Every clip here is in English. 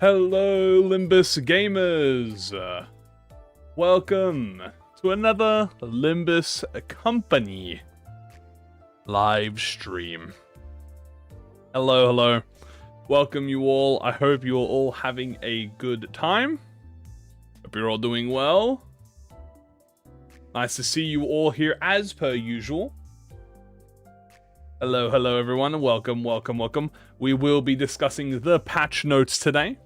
Hello, Limbus gamers! Welcome to another Limbus Company live stream. Hello. Welcome you all. I hope you're all having a good time. Hope you're all doing well. Nice to see you all here as per usual. Hello everyone. Welcome. We will be discussing the patch notes today.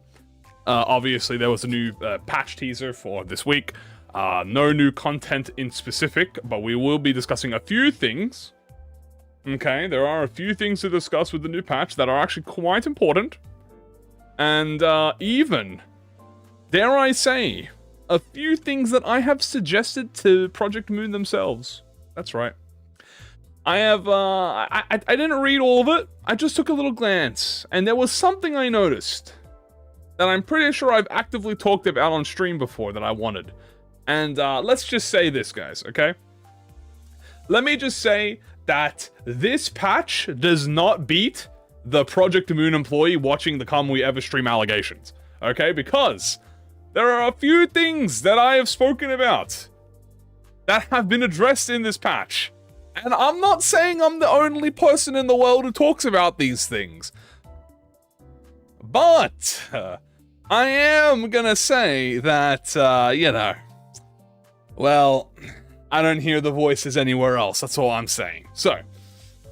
Obviously, there was a new patch teaser for this week. No new content in specific, but we will be discussing a few things. Okay, there are a few things to discuss with the new patch that are actually quite important. And even, dare I say, a few things that I have suggested to ProjectMoon themselves. That's right. I have, I didn't read all of it. I just took a little glance, and there was something I noticed that I'm pretty sure I've actively talked about on stream before that I wanted. And let's just say this, guys, okay? Let me just say that this patch does not beat the ProjectMoon employee watching the Kamui ever stream allegations, okay? Because there are a few things that I have spoken about that have been addressed in this patch. And I'm not saying I'm the only person in the world who talks about these things. But I am gonna say that, you know, well, I don't hear the voices anywhere else. That's all I'm saying. So,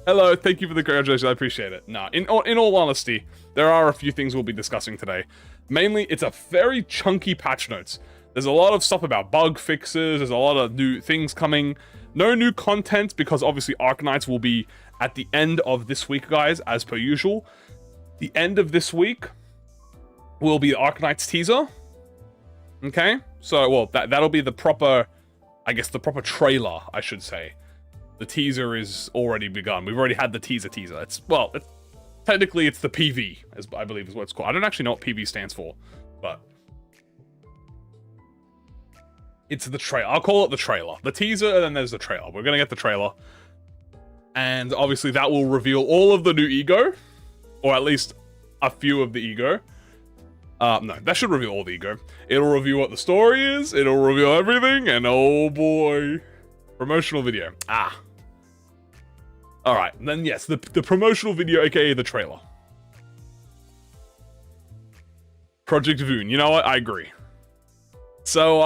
hello, thank you for the congratulations. I appreciate it. No, in all honesty, there are a few things we'll be discussing today. Mainly, it's a very chunky patch notes. There's a lot of stuff about bug fixes. There's a lot of new things coming. No new content because obviously Arknights will be at the end of this week, guys, as per usual. The end of this week will be the Arknights teaser. Okay? So, well, that'll be the proper, I guess, the proper trailer, I should say. The teaser is already begun. We've already had the teaser. Technically, it's the PV, as I believe is what it's called. I don't actually know what PV stands for, but it's the trailer. I'll call it the trailer. The teaser, and then there's the trailer. We're gonna get the trailer. And obviously that will reveal all of the new ego, or at least a few of the ego. No, that should reveal all the ego. It'll reveal what the story is, it'll reveal everything, and oh boy. Promotional video. Alright, then yes, the promotional video, aka the trailer. ProjectMoon, you know what? I agree. So,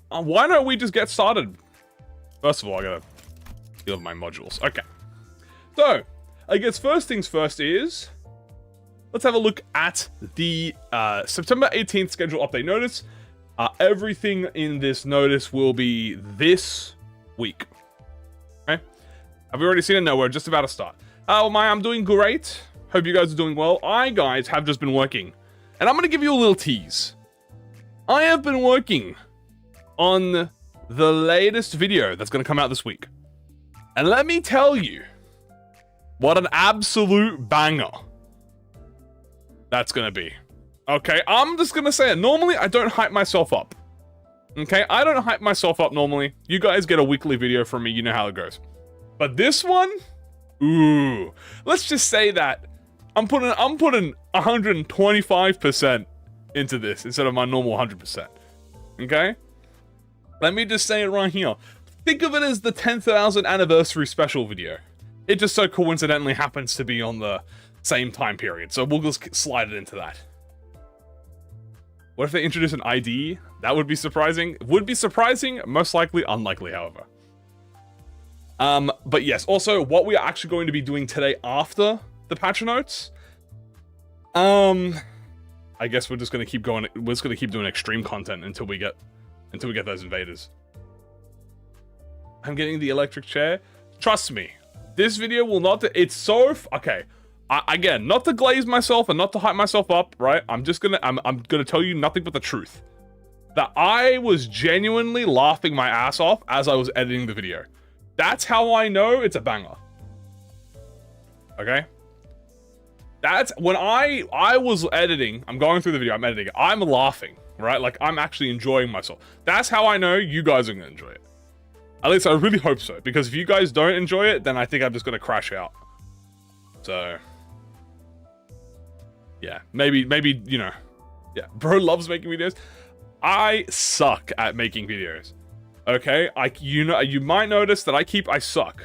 why don't we just get started? First of all, I gotta build my modules. Okay. So, I guess first things first is, let's have a look at the September 18th schedule update notice. Everything in this notice will be this week. Okay? Have we already seen it? No, we're just about to start. I'm doing great. Hope you guys are doing well. I, guys, have just been working. And I'm gonna give you a little tease. I have been working on the latest video that's gonna come out this week. And let me tell you, what an absolute banger that's gonna be. Okay, I'm just gonna say it. Normally, I don't hype myself up. Okay, I don't hype myself up normally. You guys get a weekly video from me, you know how it goes. But this one, ooh. Let's just say that I'm putting 125% into this instead of my normal 100%. Okay? Let me just say it right here. Think of it as the 10,000 anniversary special video. It just so coincidentally happens to be on the same time period, so we'll just slide it into that. What if they introduce an ID? That would be surprising. Would be surprising, most likely unlikely, however. But yes, also what we are actually going to be doing today after the patch notes. I guess we're just gonna keep going. We're just gonna keep doing extreme content until we get those invaders. I'm getting the electric chair. Trust me, this video will not. It's so okay. Again, not to glaze myself and not to hype myself up, right? I'm gonna tell you nothing but the truth. That I was genuinely laughing my ass off as I was editing the video. That's how I know it's a banger. Okay? That's when I was editing, I'm going through the video, I'm editing it, I'm laughing, right? Like, I'm actually enjoying myself. That's how I know you guys are gonna enjoy it. At least I really hope so, because if you guys don't enjoy it, then I think I'm just gonna crash out. So, yeah, maybe, you know, Yeah, bro loves making videos. I suck at making videos. Okay, you might notice that I suck.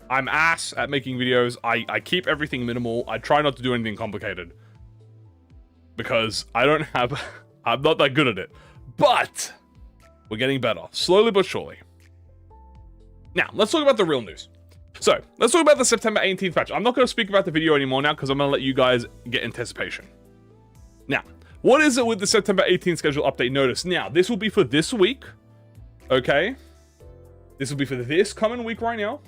I'm ass at making videos. I keep everything minimal. I try not to do anything complicated. Because I'm not that good at it. But we're getting better, slowly but surely. Now, let's talk about the real news. So, let's talk about the September 18th patch. I'm not going to speak about the video anymore now because I'm going to let you guys get anticipation. Now, what is it with the September 18th schedule update notice? Now, this will be for this week. Okay? This will be for this coming week right now.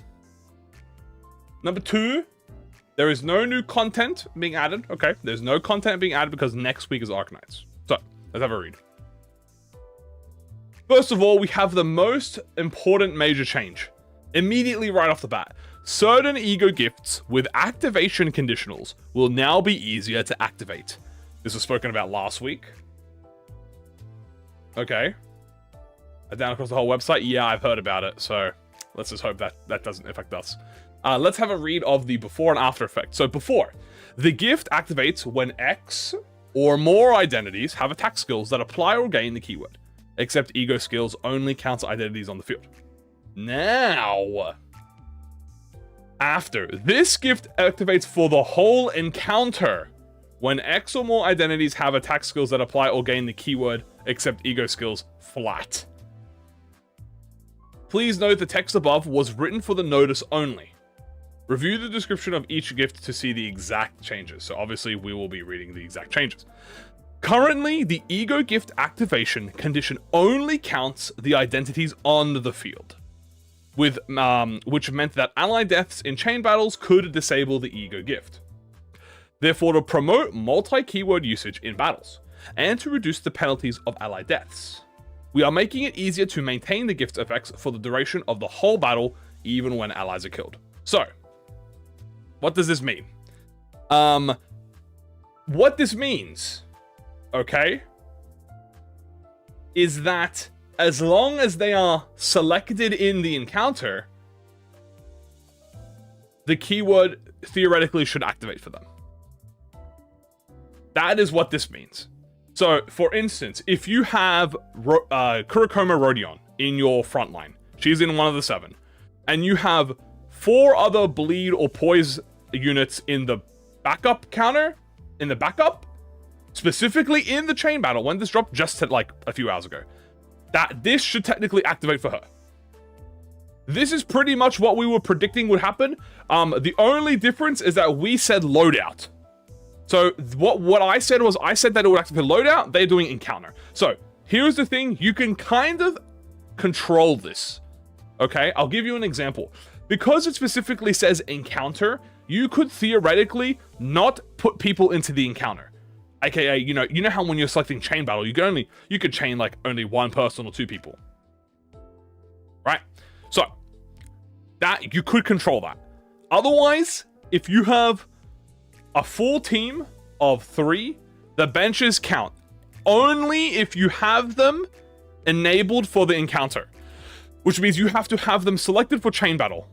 Number 2, there is no new content being added. Okay, there's no content being added because next week is Arknights. So, let's have a read. First of all, we have the most important major change. Immediately right off the bat, certain ego gifts with activation conditionals will now be easier to activate. This was spoken about last week. Okay. Down across the whole website? Yeah, I've heard about it, so let's just hope that doesn't affect us. Let's have a read of the before and after effect. So before, the gift activates when X or more identities have attack skills that apply or gain the keyword, except ego skills only counts identities on the field. Now, after, this gift activates for the whole encounter when X or more identities have attack skills that apply or gain the keyword, except ego skills flat. Please note the text above was written for the notice only. Review the description of each gift to see the exact changes. So obviously we will be reading the exact changes. Currently, the ego gift activation condition only counts the identities on the field, with which meant that ally deaths in chain battles could disable the ego gift. Therefore, to promote multi-keyword usage in battles, and to reduce the penalties of ally deaths, we are making it easier to maintain the gift effects for the duration of the whole battle, even when allies are killed. So, what does this mean? What this means, okay, is that as long as they are selected in the encounter, the keyword theoretically should activate for them. That is what this means. So, for instance, if you have Kurokoma Rodion in your front line, she's in one of the 7, and you have 4 other bleed or poise units in the backup counter, specifically in the chain battle, when this dropped just like a few hours ago, that this should technically activate for her. This is pretty much what we were predicting would happen. The only difference is that we said loadout. So what I said was, I said that it would activate loadout, they're doing encounter. So here's the thing, you can kind of control this. Okay, I'll give you an example. Because it specifically says encounter, you could theoretically not put people into the encounter. AKA, you know how when you're selecting chain battle, you could chain like only 1 person or 2 people. Right? So that you could control that. Otherwise, if you have a full team of 3, the benches count only if you have them enabled for the encounter, which means you have to have them selected for chain battle.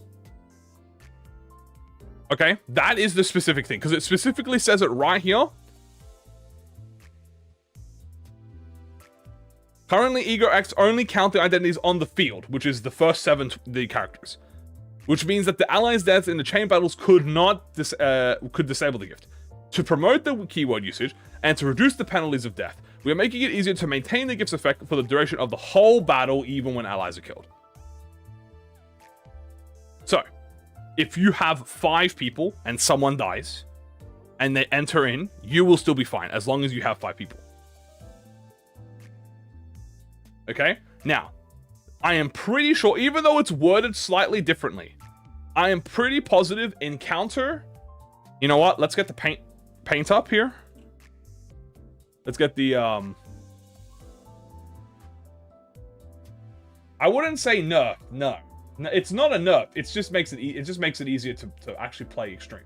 Okay, that is the specific thing, because it specifically says it right here. Currently, Ego X only count the identities on the field, which is the first 7 the characters, which means that the allies' deaths in the chain battles could disable the gift. To promote the keyword usage and to reduce the penalties of death, we are making it easier to maintain the gift's effect for the duration of the whole battle, even when allies are killed. So, if you have 5 people and someone dies, and they enter in, you will still be fine, as long as you have 5 people. Okay? Now, I am pretty sure, even though it's worded slightly differently, I am pretty positive encounter... You know what? Let's get the paint up here. Let's get the, I wouldn't say nerf, no. No, it's not a nerf. It just makes it easier to actually play extreme.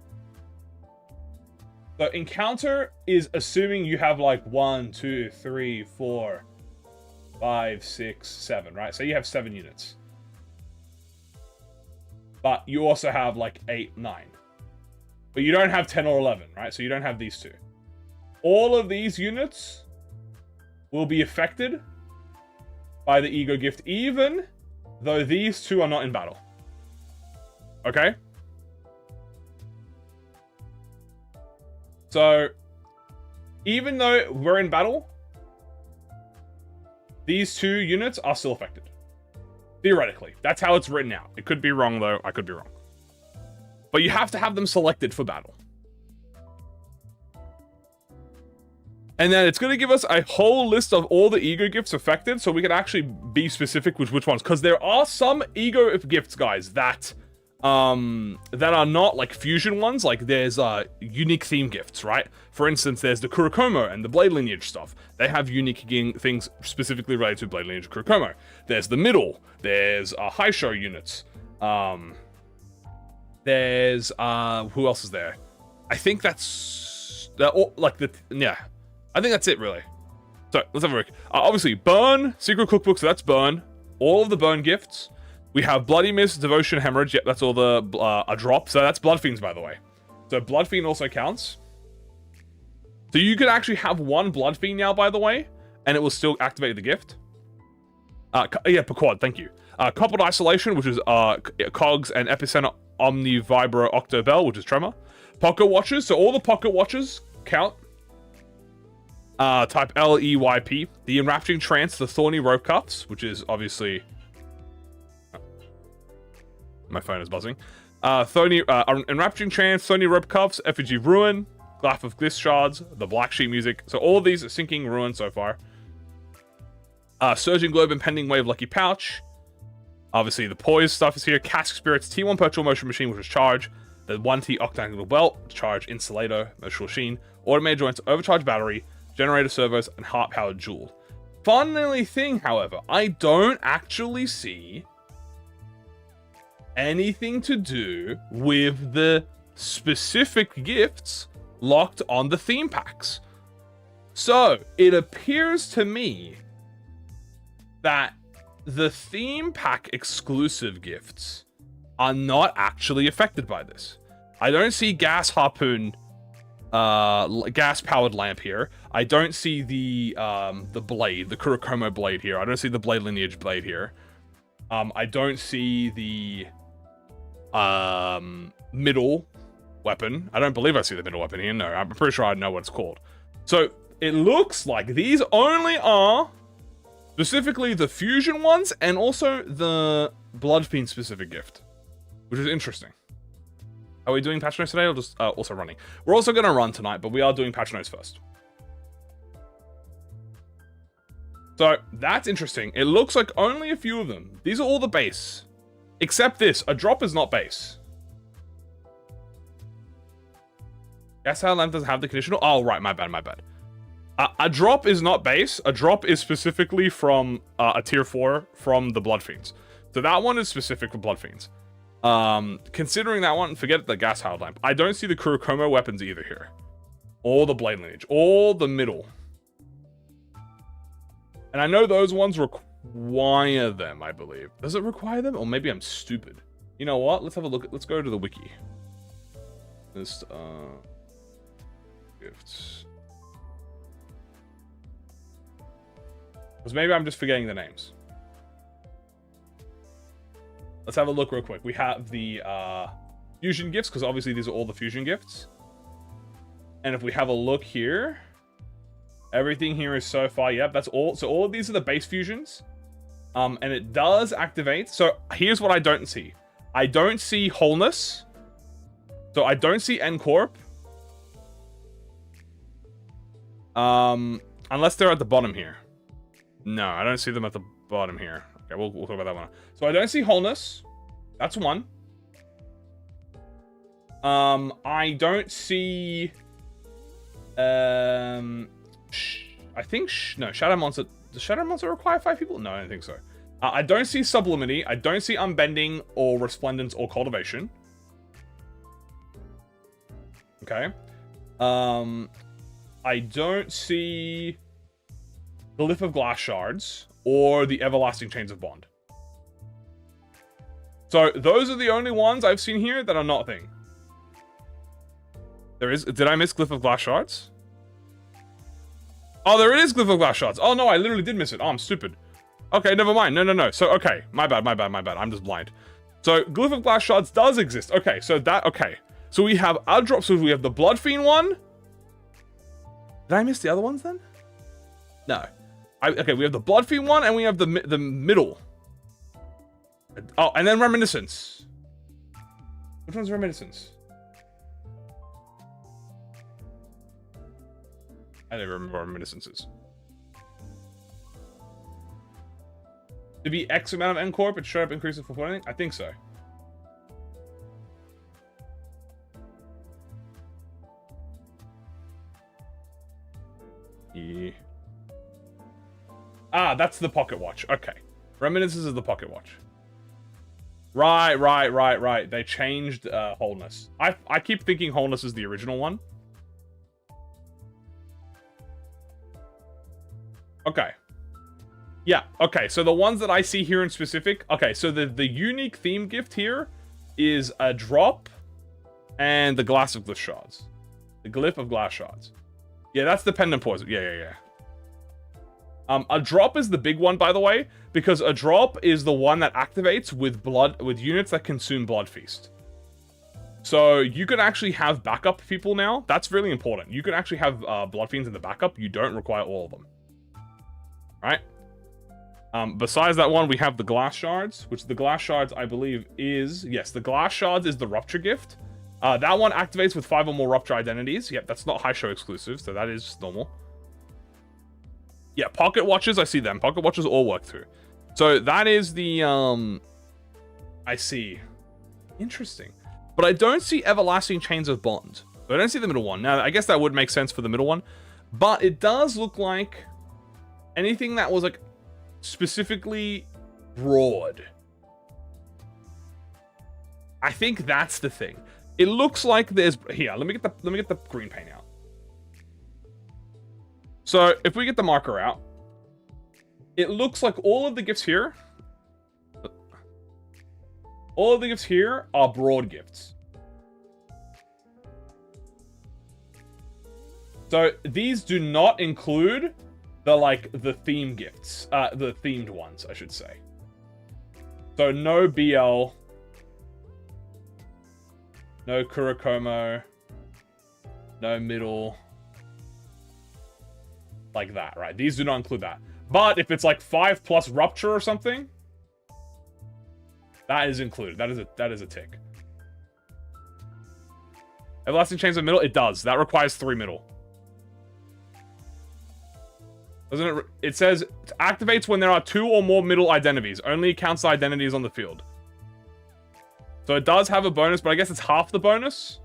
So encounter is assuming you have like 1, 2, 3, 4, 5, 6, 7, right? So you have 7 units. But you also have like 8, 9. But you don't have 10 or 11, right? So you don't have these 2. All of these units will be affected by the ego gift, even though these two are not in battle. Okay? So, even though we're in battle, these two units are still affected. Theoretically. That's how it's written out. It could be wrong, though. I could be wrong. But you have to have them selected for battle. And then it's going to give us a whole list of all the ego gifts affected, so we can actually be specific with which ones. Because there are some ego gifts, guys, that are not like fusion ones. Like there's unique theme gifts, right? For instance, there's the Kurokomo and the Blade Lineage stuff. They have unique things specifically related to Blade Lineage and Kurokomo. There's the middle. There's high show units. There's who else is there? I think that's yeah. I think that's it, really. So, let's have a look. Obviously, Burn, Secret Cookbook, so that's Burn. All of the Burn gifts. We have Bloody Mist, Devotion, Hemorrhage. Yep, that's all the, a drop. So that's Blood Fiends, by the way. So Blood Fiend also counts. So you could actually have one Blood Fiend now, by the way, and it will still activate the gift. Yeah, Pequod, thank you. Coupled Isolation, which is Cogs and Epicenter Omni Vibro Octo Bell, which is Tremor. Pocket Watches, so all the Pocket Watches count. Type LEYP. The Enrapturing Trance, the Thorny Rope Cuffs, which is obviously... my phone is buzzing. Enrapturing Trance, Thorny Rope Cuffs, Effigy Ruin, Glyph of Glyph Shards, the Black Sheep Music. So all of these are sinking Ruin so far. Surging Globe, Impending Wave, Lucky Pouch. Obviously the Poise stuff is here. Cask Spirits, T1 Perpetual Motion Machine, which is Charge. The 1T Octangular Belt, Charge Insulator, Motion Sheen. Automated Joints, Overcharge Battery, Generator Servos, and Heart Powered Jewel. Funnily thing, however, I don't actually see anything to do with the specific gifts locked on the theme packs. So, it appears to me that the theme pack exclusive gifts are not actually affected by this. I don't see Gas Harpoon, gas powered lamp here. I don't see the blade, the Kurokomo blade here. I don't see the Blade Lineage blade here. I don't see the middle weapon. I don't believe I see the middle weapon here. No, I'm pretty sure I know what it's called. So it looks like these only are specifically the fusion ones and also the Blood Fiend specific gift, which is interesting. Are we doing patch notes today or just also running? We're also going to run tonight, but we are doing patch notes first. So that's interesting. It looks like only a few of them. These are all the base. Except this. A drop is not base. Gas Tower Lamp doesn't have the conditional. Oh, right. My bad. A drop is not base. A drop is specifically from a tier 4 from the Blood Fiends. So that one is specific for Blood Fiends. Considering that one, forget the Gas Tower Lamp. I don't see the Kurokomo weapons either here. Or the Blade Lineage. Or the middle. And I know those ones require them, I believe. Does it require them? Or maybe I'm stupid. You know what? Let's have a look. Let's go to the wiki. This, gifts. Because maybe I'm just forgetting the names. Let's have a look real quick. We have the fusion gifts, because obviously these are all the fusion gifts. And if we have a look here, everything here is so far, yep, that's all. So all of these are the base fusions. And it does activate. So here's what I don't see. I don't see Wholeness. So I don't see N-Corp. Unless they're at the bottom here. No, I don't see them at the bottom here. Okay, we'll talk about that one. So I don't see Wholeness. That's one. I don't see... I think... no, Shadow Monster... Does Shadow Monster require 5 people? No, I don't think so. I don't see Sublimity. I don't see Unbending or Resplendence or Cultivation. Okay. I don't see... the Glyph of Glass Shards or the Everlasting Chains of Bond. So those are the only ones I've seen here that are not a thing. There is... did I miss Glyph of Glass Shards? Oh, there it is, Glyph of Glass Shards. Oh, no, I literally did miss it. Oh, I'm stupid. Okay, never mind. No. So, okay. My bad. I'm just blind. So, Glyph of Glass Shards does exist. Okay, so that... Okay. So, we have our drop. So, we have the Blood Fiend one. Did I miss the other ones, then? No. Okay, we have the Blood Fiend one, and we have the middle. Oh, and then Reminiscence. Which one's Reminiscence? I don't remember what Reminiscence is. To be X amount of N-Corp, it straight up increases for anything? I think so. Yeah. Ah, that's the pocket watch. Okay. Reminiscence is the pocket watch. Right. They changed Wholeness. I keep thinking Wholeness is the original one. Okay. Yeah, okay, so the ones that I see here in specific... Okay, so the unique theme gift here is a drop and the Glass of Glyph Shards. The Glyph of Glass Shards. Yeah, that's the pendant poison. Yeah. A drop is the big one, by the way, because a drop is the one that activates with units that consume Blood Feast. So you can actually have backup people now. That's really important. You can actually have Blood Fiends in the backup. You don't require all of them. Right? Besides that one, we have the Glass Shards, which the Glass Shards, I believe, is... Yes, the Glass Shards is the Rupture gift. That one activates with 5 or more Rupture identities. Yep, that's not High Show exclusive, so that is normal. Yeah, Pocket Watches, I see them. Pocket Watches all work through. So that is the... I see. Interesting. But I don't see Everlasting Chains of Bond. So I don't see the middle one. Now, I guess that would make sense for the middle one. But it does look like anything that was, like, specifically broad. I think that's the thing. It looks like there's... Here, let me get the green paint out. So, if we get the marker out, it looks like all of the gifts here... All of the gifts here are broad gifts. So, these do not include the theme gifts. The themed ones, I should say. So, no BL. No Kurokomo. No middle. Like that, right? These do not include that. But if it's like 5 plus Rupture or something, that is included. That is a tick. Everlasting Chains of middle? It does. That requires 3 middle. Doesn't it? It says it activates when there are 2 or more middle identities. Only counts the identities on the field. So it does have a bonus, but I guess it's half the bonus.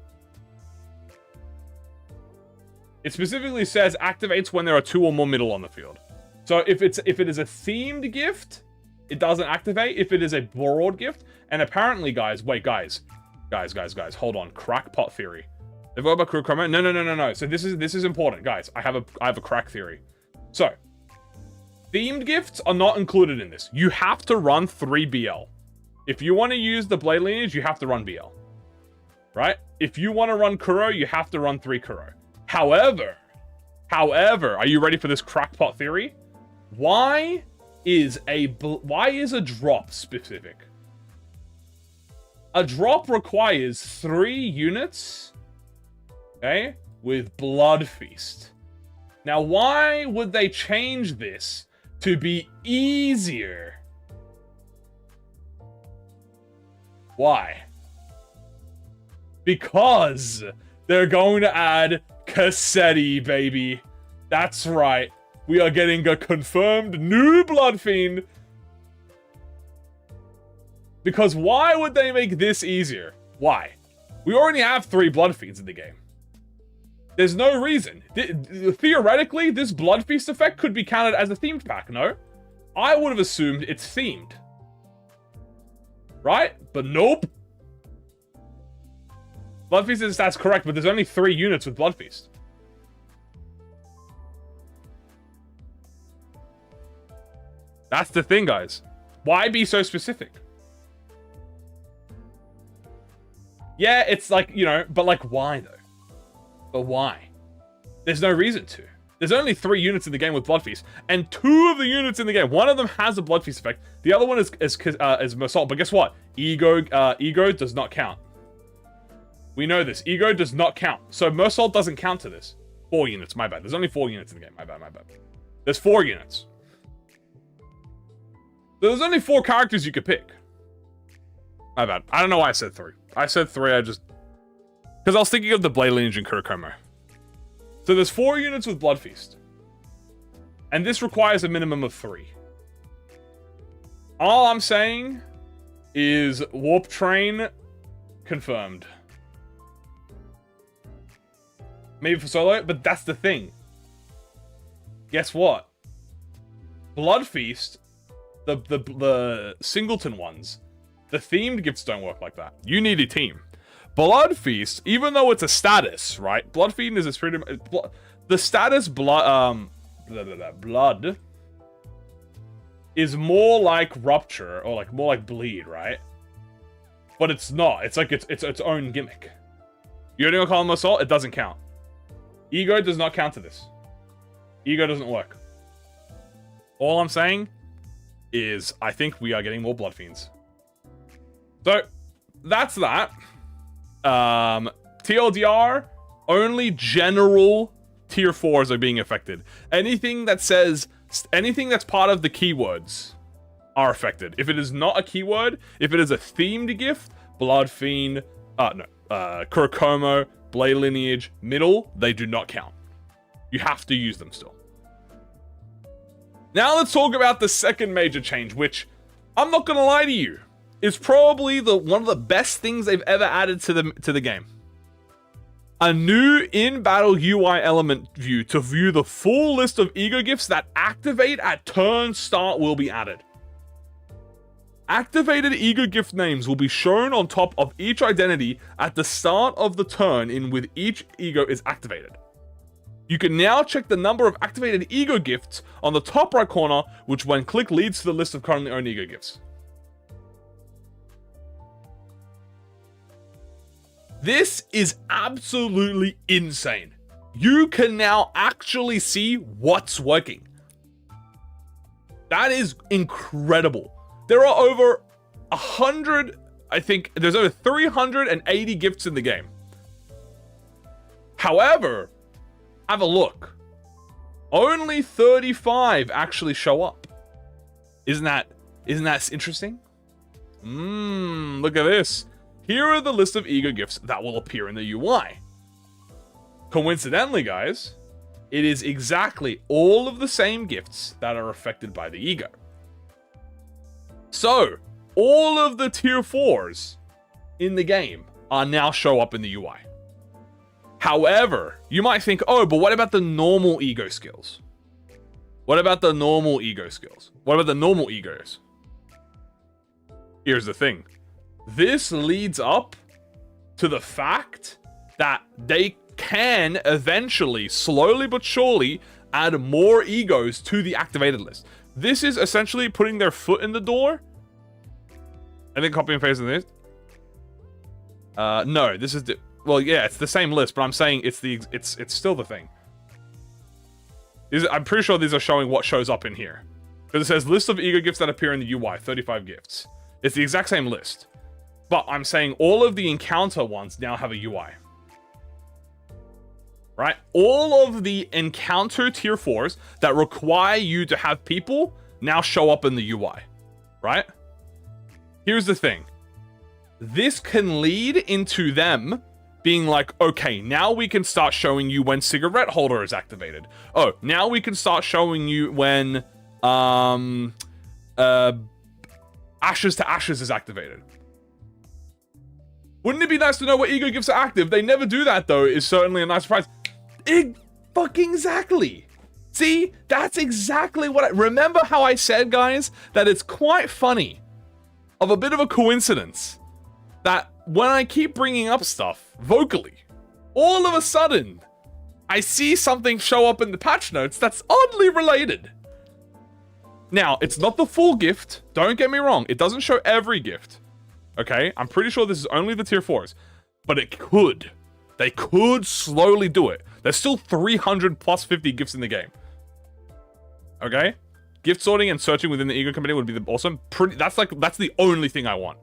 It specifically says activates when there are 2 or more middle on the field. So if it is a themed gift, it doesn't activate. If it is a broad gift, and apparently, guys, wait, guys, hold on, crackpot theory. They've got about Kurokomo. No. So this is important, guys. I have a crack theory. So, themed gifts are not included in this. You have to run 3 BL. If you want to use the Blade Lineage, you have to run BL. Right? If you want to run Kuro, you have to run 3 Kuro. However, are you ready for this crackpot theory? Why is a drop specific? A drop requires 3 units, okay, with Blood Feast. Now, why would they change this to be easier? Why? Because they're going to add Cassetti, baby. That's right. We are getting a confirmed new Blood Fiend. Because why would they make this easier? Why? We already have 3 Blood Fiends in the game. There's no reason. Theoretically, this Blood Feast effect could be counted as a themed pack, no? I would have assumed it's themed. Right? But nope. Blood Feast is that's correct, but there's only 3 units with Blood Feast. That's the thing, guys. Why be so specific? Yeah, it's like, you know, but like, why though? But why? There's no reason to. There's only 3 units in the game with Blood Feast, and 2 of the units in the game, one of them has a Blood Feast effect. The other one is Mersault. But guess what? Ego does not count. We know this. Ego does not count. So Mersault doesn't count to this. 4 units, my bad. There's only 4 units in the game. My bad. There's 4 units. There's only 4 characters you could pick. My bad. I don't know why I said 3. I said 3, because I was thinking of the Blade Lineage and Kurokomo. So there's 4 units with Blood Feast. And this requires a minimum of 3. All I'm saying is Warp Train confirmed. Maybe for solo, but that's the thing. Guess what? Blood Feast, the singleton ones, the themed gifts don't work like that. You need a team. Blood Feast, even though it's a status, right? Blood Feast is a freedom. The status blood is more like Rupture or like more like Bleed, right? But it's not. It's like its own gimmick. You're only gonna call him Assault? It doesn't count. Ego does not count to this. Ego doesn't work. All I'm saying is I think we are getting more Blood Fiends. So that's that. TLDR, only general tier 4s are being affected. Anything that says, anything that's part of the keywords are affected. If it is not a keyword, if it is a themed gift, Blood Fiend, Kurokomo, Blade Lineage, middle, they do not count. You have to use them still. Now let's talk about the second major change, which, I'm not gonna lie to you, is probably one of the best things they've ever added to the game. A new in-battle UI element view to view the full list of ego gifts that activate at turn start will be added. Activated ego gift names will be shown on top of each identity at the start of the turn in with each ego is activated. You can now check the number of activated ego gifts on the top right corner, which when clicked leads to the list of currently owned ego gifts. This is absolutely insane. You can now actually see what's working. That is incredible. There are over 100, I think there's over 380 gifts in the game. However, have a look. Only 35 actually show up. Isn't that interesting? Look at this. Here are the list of ego gifts that will appear in the UI. Coincidentally, guys, it is exactly all of the same gifts that are affected by the ego. So, all of the tier 4s in the game are now show up in the UI. However, you might think, oh, but what about the normal ego skills? What about the normal ego skills? What about the normal egos? Here's the thing. This leads up to the fact that they can eventually, slowly but surely, add more egos to the activated list. This is essentially putting their foot in the door. I think copy and paste this. No, this is well, yeah, it's the same list, but I'm saying it's still the thing. I'm pretty sure these are showing what shows up in here. Because it says list of ego gifts that appear in the UI, 35 gifts. It's the exact same list. But I'm saying all of the encounter ones now have a UI. Right? All of the encounter tier 4s that require you to have people now show up in the UI. Right? Here's the thing. This can lead into them being like, okay, now we can start showing you when cigarette holder is activated. Oh, now we can start showing you when ashes to ashes is activated. Wouldn't it be nice to know what ego gifts are active? They never do that, though. Is certainly a nice surprise. Fucking exactly. See, that's exactly what I remember how I said, guys, that it's quite funny, of a bit of a coincidence, that when I keep bringing up stuff vocally, all of a sudden, I see something show up in the patch notes that's oddly related. Now, it's not the full gift. Don't get me wrong. It doesn't show every gift. Okay, I'm pretty sure this is only the tier 4s, but it could. They could slowly do it There's still 300 plus 50 gifts in the game. Okay? Gift sorting and searching within the ego community would be awesome. That's the only thing I want.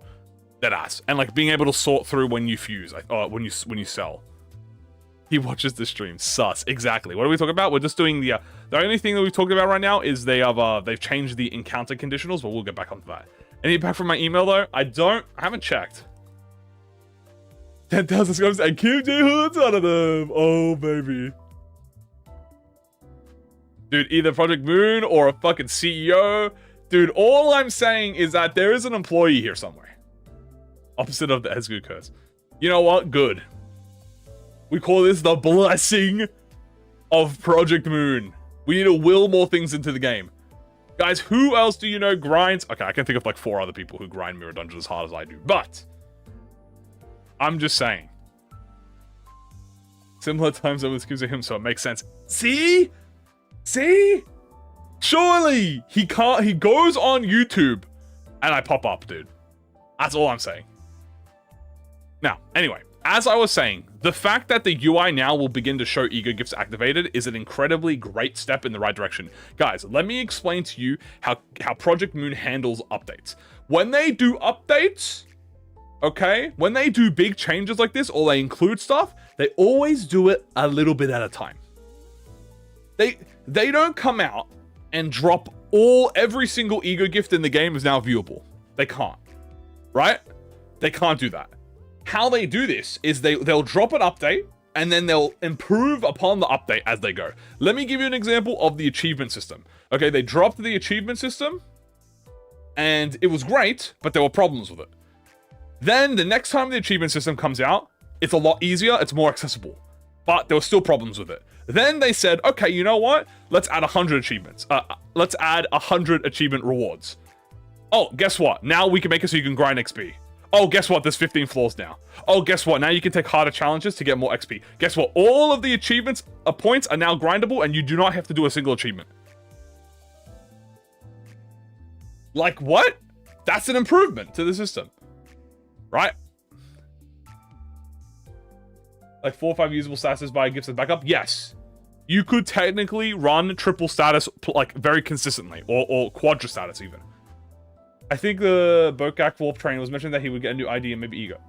Deadass. And like being able to sort through when you fuse, when you sell. He watches the stream. Sus. Exactly. What are we talking about? We're just doing the only thing that we've talked about right now is they've changed the encounter conditionals, but we'll get back onto that. Any back from my email though? I haven't checked. 10,000 scopes and keep J hoods out of them. Oh baby. Dude, either ProjectMoon or a fucking CEO. Dude, all I'm saying is that there is an employee here somewhere. Opposite of the Ezgu curse. You know what? Good. We call this the blessing of ProjectMoon. We need to will more things into the game. Guys, who else do you know grinds? Okay, I can think of like 4 other people who grind Mirror Dungeons as hard as I do, but I'm just saying. Similar times I was accusing him, so it makes sense. See? See? Surely he can't. He goes on YouTube and I pop up, dude. That's all I'm saying. Now, anyway. As I was saying, the fact that the UI now will begin to show ego gifts activated is an incredibly great step in the right direction. Guys, let me explain to you how ProjectMoon handles updates. When they do updates, okay, when they do big changes like this or they include stuff, they always do it a little bit at a time. They don't come out and drop every single ego gift in the game is now viewable. They can't, right? They can't do that. How they do this is they'll drop an update and then they'll improve upon the update as they go. Let me give you an example of the achievement system. Okay, they dropped the achievement system and it was great, but there were problems with it. Then the next time the achievement system comes out, it's a lot easier, it's more accessible, but there were still problems with it. Then they said, okay, you know what? Let's add 100 achievements. Let's add 100 achievement rewards. Oh, guess what? Now we can make it so you can grind XP. Oh, guess what? There's 15 floors now. Oh, guess what? Now you can take harder challenges to get more XP. Guess what? All of the achievements points are now grindable and you do not have to do a single achievement. Like what? That's an improvement to the system. Right? Like 4 or 5 usable statuses by gifts and backup? Yes. You could technically run triple status like very consistently or quadra status even. I think the Bokak Warp Train was mentioned that he would get a new ID and maybe ego.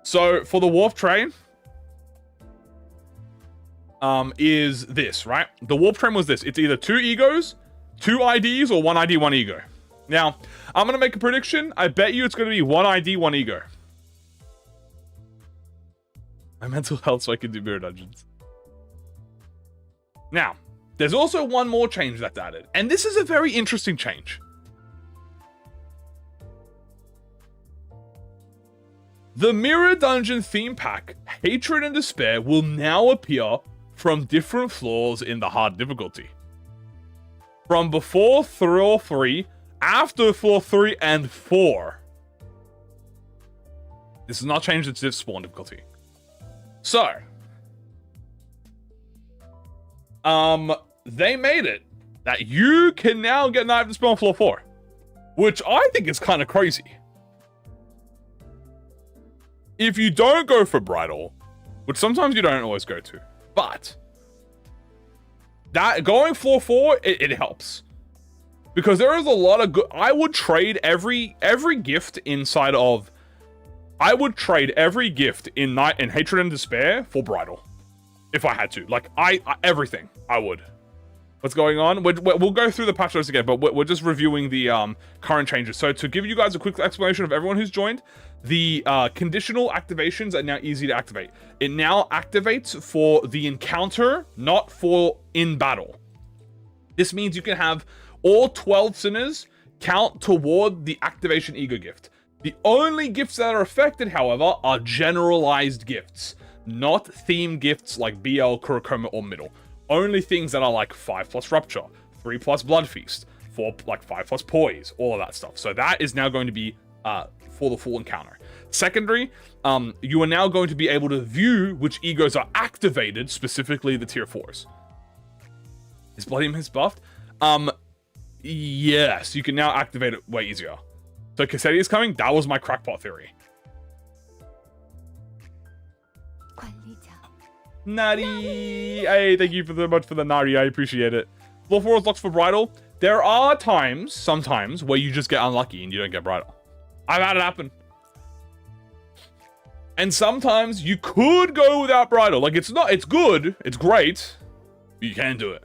So for the Warp Train, is this, right? The Warp Train was this. It's either 2 egos, 2 IDs, or 1 ID, 1 ego. Now, I'm going to make a prediction. I bet you it's going to be 1 ID, 1 ego. My mental health so I can do mirror dungeons. Now, there's also one more change that's added. And this is a very interesting change. The Mirror Dungeon theme pack, Hatred and Despair, will now appear from different floors in the hard difficulty. From before floor 3, after floor 3, and 4. This has not changed its div spawn difficulty. So, they made it that you can now get Knife to spawn on floor 4. Which I think is kind of crazy. If you don't go for Bridal, which sometimes you don't always go to, but that going floor 4, it helps. Because there is a lot of good... I would trade every gift inside of... I would trade every gift in Hatred and Despair for Bridal. If I had to. Like, everything. I would. What's going on? We'll go through the patch notes again, but we're just reviewing the current changes. So to give you guys a quick explanation of everyone who's joined, the conditional activations are now easy to activate. It now activates for the encounter, not for in battle. This means you can have all 12 sinners count toward the activation ego gift. The only gifts that are affected, however, are generalized gifts, not theme gifts like BL, Kurokoma, or Middle. Only things that are like 5+ Rupture, 3+ Blood Feast, 5+ Poise, all of that stuff. So that is now going to be for the full encounter. Secondary, you are now going to be able to view which egos are activated, specifically the tier 4s. Is Bloody Mist buffed? Yes, you can now activate it way easier. So Cassetti is coming. That was my crackpot theory. Nari! Hey, thank you so much for the Nari. I appreciate it. Floor 4 is locked for bridal. There are times, sometimes, where you just get unlucky and you don't get bridal. I've had it happen. And sometimes you could go without bridal. Like, it's good. It's great. But you can do it.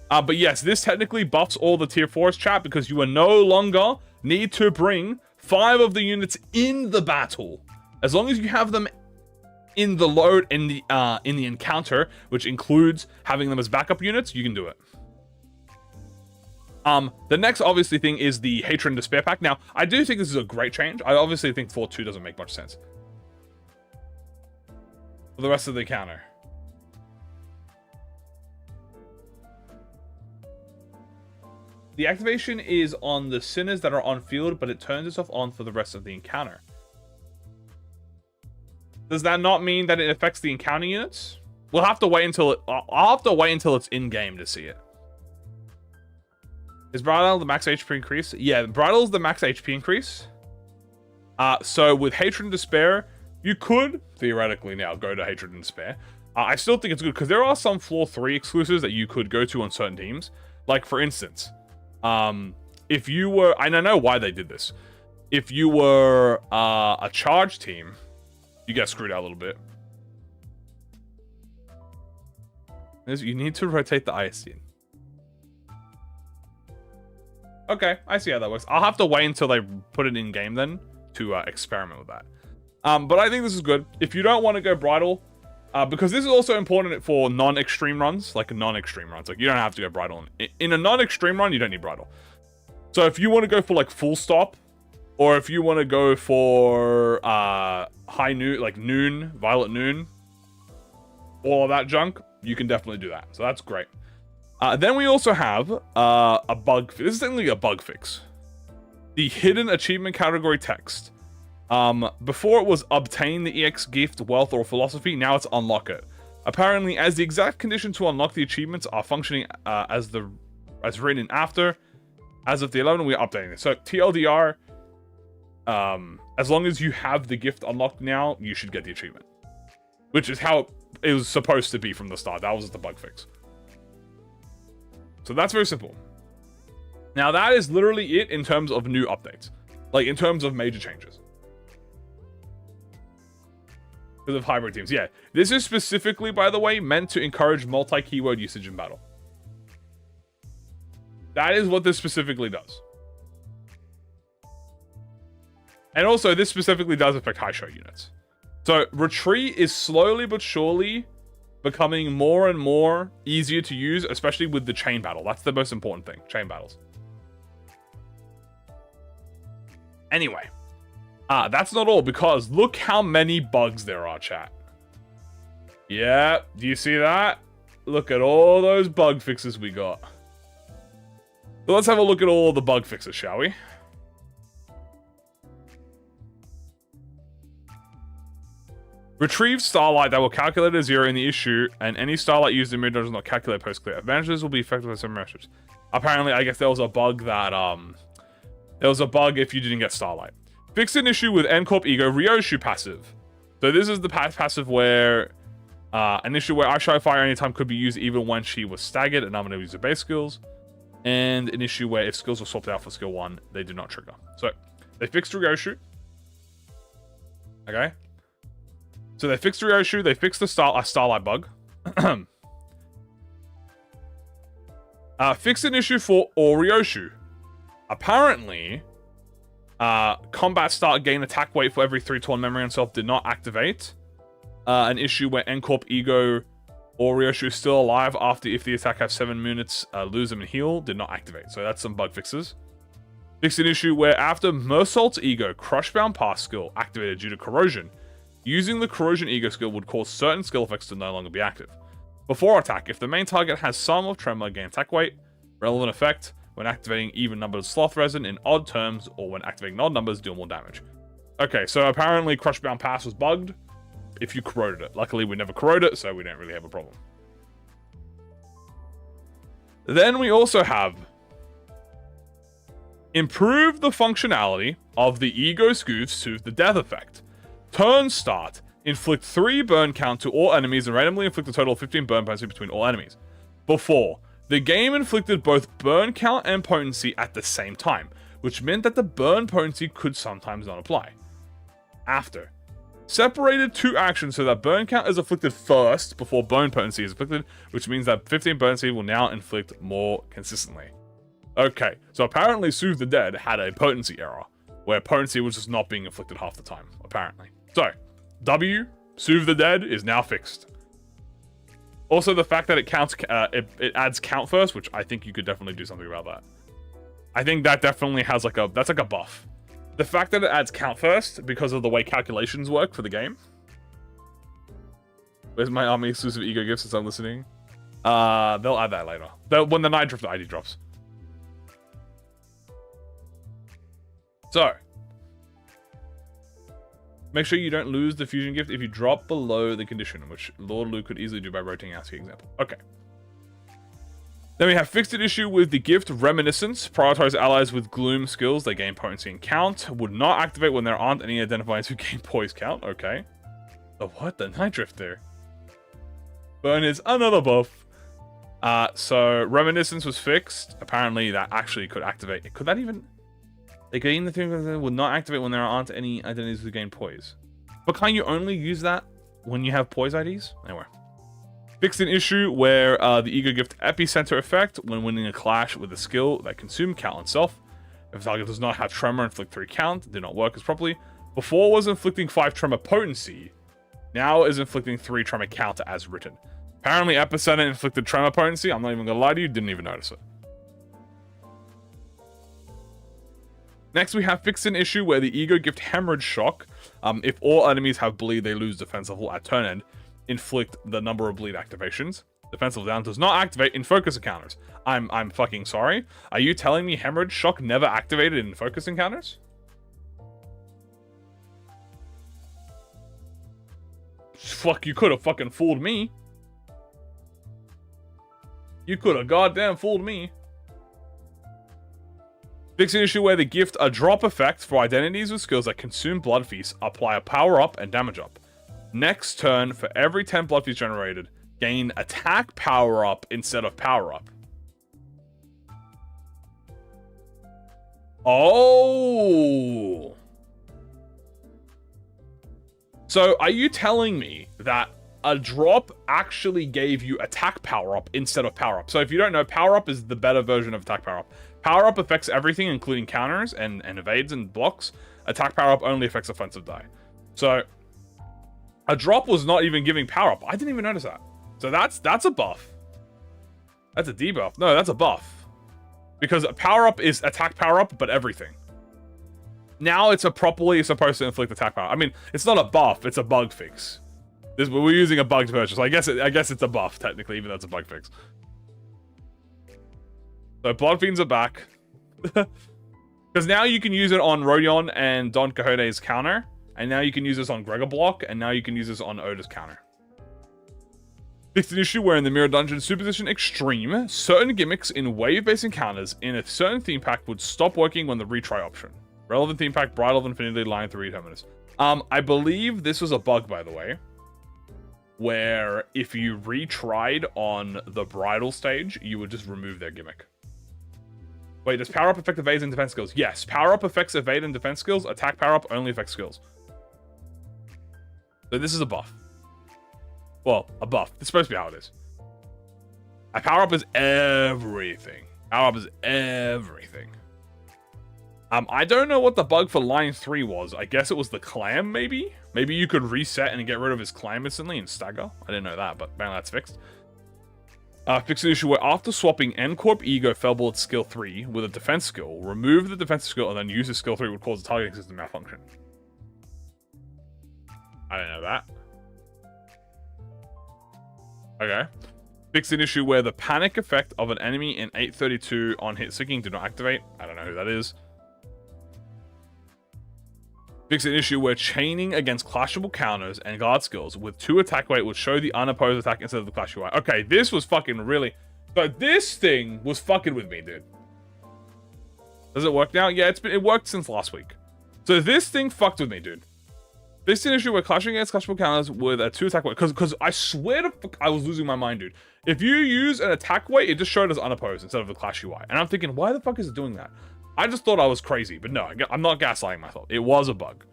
But yes, this technically buffs all the tier 4s, chat, because you are no longer need to bring 5 of the units in the battle. As long as you have them in the load, in the encounter, which includes having them as backup units, you can do it. The next obviously thing is the Hatred and Despair pack. Now, I do think this is a great change. I obviously think 4-2 doesn't make much sense for the rest of the encounter. The activation is on the sinners that are on field, but it turns itself on for the rest of the encounter. Does that not mean that it affects the encounter units? We'll have to wait until I'll have to wait until it's in game to see it. Is Bridal the max HP increase? Yeah, Bridal is the max HP increase. So with Hatred and Despair, you could theoretically now go to Hatred and Despair. I still think it's good because there are some floor 3 exclusives that you could go to on certain teams. Like for instance, if you were, and I know why they did this. If you were a charge team, you get screwed out a little bit. You need to rotate the ISN. Okay, I see how that works. I'll have to wait until they put it in game then to experiment with that. But I think this is good. If you don't want to go bridal, because this is also important for non-extreme runs, like non-extreme runs. Like you don't have to go bridal. In a non-extreme run, you don't need bridal. So if you want to go for like full stop, or if you want to go for high noon, like noon, violet noon, all of that junk, you can definitely do that. So that's great. Then we also have a bug. This is technically a bug fix. The hidden achievement category text. Before it was obtain the EX gift, wealth, or philosophy. Now it's unlock it. Apparently, as the exact condition to unlock the achievements are functioning as written after, as of the 11th, we are updating this. So TLDR, as long as you have the gift unlocked now, you should get the achievement, which is how it was supposed to be from the start. That was the bug fix. So that's very simple. Now that is literally it in terms of new updates, like in terms of major changes. Because of hybrid teams. Yeah, this is specifically, by the way, meant to encourage multi-keyword usage in battle. That is what this specifically does. And also, this specifically does affect high show units. So, retreat is slowly but surely becoming more and more easier to use, especially with the chain battle. That's the most important thing, chain battles. Anyway. That's not all, because look how many bugs there are, chat. Yeah, do you see that? Look at all those bug fixes we got. So let's have a look at all the bug fixes, shall we? Retrieve Starlight that will calculate a 0 in the issue, and any Starlight used in mid does not calculate post-clear. Advantages will be affected by some measures. Apparently, I guess there was a bug that, there was a bug if you didn't get Starlight. Fix an issue with N-Corp Ego Ryoshu passive. So this is the passive where an issue where Eye Fire anytime could be used even when she was staggered and I'm going to use her base skills. And an issue where if skills were swapped out for skill 1, they do not trigger. So they fixed Ryoshu. Okay. So they fixed Ryoshu, they fixed the Starlight bug. Fix an issue for Ryoshu. Apparently, combat start gain attack weight for every 3 to 1 memory on self did not activate. An issue where N-Corp Ego or Ryoshu is still alive after if the attack has 7 minutes, lose them and heal, did not activate. So that's some bug fixes. Fix an issue where after Mersault's Ego, Crushbound Pass skill activated due to corrosion. Using the corrosion ego skill would cause certain skill effects to no longer be active. Before attack, if the main target has some of Tremor, gain attack weight, relevant effect, when activating even numbered sloth resin in odd terms, or when activating odd numbers, deal more damage. Okay, so apparently Crushbound Pass was bugged if you corroded it. Luckily, we never corroded it, so we don't really have a problem. Then we also have improve the functionality of the ego scoots to the death effect. Turn start. Inflict 3 burn count to all enemies and randomly inflict a total of 15 burn potency between all enemies. Before, the game inflicted both burn count and potency at the same time, which meant that the burn potency could sometimes not apply. After, separated 2 actions so that burn count is inflicted first before burn potency is inflicted, which means that 15 potency will now inflict more consistently. Okay, so apparently Soothe the Dead had a potency error, where potency was just not being inflicted half the time, apparently. So, W, Soothe the Dead, is now fixed. Also, the fact that it counts, it adds count first, which I think you could definitely do something about that. I think that definitely has that's like a buff. The fact that it adds count first, because of the way calculations work for the game. Where's my army exclusive ego gifts since I'm listening? They'll add that later. When the Night Drift ID drops. So, make sure you don't lose the fusion gift if you drop below the condition, which Lord Luke could easily do by rotating ASCII example. Okay. Then we have fixed an issue with the gift Reminiscence. Prioritize allies with Gloom skills. They gain potency and count. Would not activate when there aren't any identifiers who gain poise count. Okay. The what? The Night Drift there. Burn is another buff. So Reminiscence was fixed. Apparently that actually could activate. Could that even... They gain the thing that will not activate when there aren't any identities who gain poise. But can't you only use that when you have poise IDs? Anyway. Fixed an issue where the Ego Gift Epicenter effect, when winning a clash with a skill that consume count on self. If the target does not have Tremor, inflict 3 count, did not work as properly. Before was inflicting 5 Tremor potency. Now is inflicting 3 Tremor count as written. Apparently Epicenter inflicted Tremor potency. I'm not even gonna lie to you, didn't even notice it. Next, we have fixed an issue where the Ego Gift Hemorrhage Shock, if all enemies have bleed, they lose defense level at turn end. Inflict the number of bleed activations. Defense level down does not activate in focus encounters. I'm fucking sorry. Are you telling me Hemorrhage Shock never activated in focus encounters? Fuck, you could have fucking fooled me. You could have goddamn fooled me. Fix an issue where the gift a drop effect for identities with skills that consume Blood Feast, apply a power up and damage up. Next turn, for every 10 Blood Feast generated, gain attack power up instead of power up. Oh! So, are you telling me that a drop actually gave you attack power up instead of power up? So, if you don't know, power up is the better version of attack power up. Power up affects everything, including counters and evades and blocks. Attack power up only affects offensive die. So, a drop was not even giving power up. I didn't even notice that. So that's a buff. That's a debuff. No, that's a buff. Because power up is attack power up, but everything. Now it's properly supposed to inflict attack power. I mean, it's not a buff, it's a bug fix. We're using a bugged version, so I guess it's a buff, technically, even though it's a bug fix. So Blood Fiends are back. Because now you can use it on Rodion and Don Quixote's counter. And now you can use this on Gregor Block. And now you can use this on Oda's counter. Fixed an issue where in the Mirror Dungeon Superposition Extreme, certain gimmicks in wave-based encounters in a certain theme pack would stop working when the retry option. Relevant theme pack, Bridal of Infinity, Line 3, Terminus. I believe this was a bug, by the way. Where if you retried on the Bridal stage, you would just remove their gimmick. Wait, does power up affect evade and defense skills? Yes, power up affects evade and defense skills. Attack power up only affects skills. So this is a buff. Well, a buff. It's supposed to be how it is. A power up is everything. Power up is everything. I don't know what the bug for line 3 was. I guess it was the clam, maybe? Maybe you could reset and get rid of his clam instantly and stagger. I didn't know that, but apparently that's fixed. Fix an issue where after swapping N-Corp Ego Fellbolt skill 3 with a defense skill, remove the defensive skill and then use the skill 3 would cause the targeting system malfunction. I didn't know that. Okay. Fix an issue where the panic effect of an enemy in 832 on hit sinking did not activate. I don't know who that is. Fix an issue where chaining against clashable counters and guard skills with 2 attack weight would show the unopposed attack instead of the clash UI. Okay, this was fucking really... But this thing was fucking with me, dude. Does it work now? Yeah, it worked since last week. So this thing fucked with me, dude. This is an issue where clashing against clashable counters with a 2-attack weight. Because I swear to fuck, I was losing my mind, dude. If you use an attack weight, it just showed as unopposed instead of the clash UI. And I'm thinking, why the fuck is it doing that? I just thought I was crazy. But no, I'm not gaslighting myself. It was a bug.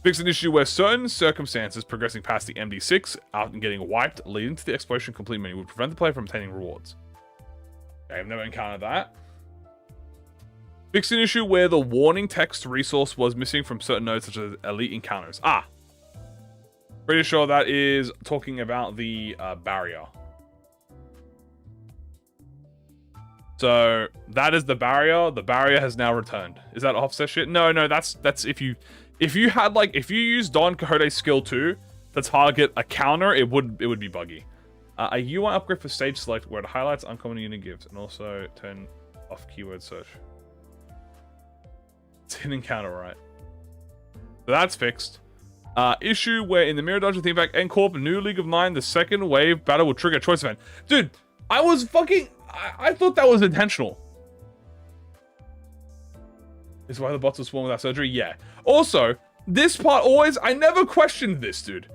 Fix an issue where certain circumstances progressing past the MD6 out and getting wiped, leading to the exploration complete menu, would prevent the player from obtaining rewards. Okay, I've never encountered that. Fix an issue where the warning text resource was missing from certain nodes such as elite encounters. Pretty sure that is talking about the barrier. So that is the barrier. The barrier has now returned. Is that offset shit? No, that's if you use Don Quixote's skill 2 to target a counter, it would be buggy. A UI upgrade for stage select where it highlights uncommon unit gives and also turn off keyword search. It's an encounter, right? So that's fixed. Issue where in the Mirror Dungeon theme pack N Corp New League of 9, the second wave battle will trigger a choice event. Dude, I thought that was intentional. Is why the bots will swarm without surgery? Yeah. Also, this part I never questioned this, dude.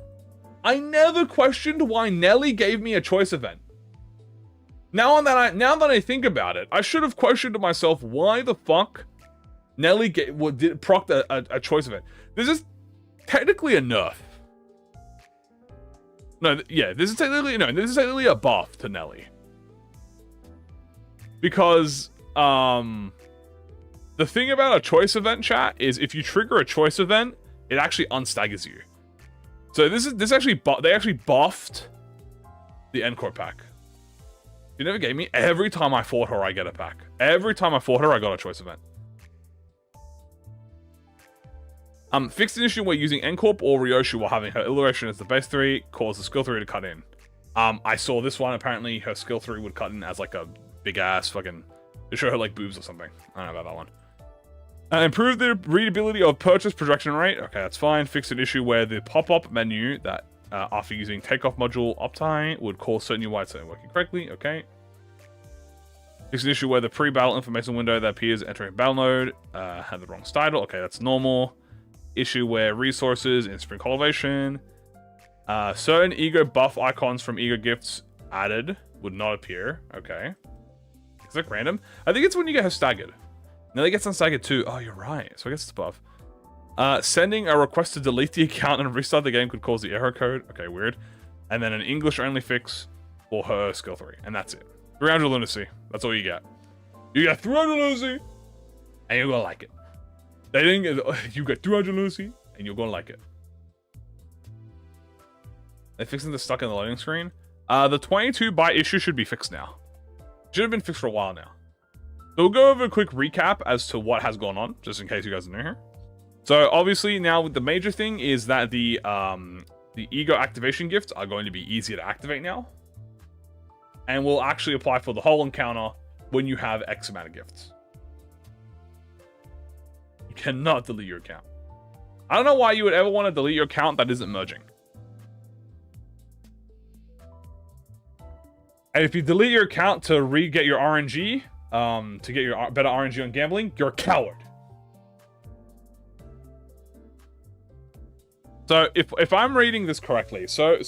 I never questioned why Nelly gave me a choice event. Now that I think about it, I should have questioned to myself why the fuck Nelly procced a choice event. This is technically a nerf. This is technically a buff to Nelly. Because the thing about a choice event, chat, is if you trigger a choice event, it actually unstaggers you. So they actually buffed the Encore pack. You never gave me. Every time I fought her, I get a pack. Every time I fought her, I got a choice event. Fixed an issue where using N-Corp or Ryoshu while having her illustration as the base 3 caused the skill 3 to cut in. I saw this one. Apparently, her skill 3 would cut in as like a big ass fucking to show her like boobs or something. I don't know about that one. Improve the readability of purchase projection rate. Okay, that's fine. Fix an issue where the pop-up menu that after using takeoff module optime would cause certain UIs to working correctly. Okay. Fix an issue where the pre-battle information window that appears entering battle node had the wrong title. Okay, that's normal. Issue where resources in Spring Cultivation, certain ego buff icons from ego gifts added would not appear. Okay. Is that random? I think it's when you get her staggered. Nelly gets unstaggered too. Oh, you're right. So I guess it's buff. Sending a request to delete the account and restart the game could cause the error code. Okay, weird. And then an English only fix for her skill 3. And that's it. 300 lunacy. That's all you get. You get 300 lunacy and you're gonna like it. They didn't get, you get 300 lunacy and you're gonna like it. They're fixing the stuck in the loading screen. The 22 byte issue should be fixed now. Should have been fixed for a while now. So we'll go over a quick recap as to what has gone on, just in case you guys are new here. So obviously now the major thing is that the ego activation gifts are going to be easier to activate now. And will actually apply for the whole encounter when you have X amount of gifts. You cannot delete your account. I don't know why you would ever want to delete your account that isn't merging. And if you delete your account to re-get your RNG, to get your better RNG on gambling, you're a coward. So if I'm reading this correctly, so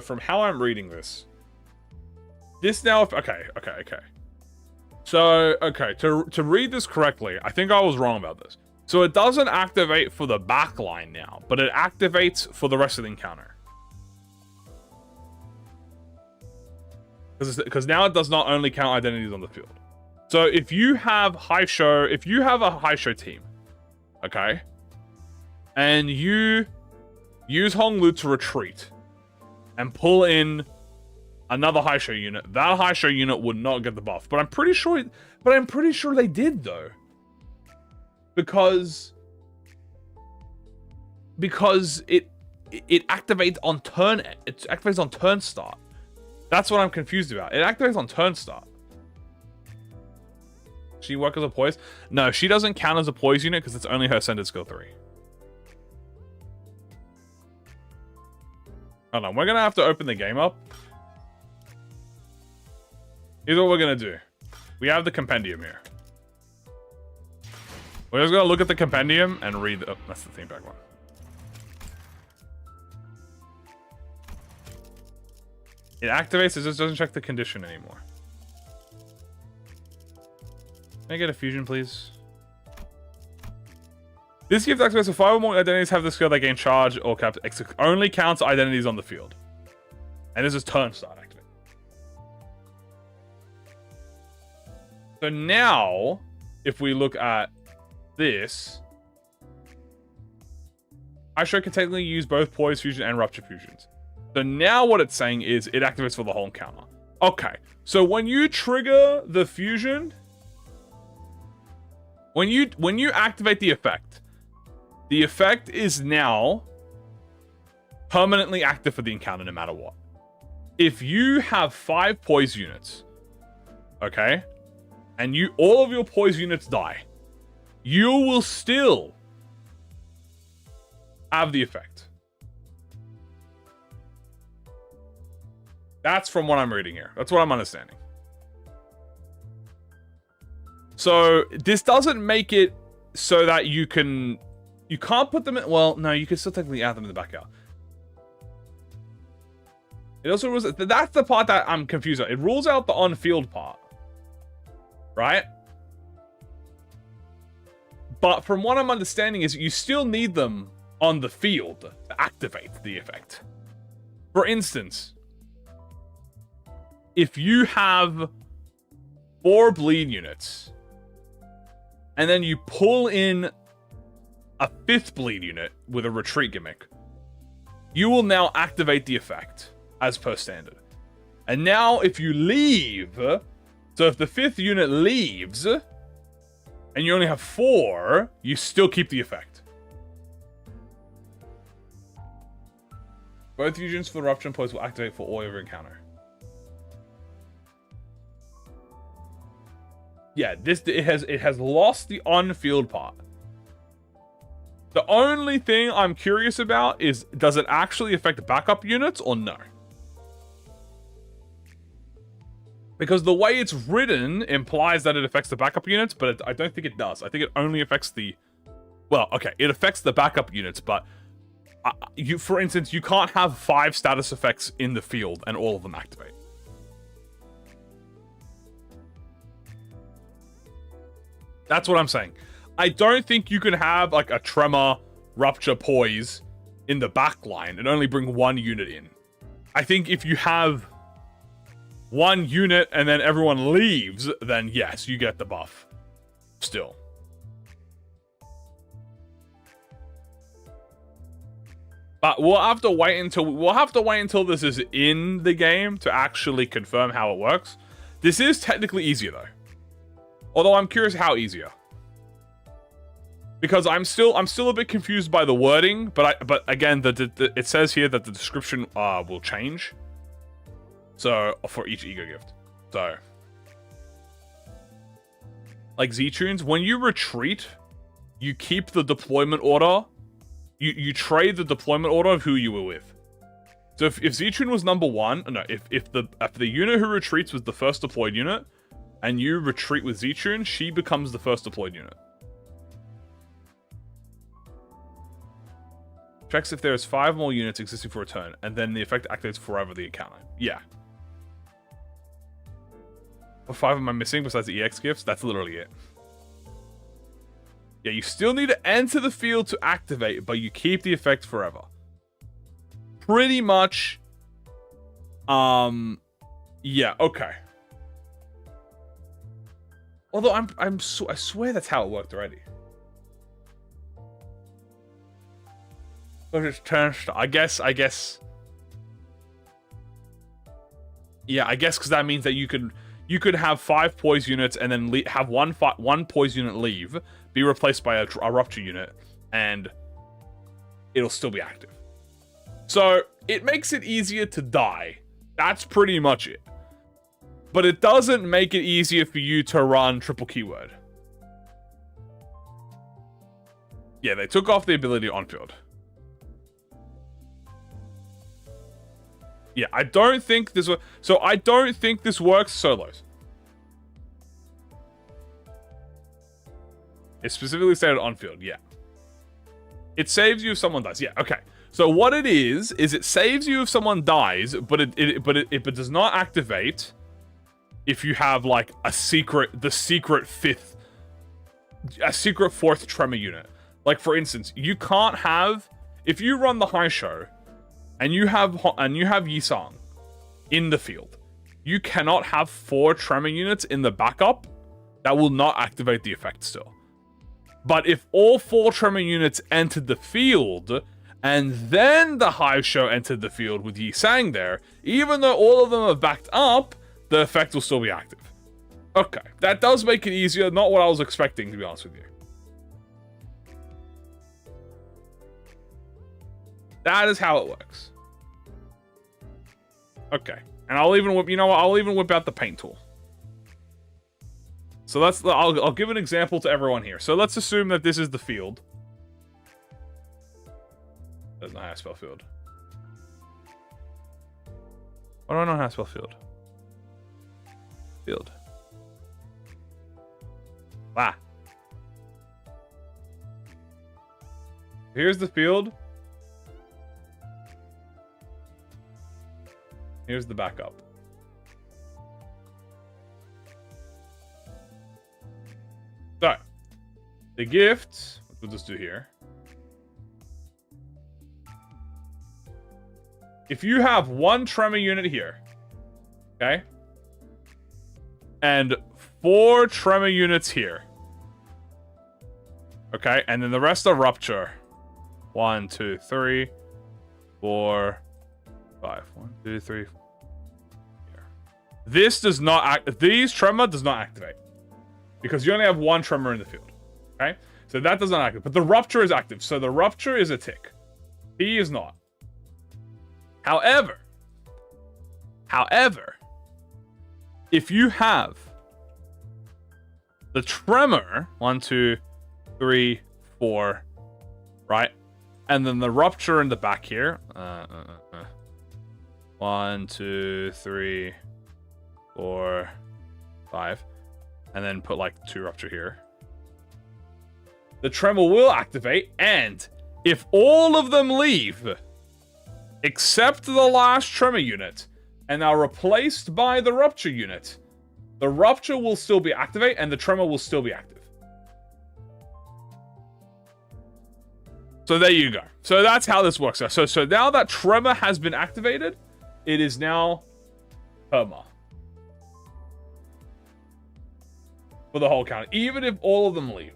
from how I'm reading this now, okay. So, okay, to read this correctly, I think I was wrong about this. So it doesn't activate for the backline now, but it activates for the rest of the encounter. Because now it does not only count identities on the field. So if you have a high show team, okay, and you use Honglu to retreat and pull in another high show unit, that high show unit would not get the buff. But I'm pretty sure they did though. Because it activates on turn start. That's what I'm confused about. It activates on turn start. She work as a poise? No, she doesn't count as a poise unit because it's only her ascended skill 3. Hold on, we're gonna have to open the game up. Here's what we're gonna do. We have the compendium here. We're just gonna look at the compendium and read. Oh, that's the theme pack one. It activates, it just doesn't check the condition anymore. Can I get a fusion, please? This gift activates so 5 or more identities have the skill that gain charge or cap. Only counts identities on the field. And this is turn start activate. So now, if we look at this, Aisho can technically use both Poise Fusion and Rupture Fusions. So now what it's saying is it activates for the whole encounter. Okay, so when you trigger the fusion, when you activate the effect is now permanently active for the encounter no matter what. If you have 5 poise units, okay, and all of your poise units die, you will still have the effect. That's from what I'm reading here. That's what I'm understanding. So this doesn't make it so that you can't put them in, well, no, you can still technically add them in the backyard. It also rules, that's the part that I'm confused on. It rules out the on-field part. Right? But from what I'm understanding is you still need them on the field to activate the effect. For instance, if you have 4 bleed units, and then you pull in a 5th bleed unit with a retreat gimmick, you will now activate the effect as per standard. And now if you leave, so if the 5th unit leaves, and you only have 4, you still keep the effect. Both fusions for the Rupture Poise will activate for all every encounter. Yeah, it has lost the on-field part. The only thing I'm curious about is, does it actually affect backup units or no? Because the way it's written implies that it affects the backup units, but I don't think it does. I think it only affects the... Well, okay, it affects the backup units, but... for instance, you can't have 5 status effects in the field and all of them activate. That's what I'm saying. I don't think you can have like a Tremor, Rupture, Poise in the back line and only bring 1 unit in. I think if you have 1 unit and then everyone leaves, then yes, you get the buff. Still. But we'll have to wait until this is in the game to actually confirm how it works. This is technically easier though. Although I'm curious how easier. Because I'm still a bit confused by the wording, but again, it says here that the description will change. So for each ego gift. So like Z-Tunes, when you retreat, you keep the deployment order. You trade the deployment order of who you were with. So if Z-Tune was number 1, no, if the unit who retreats was the first deployed unit, and you retreat with Z-Tune, she becomes the first deployed unit. Checks if there is 5 more units existing for a turn, and then the effect activates forever the encounter. Yeah. What 5 am I missing besides the EX gifts? That's literally it. Yeah, you still need to enter the field to activate, but you keep the effect forever. Pretty much. Yeah, okay. Although I swear that's how it worked already. But it's turn. I guess. Yeah, I guess because that means that you could have 5 poise units and then have one poise unit leave, be replaced by a rupture unit, and it'll still be active. So it makes it easier to die. That's pretty much it. But it doesn't make it easier for you to run triple keyword. Yeah, they took off the ability on field. Yeah, I don't think this... So I don't think this works solos. It's specifically stated on field, yeah. It saves you if someone dies. Yeah, okay. So what it is it saves you if someone dies, but it does not activate if you have like a secret fourth tremor unit. Like for instance, you can't have, if you run the high show and you have Yisang in the field, you cannot have 4 tremor units in the backup. That will not activate the effect still. But if all 4 tremor units entered the field and then the high show entered the field with Yisang there, even though all of them are backed up, the effect will still be active. Okay, that does make it easier. Not what I was expecting, to be honest with you. That is how it works. Okay, and I'll even whip, you know what? I'll even whip out the paint tool. So I'll give an example to everyone here. So let's assume that this is the field. That's not how I spell field. Why do I know how to spell field? Field. Ah. Here's the field. Here's the backup. So, the gift, we'll just do here. If you have 1 tremor unit here, okay, and 4 tremor units here, okay, and then the rest are rupture. 1, 2, 3, 4, 5. 1, 2, 3. Here. This does not act. These tremor does not activate. Because you only have 1 tremor in the field. Okay? So that does not activate. But the rupture is active. So the rupture is a tick. He is not. However, if you have the tremor, 1, 2, 3, 4, right? And then the rupture in the back here. 1, 2, 3, 4, 5. And then put like 2 rupture here. The tremor will activate, and if all of them leave, except the last tremor unit, and are replaced by the rupture unit, the rupture will still be activate, and the tremor will still be active. So there you go. So that's how this works. So now that tremor has been activated, it is now perma. For the whole count. Even if all of them leave.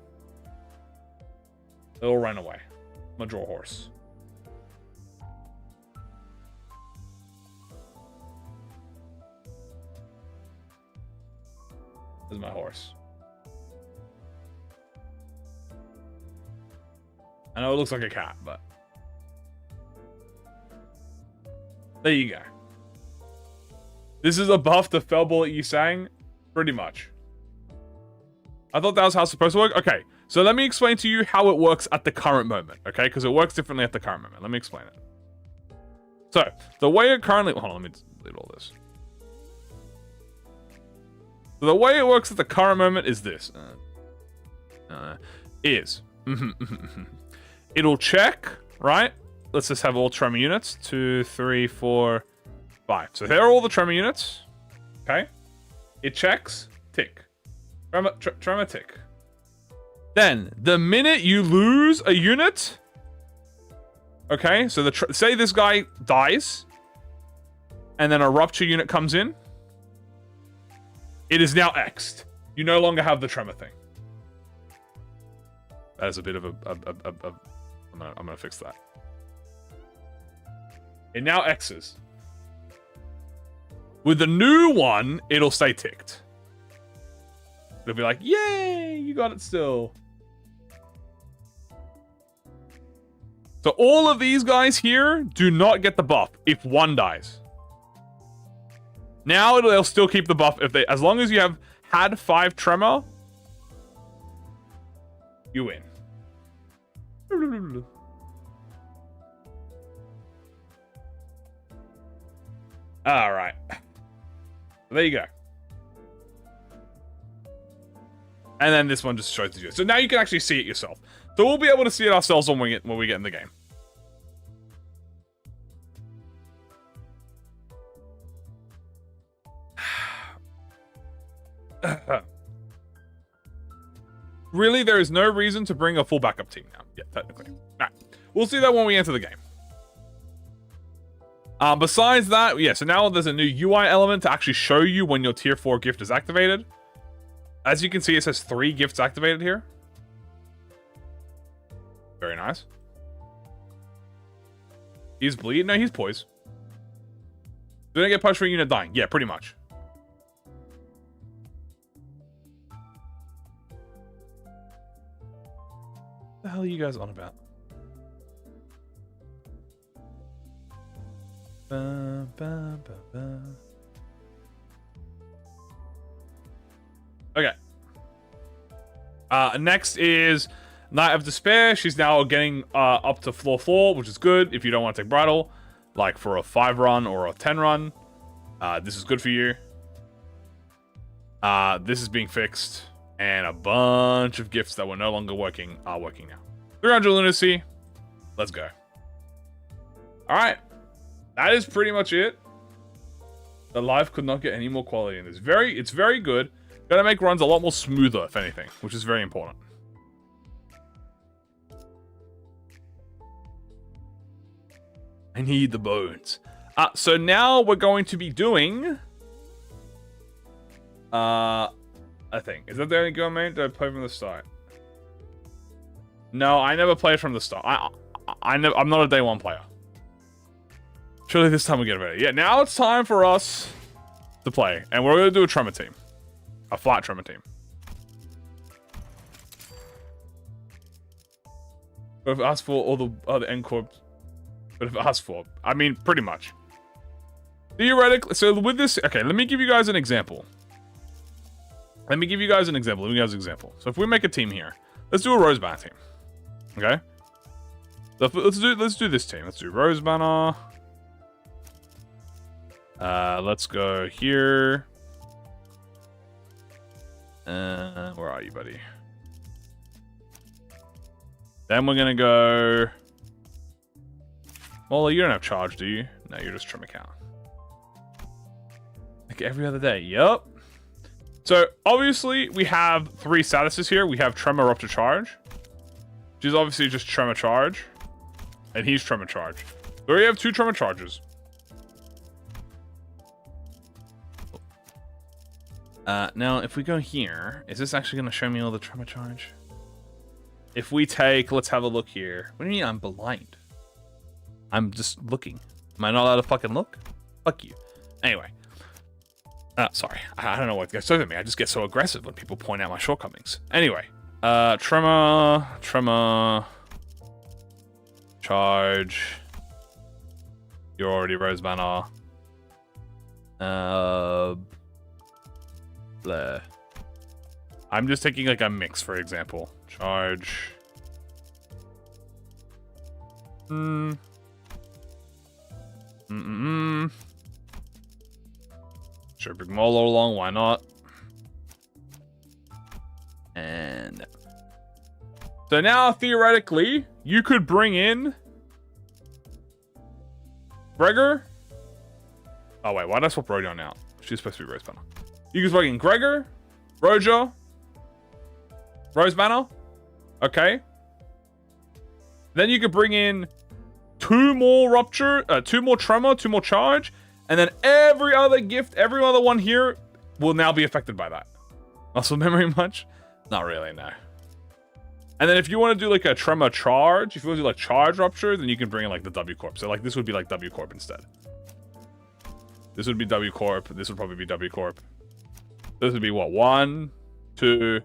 They'll run away. I'm gonna draw a horse. This is my horse. I know it looks like a cat, but... there you go. This is a buff to Fell Bullet Yisang? Pretty much. I thought that was how it's supposed to work. Okay, so let me explain to you how it works at the current moment, okay? Because it works differently at the current moment. Let me explain it. So, the way it currently... hold on, let me delete all this. So the way it works at the current moment is this. It'll check, right? Let's just have all tremor units. 2, 3, 4, 5. So there are all the tremor units. Okay? It checks. Tick. Tremor tick. Then, the minute you lose a unit, okay, so say this guy dies, and then a rupture unit comes in, it is now X'd. You no longer have the tremor thing. That is a bit of I'm gonna fix that. It now X's. With the new one, it'll stay ticked. It'll be like, yay, you got it still. So all of these guys here do not get the buff if one dies. Now they'll still keep the buff if they, as long as you have had 5 tremor, you win. All right. There you go. And then this one just shows you. So now you can actually see it yourself. So we'll be able to see it ourselves when we get in the game. Really, there is no reason to bring a full backup team now. Yeah, technically. Alright. We'll see that when we enter the game. Besides that, yeah, so now there's a new UI element to actually show you when your tier 4 gift is activated. As you can see, it says 3 gifts activated here. Very nice. He's bleed? No, he's poise. Did I get punched for a unit dying? Yeah, pretty much. What the hell are you guys on about? Ba, ba, ba, ba. Okay. Next is Night of Despair. She's now getting up to floor 4, which is good if you don't want to take Bridal. Like for a 5 run or a 10 run. This is good for you. This is being fixed. And a bunch of gifts that were no longer working are working now. 300 lunacy. Let's go. Alright. That is pretty much it. The life could not get any more quality in this. It's very good. Gonna make runs a lot more smoother, if anything, which is very important. I need the bones. So now we're going to be doing a thing. Is that the only go main? Did I play from the start? No, I never played from the start. I'm not a day 1 player. Surely this time we get ready. Yeah, now it's time for us to play. And we're going to do a tremor team. A flat tremor team. But if it asks for all the other end corps. But if it asks for, I mean, pretty much. Theoretically, so with this, okay, let me give you guys an example. So if we make a team here, let's do a Rose Banner team. Okay? So let's do this team. Let's do Rose Banner. Let's go here. Where are you, buddy? Then we're gonna go. Well, you don't have charge, do you? No, you're just trim account. Like every other day. Yup. So obviously we have 3 statuses here. We have Tremor up to charge. Which is obviously just Tremor charge. And he's Tremor charge. So we have 2 Tremor charges. Now if we go here, is this actually going to show me all the Tremor charge? If we take, let's have a look here. What do you mean I'm blind? I'm just looking. Am I not allowed to fucking look? Fuck you. Anyway. Sorry. I don't know what gets over me. I just get so aggressive when people point out my shortcomings. Anyway. Tremor. Charge. You're already Rose Banner. Bleh. I'm just taking like a mix, for example. Charge. Sure, bring Molo along, why not? And so now theoretically, you could bring in Gregor. Oh wait, why did I swap Rojan out? She's supposed to be Rose Banner. You can bring in Gregor, Roja, Rose Banner. Okay. Then you could bring in 2 more Rupture, 2 more Tremor, 2 more Charge, and then every other gift, every other one here will now be affected by that. Muscle memory much? Not really, no. And then if you want to do like a Tremor Charge, if you want to do like Charge Rupture, then you can bring in like the W Corp. So like this would be like W Corp instead. This would be W Corp. This would probably be W Corp. This would be what? 1, 2,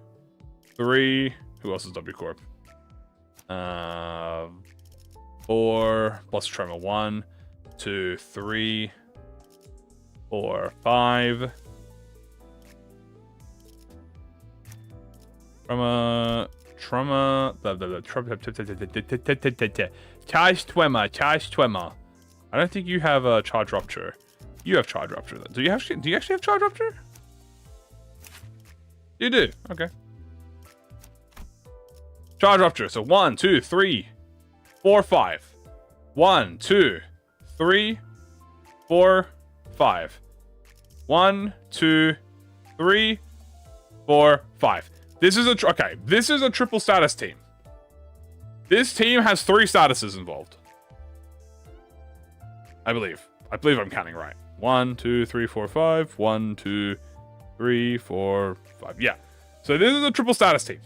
3. Who else is W Corp? 4 plus Tremor. 1, 2, 3, 4, 5. Charge Twemmer. I don't think you have a Charge Rupture. You have Charge Rupture. Do you actually have Charge Rupture? You do. Okay. Charge Rupture. So 1, 2, 3, 4, 5. 1, 2, 3, 4, 5. 1, 2, 3, 4, 5. This is this is a triple status team. This team has 3 statuses involved. I believe I'm counting right. 1, 2, 3, 4, 5. 1, 2, 3, 4, 5. Yeah. So this is a triple status team.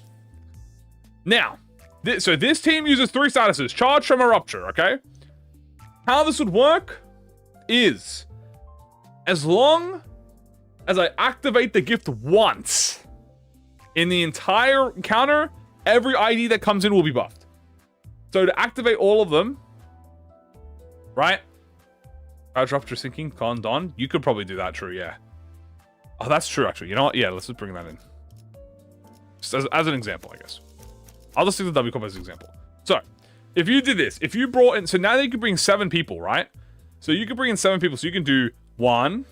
Now, this team uses 3 statuses: charge, tremor, rupture. Okay. How this would work is, as long as I activate the gift once in the entire encounter, every ID that comes in will be buffed. So to activate all of them, right? Charge, rupture, sinking, con, don. You could probably do that, true, yeah. Oh, that's true, actually. You know what? Yeah, let's just bring that in. Just as an example, I guess. I'll just do the W comp as an example. So, if you did this, if you brought in... So now you can bring 7 people, right? So you can bring in 7 people. So you can do 1,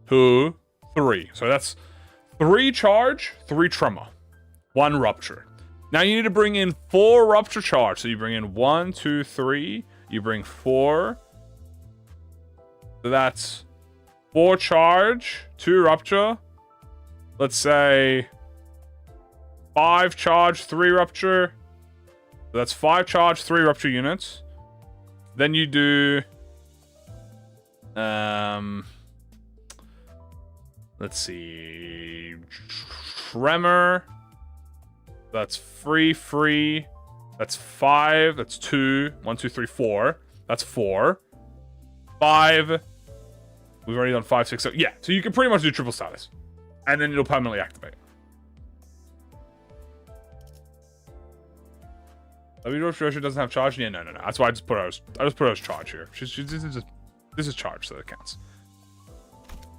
2, 3. So that's 3 charge, 3 tremor, 1 rupture. Now you need to bring in 4 rupture charge. So you bring in 1, 2, 3. You bring 4. So that's 4 charge, 2 rupture. Let's say 5 charge, 3 rupture. So that's 5 charge, 3 rupture units. Then you do... let's see... Tremor. That's free. That's 5. That's 2. 1, 2, 3, 4. That's 4. 5. We've already done 5, 6, 7. Yeah, so you can pretty much do triple status. And then it'll permanently activate. Rosha doesn't have charge? Yeah, no. That's why I just put her as charge here. This is charge, so that counts.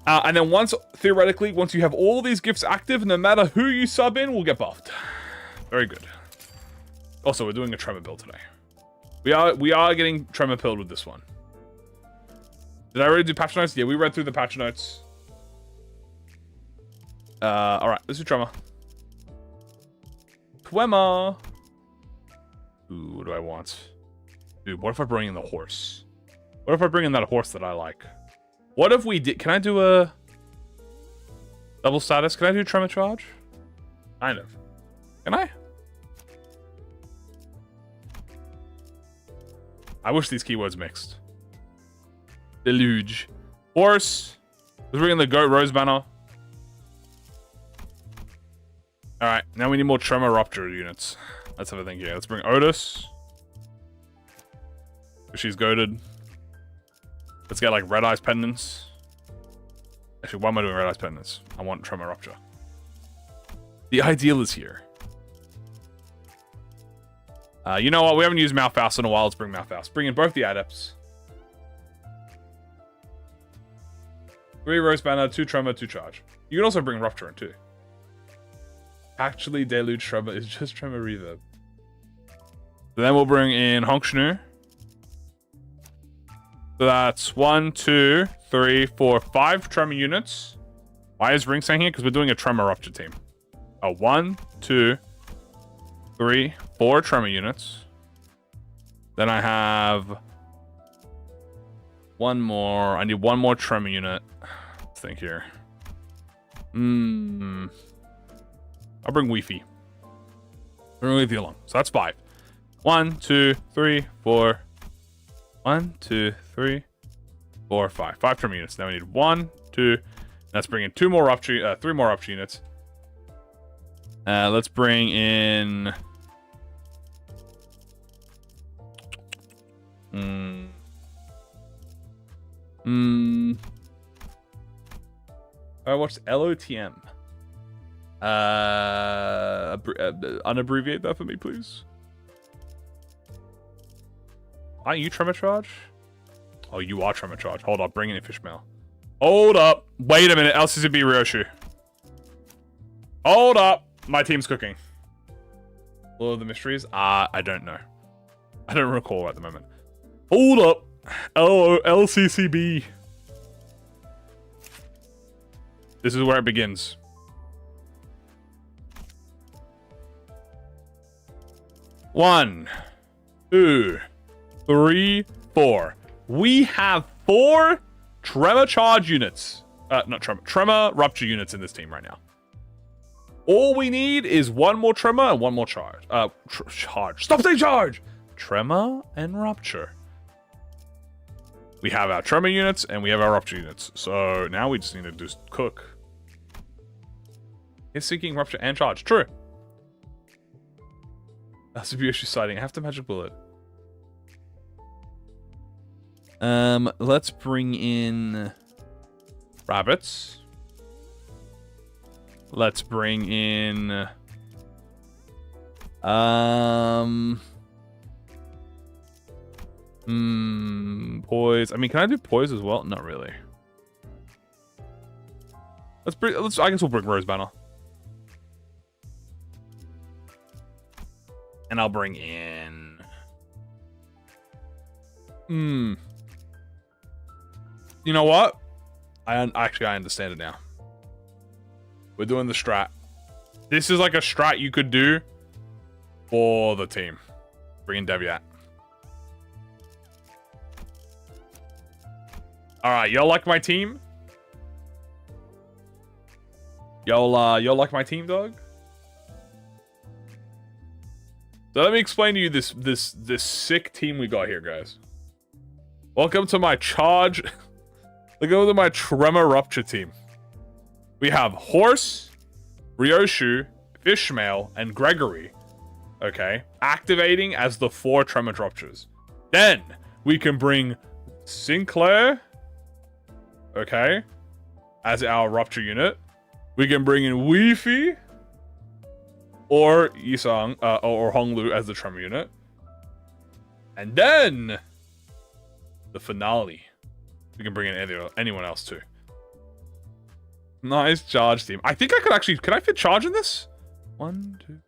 And then theoretically, once you have all these gifts active, no matter who you sub in, will get buffed. Very good. Also, we're doing a tremor build today. We are getting tremor pilled with this one. Did I already do patch notes? Yeah, we read through the patch notes. Alright, let's do tremor. Tremor. Ooh, what do I want? Dude, what if I bring in the horse? What if I bring in that horse that I like? What if we did... Can I do a... double status? Can I do tremor charge? Kind of. Can I? I wish these keywords mixed. Deluge. Horse. Let's bring in the goat rose banner. Alright, now we need more tremor rupture units. Let's have a think here. Let's bring Otis. She's goated. Let's get like red eyes pendants. Actually, why am I doing red eyes pendants? I want tremor rupture. The ideal is here. You know what? We haven't used Malphas in a while. Let's bring Malphas. Bring in both the adepts. 3 rose banner, 2 tremor, 2 charge. You can also bring rupture in too. Actually, deluge tremor is just tremor reverb. Then we'll bring in Honkshnu. So that's 1, 2, 3, 4, 5 tremor units. Why is Ring saying here? Because we're doing a tremor rupture team. 1, 2, 3, 4 tremor units. Then I have 1 more. I need 1 more tremor unit. Let's think here. I'll bring Weefy. Bring Weefy along. So that's 5. 1, 2, 3, 4. 1, 2, 3, 4, 5. 5 tremor units. Now we need 1, 2. Let's bring in 3 more rupture units. Let's bring in... I watched LOTM. Unabbreviate that for me, please. Aren't you tremor charge? Oh, you are tremor charge. Hold up, bring in Fishmail. Hold up. Wait a minute, LCCB Ryoshu. Hold up. My team's cooking. Lord of the Mysteries? I don't know. I don't recall at the moment. Hold up. LCCB. This is where it begins. One, 2, 3, 4. We have 4 tremor charge units. Not tremor. Tremor rupture units in this team right now. All we need is one more tremor and one more charge. Charge. Stop saying charge! Tremor and rupture. We have our tremor units and we have our rupture units. So now we just need to just cook. Hit seeking, rupture, and charge. True. That's a beautiful sighting. I have the magic bullet. Let's bring in rabbits. Let's bring in poise. I mean, can I do poise as well? Not really. I guess we'll bring Rose Banner. And I'll bring in you know what? I understand it now. We're doing the strat. This is like a strat you could do for the team. Bring in Deviat. Alright, y'all like my team? Y'all like my team, dog? So let me explain to you this sick team we got here, guys. Welcome to my charge. Look over to my Tremor Rupture team. We have Horse, Ryoshu, Fishmail, and Gregory. Okay. Activating as the 4 Tremor Ruptures. Then we can bring Sinclair. Okay. As our Rupture unit. We can bring in Weefy. Or Yisang, or Honglu as the Tremor unit. And then the finale. We can bring in anyone else too. Nice charge team. I think I could actually... Can I fit charge in this? 1, 2...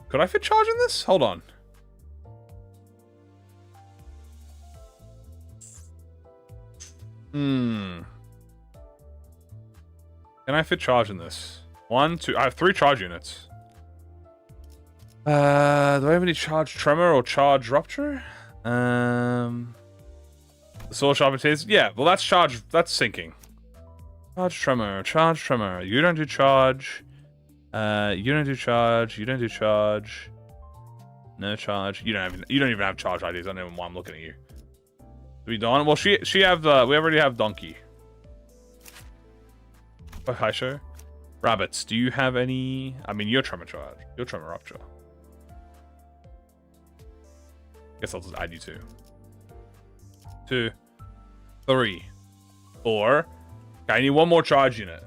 Could I fit charge in this? Hold on. Can I fit charge in this? 1, 2... I have 3 charge units. Do I have any charge tremor or charge rupture? The soul sharpen. Yeah, well that's charge... That's sinking. Charge tremor, charge tremor. You don't do charge. You don't do charge. You don't do charge. No charge. You don't even have charge IDs. I don't know why I'm looking at you. Do we don? Well, she have the. We already have donkey. Oh, hi, show. Rabbits. Do you have any? I mean, you're tremor charge. You're tremor rupture. Guess I'll just add you 2. 2, 3, 4. Okay, I need one more charge unit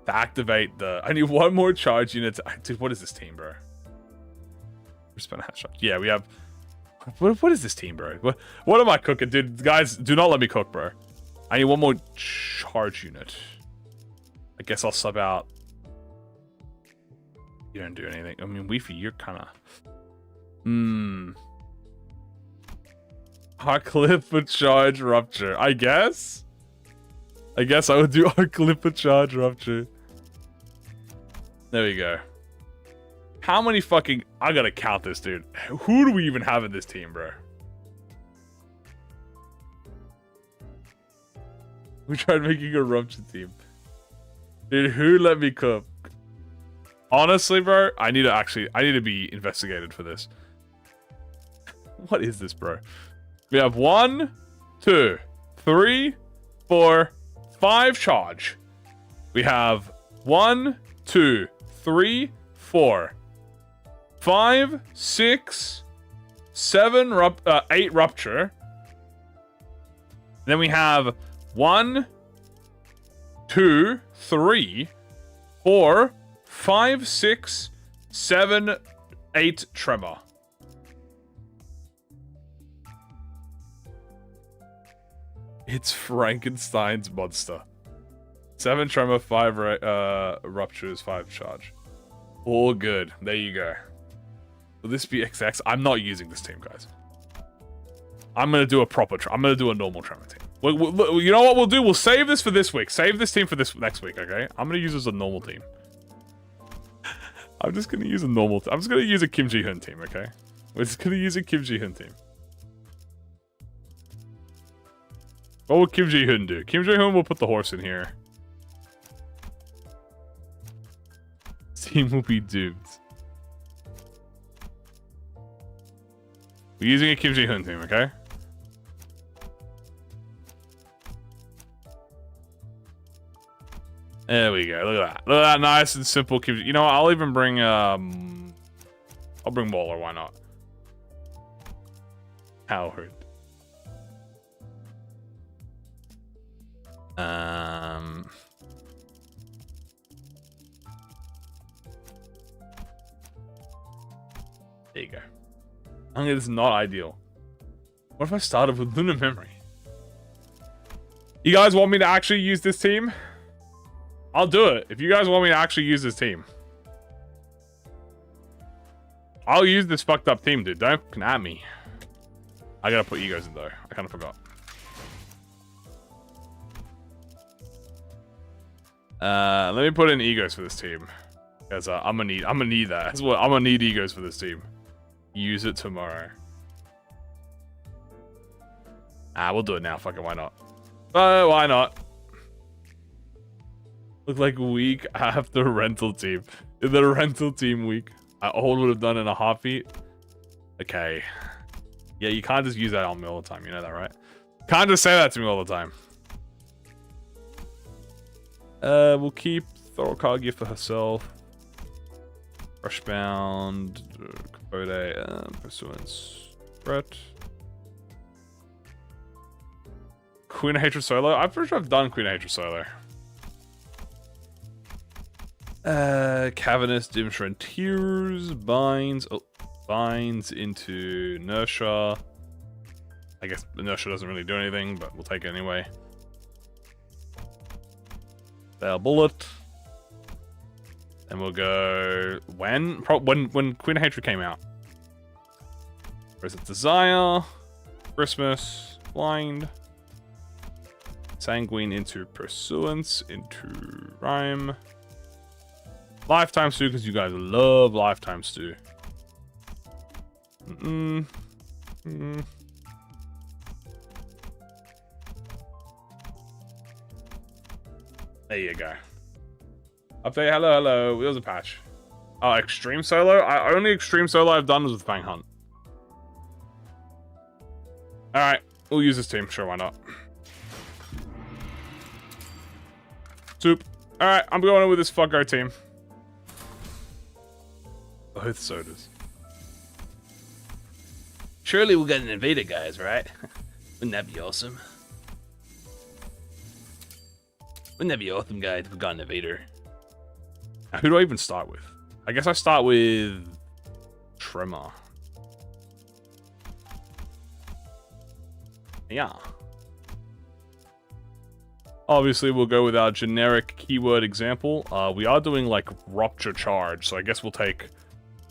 to activate the... I need one more charge unit to... Dude, what is this team, bro? Respond a shot. Yeah, we have... What is this team, bro? What am I cooking? Dude, guys, do not let me cook, bro. I need one more charge unit. I guess I'll sub out... You don't do anything. I mean, Weefy, you're kind of... Our clip for charge rupture. I guess I would do our clip for charge rupture. There we go. How many fucking... I gotta count this, dude. Who do we even have in this team, bro? We tried making a rupture team. Dude, who let me cook? Honestly, bro, I need to be investigated for this. What is this, bro? We have 1, 2, 3, 4, 5 charge. We have 1, 2, 3, 4, 5, 6, 7, 8 rupture. Then we have 1, 2, 3, 4, 5, 6, 7, 8 tremor. It's Frankenstein's monster. 7 tremor, 5 ruptures, 5 charge. All good. There you go. Will this be XX? I'm not using this team, guys. I'm gonna do a I'm gonna do a normal tremor team. You know what we'll do? We'll save this for this week. Save this team for this next week, okay? I'm gonna use this as a normal team. I'm just gonna use a normal... I'm just gonna use a Kim Ji-hoon team, okay? We're just gonna use a Kim Ji-hoon team. What will Kim Ji-hoon do? Kim Ji-hoon will put the horse in here. team will be doomed. We're using a Kim Ji-hoon team, okay? There we go. Look at that. Look at that nice and simple Kim Ji. You know what? I'll even bring I'll bring Waller, why not? Howard. There you go. I think this is not ideal. What if I started with Lunar Memory? You guys want me to actually use this team? I'll do it. If you guys want me to actually use this team. I'll use this fucked up team, dude. Don't fucking at me. I gotta put egos in though. I kind of forgot. Let me put in egos for this team. Because I'm gonna need that. That's what I'm gonna need egos for this team. Use it tomorrow. We'll do it now. Fucking why not? Why not? Look like week after rental team. In the rental team week. I all would have done in a heartbeat. Okay. Yeah, you can't just use that on me all the time. You know that, right? Can't just say that to me all the time. We'll keep Thorokage for herself. Rushbound. Capote. Pursuance. Brett. Queen of Hatred solo? I'm pretty sure I've done Queen of Hatred solo. Cavernous, Dim Tears, binds. Oh, binds into Inertia. I guess Inertia doesn't really do anything, but we'll take it anyway. Bale Bullet. And we'll go when Queen of Hatred came out. Or is it Desire? Christmas. Blind. Sanguine into Pursuance. Into Rhyme. Lifetime Stew, because you guys love Lifetime Stew. There you go. Update, hello. Where's a patch? Oh, Extreme Solo? Only Extreme Solo I've done was with Fang Hunt. Alright, we'll use this team. Sure, why not? Soup. Alright, I'm going in with this fucko team. Both sodas. Surely we'll get an invader, guys, right? Wouldn't that be awesome? Wouldn't that be awesome, guys, if we got an invader? Now, who do I even start with? I guess I start with Tremor. Yeah. Obviously, we'll go with our generic keyword example. We are doing, like, Rupture Charge, so I guess we'll take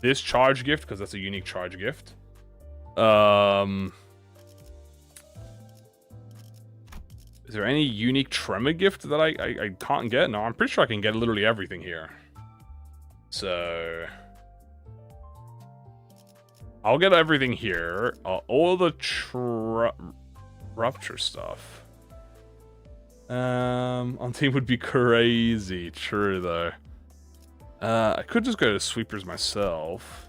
this charge gift, because that's a unique charge gift. Is there any unique Tremor gift that I can't get? No, I'm pretty sure I can get literally everything here. So I'll get everything here. All the Rupture stuff. On team would be crazy. True, though. I could just go to Sweepers myself.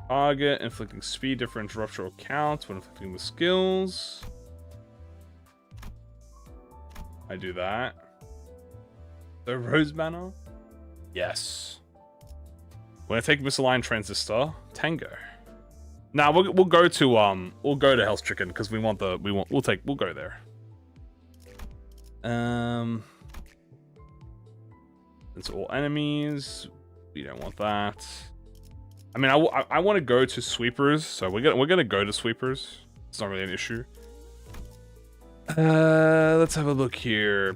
Target, inflicting speed differential rupture will count when inflicting the skills. I do that. The Rose Banner? Yes. When I take Misaligned Transistor, Tango. Now we'll go to Hell's Chicken because we'll go there. It's all enemies. We don't want that. I mean, I want to go to Sweepers, so we're gonna go to Sweepers. It's not really an issue. Let's have a look here.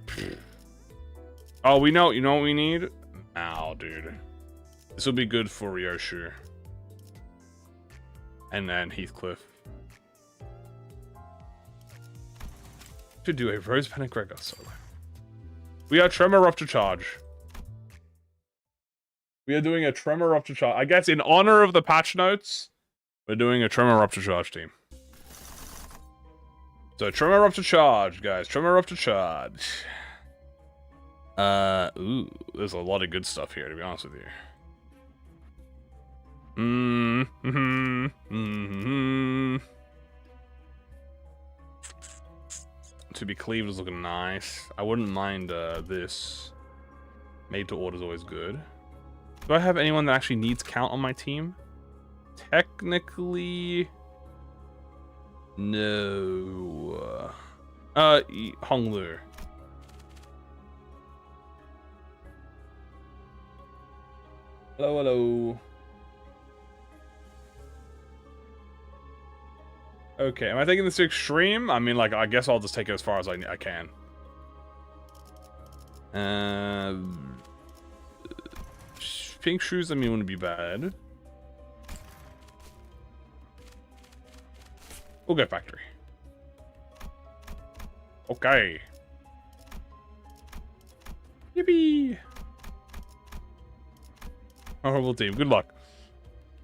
Oh, you know what we need? Ow, dude. This will be good for Ryoshu. And then Heathcliff. Should do a Rose Panic Gregor solo. We are Tremor Rupture Charge. We are doing a Tremor Rupture Charge. I guess in honor of the patch notes, we're doing a Tremor Rupture Charge team. So Tremor Rupture Charge, guys. Tremor Rupture Charge. Ooh, there's a lot of good stuff here, to be honest with you. To be cleaved is looking nice. I wouldn't mind this. Made to order is always good. Do I have anyone that actually needs count on my team? Technically, no. Honglu. Hello, hello. Okay, am I taking this to extreme? I mean, like, I guess I'll just take it as far as I can. Pink shoes, I mean, wouldn't be bad. We'll get factory. Okay. Yippee! Horrible team. Good luck.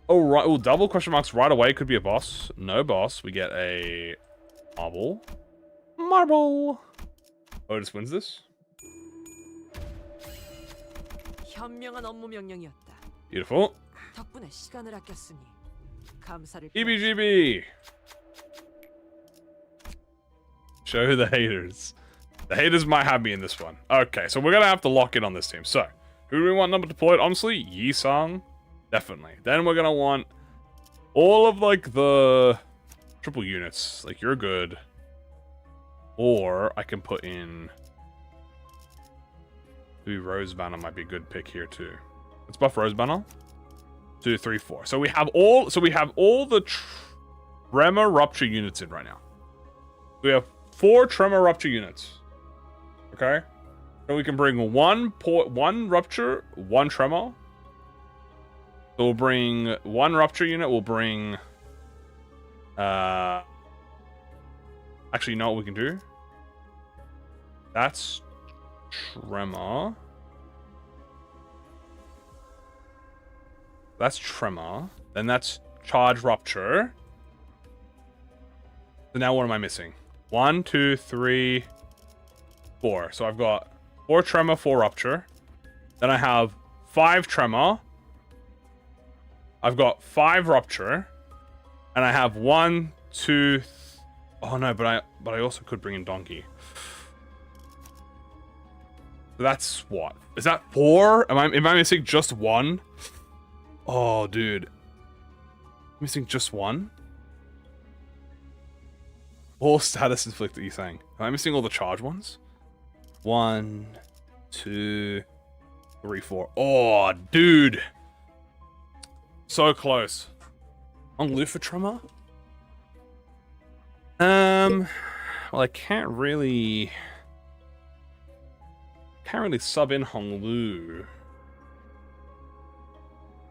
Oh, right. Oh, double question marks right away. Could be a boss. No boss. We get a marble. Marble! Otis wins this. Beautiful. EBGB! Show the haters. The haters might have me in this one. Okay, so we're gonna have to lock in on this team. So, who do we want number deployed? Honestly, Yi-Sang. Definitely. Then we're gonna want all of, like, the triple units. Like, you're good. Or I can put in... Maybe Rose Banner might be a good pick here, too. Let's buff Rose Banner. 2, 3, 4. So we have all the Tremor Rupture units in right now. We have 4 Tremor Rupture units. Okay? So we can bring one Rupture, 1 Tremor. So we'll bring 1 Rupture unit. We'll bring... Actually, you know what we can do? That's Tremor. That's Tremor. Then that's Charge Rupture. So now what am I missing? 1, 2, 3, 4. So I've got 4 Tremor, 4 Rupture. Then I have 5 Tremor. I've got 5 Rupture. And I have 1, 2... Oh no, but I also could bring in Donkey. So that's what? Is that 4? Am I missing just 1? Oh, dude. Missing just 1? All status inflicted, you saying? Am I missing all the charge ones? 1, 2, 3, 4. Oh, dude. So close. On for Tremor? Well, I can't really sub in Honglu.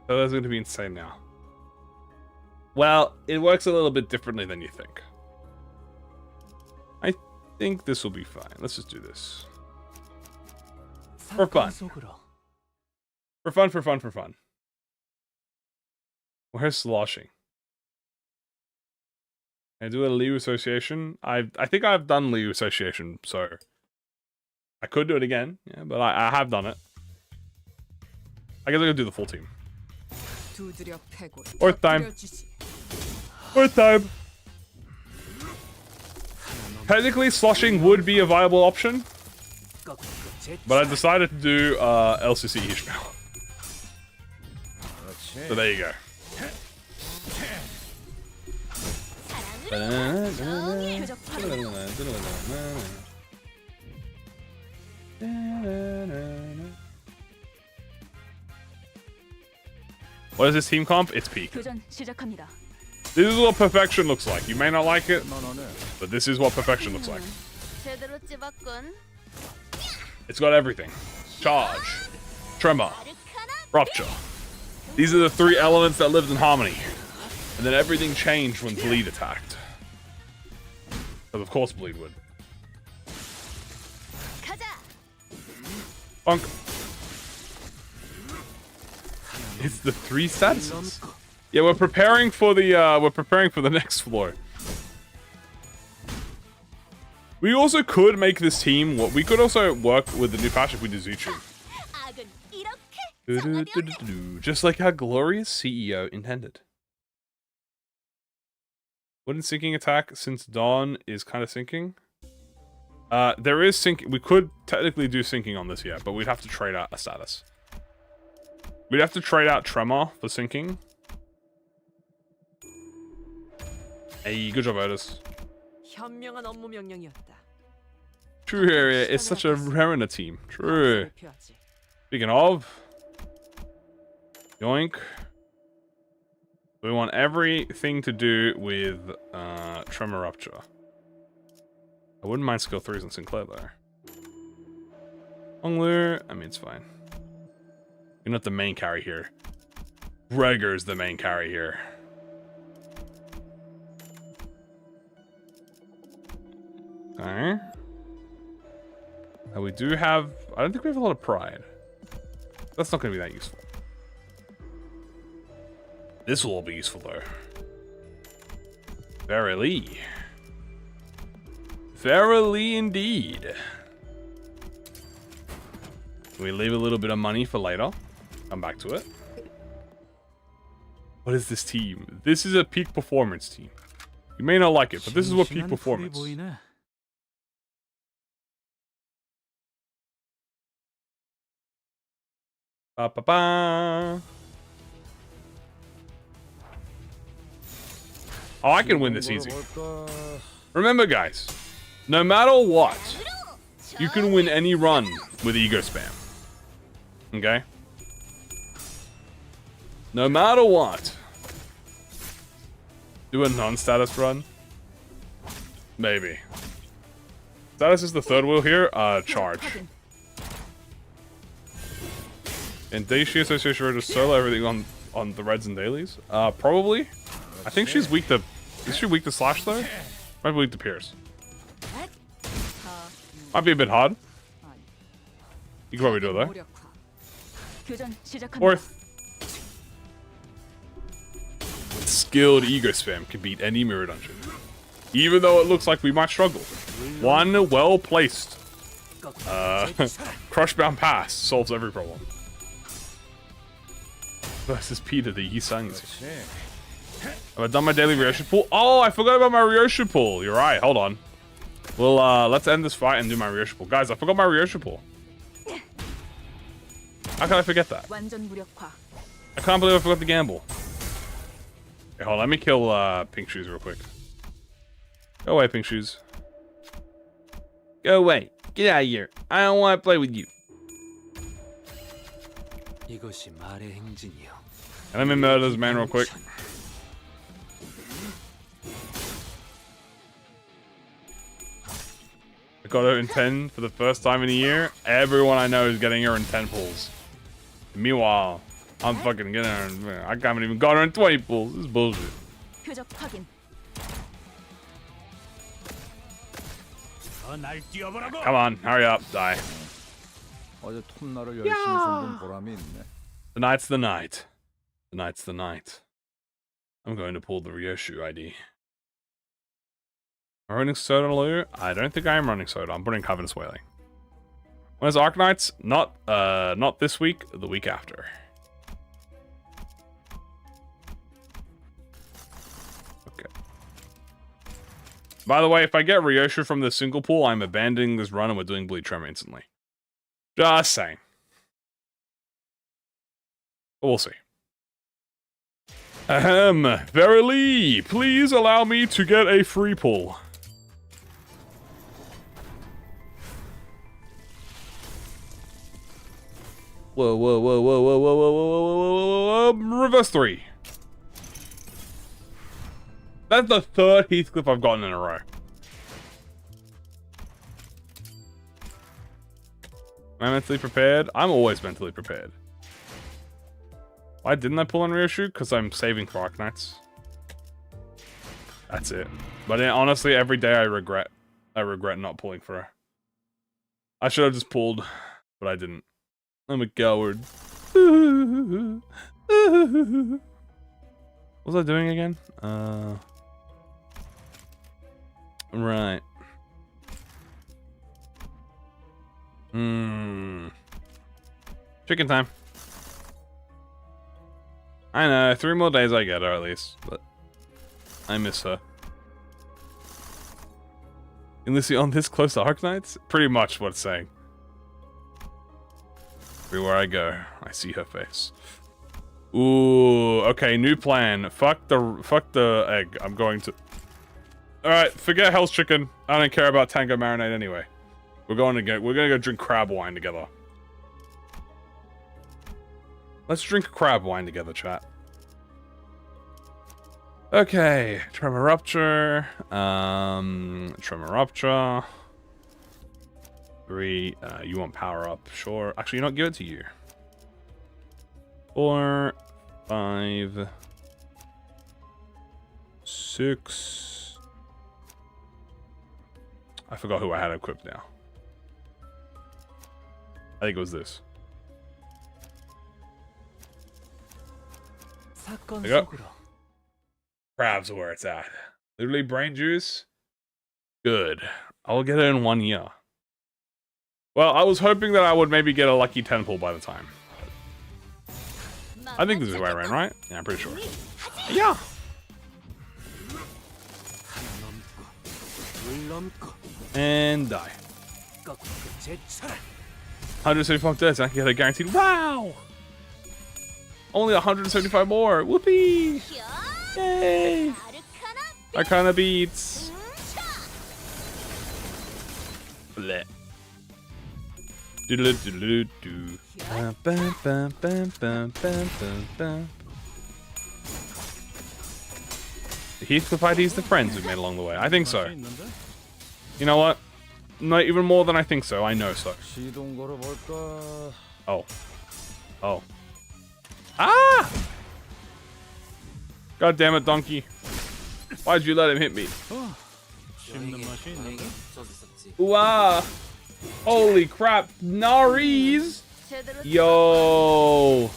So that's going to be insane now. Well, it works a little bit differently than you think. I think this will be fine. Let's just do this. For fun. For fun, for fun, for fun. Where's sloshing? Can I do a Liu Association? I think I've done Liu Association, so I could do it again, yeah, but I have done it. I guess I'm gonna do the full team. Fourth time. Fourth time. Technically, sloshing would be a viable option, but I decided to do LCC Ishmael. So there you go. What is this team comp? It's peak. This is what perfection looks like. You may not like it, but this is what perfection looks like. It's got everything. Charge, Tremor, Rupture. These are the 3 elements that lived in harmony. And then everything changed when Bleed attacked. Because of course Bleed would. Funk. It's the 3 statuses. Yeah, we're preparing for the next floor. We also could make this team. What we could also work with the new patch if we do Zuchu. Just like our glorious CEO intended. Wouldn't sinking attack since Dawn is kind of sinking? There is sinking. We could technically do sinking on this yet, but we'd have to trade out a status. We'd have to trade out Tremor for sinking. Hey, good job, Otis. True area is such a Rarina team. True. Speaking of, yoink. We want everything to do with Tremor Rupture. I wouldn't mind skill 3s on Sinclair though. Honglu, I mean it's fine. You're not the main carry here. Gregor's the main carry here. Okay. Now we do have... I don't think we have a lot of pride. That's not going to be that useful. This will all be useful though. Verily. Verily indeed. We leave a little bit of money for later. Come back to it. What is this team? This is a peak performance team. You may not like it, but this is what peak performance. Ba ba ba. Oh, I can win this easy. Remember, guys, no matter what, you can win any run with ego spam. Okay? No matter what. Do a non-status run? Maybe. Status is the third wheel here. Charge. And Daishi Association will just solo everything on the reds and dailies? Probably. I think she's weak to... Is she weak to Slash, though? Might be weak to Pierce. Might be a bit hard. You can probably do it, though. Fourth. Skilled ego spam can beat any mirror dungeon. Even though it looks like we might struggle. One well-placed Crushbound Pass solves every problem. Versus Peter, the Yisangs. Have I done my daily Ryoshu pull? Oh, I forgot about my Ryoshu pull. You're right, hold on. Well, let's end this fight and do my Ryoshu pull. Guys, I forgot my Ryoshu pull. How can I forget that? I can't believe I forgot the gamble. Okay, hold on, let me kill Pink Shoes real quick. Go away, Pink Shoes. Go away. Get out of here. I don't want to play with you. And let me murder this man real quick. I got her in 10 for the first time in a year. Everyone I know is getting her in 10 pulls. Meanwhile, I'm fucking getting her. I haven't even got her in 20 pulls. This is bullshit. Come on, hurry up, die. Tonight's the night. Tonight's the night. I'm going to pull the Ryoshu ID. Am I running Soda Lure? I don't think I am running Soda. I'm putting Covenant's Wailing. When is Arknights? Not this week, the week after. Okay. By the way, if I get Ryoshu from the single pool, I'm abandoning this run and we're doing Bleed Tremor instantly. Just saying. But we'll see. Ahem. Verily, please allow me to get a free pull. Whoa, whoa, whoa, whoa, whoa, whoa, whoa, whoa, whoa, whoa, whoa, reverse 3. That's the third Heathcliff I've gotten in a row. Am I mentally prepared? I'm always mentally prepared. Why didn't I pull on Ryoshu? Because I'm saving for Arknights. That's it. But honestly, every day I regret not pulling for her. I should have just pulled, but I didn't. I'm a coward. What was I doing again? Right. Chicken time. I know, 3 more days I get her at least, but I miss her. Unless you're on this close to Arknights? Pretty much what it's saying. Everywhere I go, I see her face. Ooh, okay, new plan. Fuck the egg. I'm going to... Alright, forget Hell's Chicken. I don't care about Tango Marinade anyway. We're gonna go drink crab wine together. Let's drink crab wine together, chat. Okay, Tremor Rupture. Tremor Rupture. 3. You want power up? Sure. Actually, not give it to you. 4, 5, 6. I forgot who I had equipped now. I think it was this. There you go. Crabs are where it's at. Literally brain juice. Good. I'll get it in 1 year. Well, I was hoping that I would maybe get a lucky 10 pull by the time. I think this is where I ran, right? Yeah, I'm pretty sure. Yeah. And die. 175 deaths, I can get a guaranteed. Wow! Only 175 more. Whoopee! Yay! Arcana beats. Bleh. Do-do-do-do-do. The Heathcliff IDs the friends we've made along the way. I think so. You know what? Not even more than I think so. I know so. Oh. Oh. Ah! God damn it, donkey. Why'd you let him hit me? Wow. Holy crap. Naris. Yo.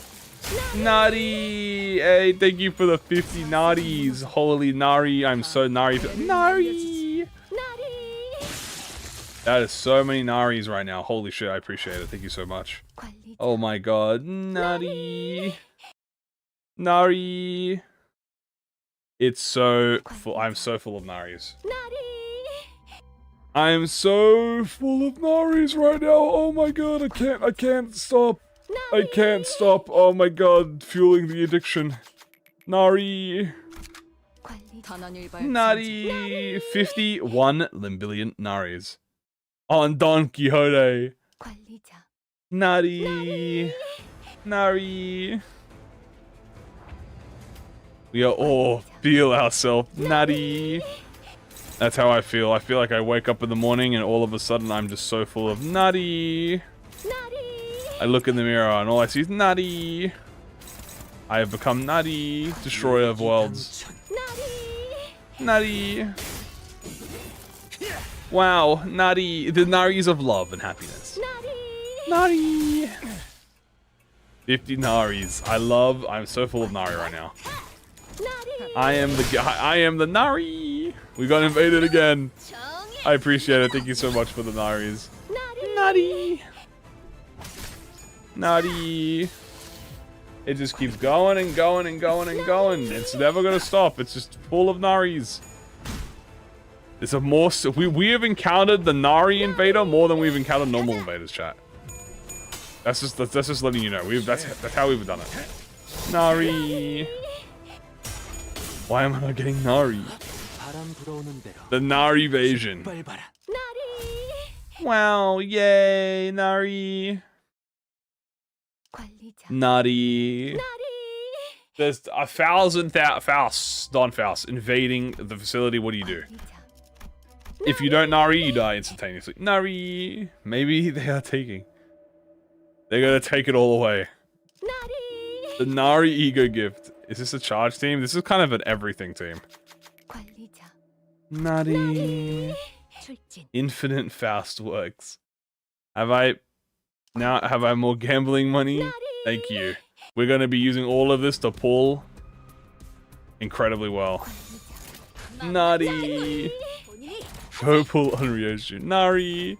Nari. Hey, thank you for the 50 Naris. Holy Nari. I'm so Nari. Nari. That is so many Naris right now. Holy shit, I appreciate it. Thank you so much. Oh my god. Nari. Nari. It's so full. I'm so full of Naris. I am so full of Naris right now. Oh my god, I can't stop. I can't stop. Oh my god, fueling the addiction. Nari. Nari. 51 limbillion Naris. On Don Quixote. Nari. Nari. We are all feel ourselves. Nari. That's how I feel. I feel like I wake up in the morning and all of a sudden I'm just so full of Nari. I look in the mirror and all I see is Nari. I have become Nari, destroyer of worlds. Nari. Wow, Nari. The Naris of love and happiness. Nari. 50 Naris. I'm so full of Nari right now. I am the Nari. We got invaded again. I appreciate it. Thank you so much for the Naris. Nari. Nari. It just keeps going and going and going and going. It's never gonna stop. It's just full of Naris. It's a more we have encountered the Nari invader more than we've encountered normal invaders, chat. That's just letting you know. That's how we've done it. Nari. Why am I not getting Nari? The Nari evasion. Wow, yay, Nari. Nari. There's 1,000 Faust, non-Faust, invading the facility. What do you do? If you don't Nari, you die instantaneously. Nari. Maybe they are taking. They're gonna take it all away. The Nari ego gift. Is this a charge team? This is kind of an everything team. Nari. Infinite Faust works. Have I more gambling money? Thank you. We're going to be using all of this to pull incredibly well. Nari. Go pull on Ryoshi. Nari.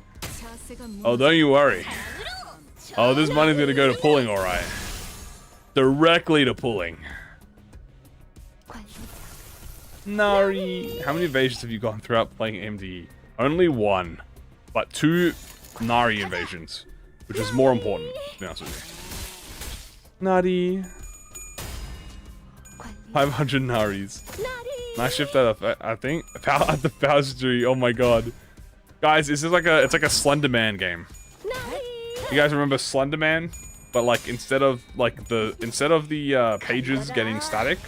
Oh, don't you worry. Oh, this money's gonna go to pulling, alright. Directly to pulling. Nari. How many invasions have you gone throughout playing MDE? Only one. But 2 Nari invasions. Which is more important, to be honest with you. Nari. 500 Naris. Nice shift at I think. At the foundry. Oh my god. Guys, this is like it's like a Slender Man game. You guys remember Slender Man? But like instead of the pages getting static,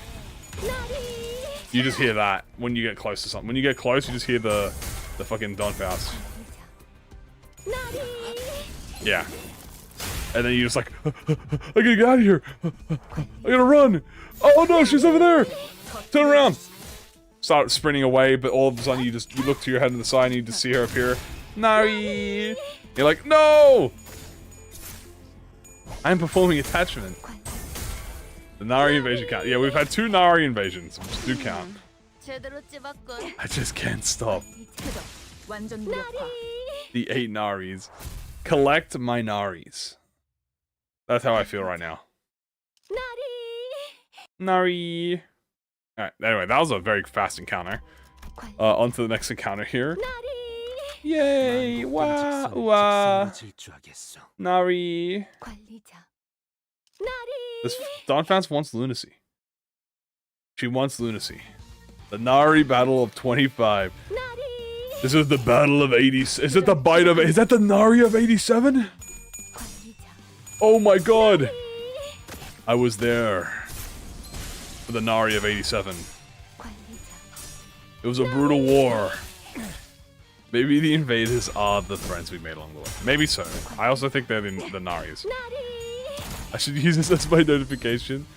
you just hear that when you get close to something. When you get close, you just hear the fucking Don Faust. Yeah. And then you just like, I gotta get out of here. I gotta run. Oh no, she's over there. Turn around. Start sprinting away, but all of a sudden you look to your head to the side and you just see her appear. Nari. You're like, no. I'm performing attachment. The Nari invasion count. Yeah, we've had 2 Nari invasions, which do count. I just can't stop. The 8 Naris. Collect my Naris. That's how I feel right now. Nari. Alright, anyway, that was a very fast encounter. On to the next encounter here. Yay! Wah! Wah! Nari. This Dawn Fans wants lunacy. She wants lunacy. The Nari battle of 25. This is the battle of 80. Is it the bite of? Is that the Nari of 87? Oh my god! I was there for the Nari of 87. It was a brutal war. Maybe the invaders are the friends we made along the way. Maybe so. I also think they're the Naris. I should use this as my notification.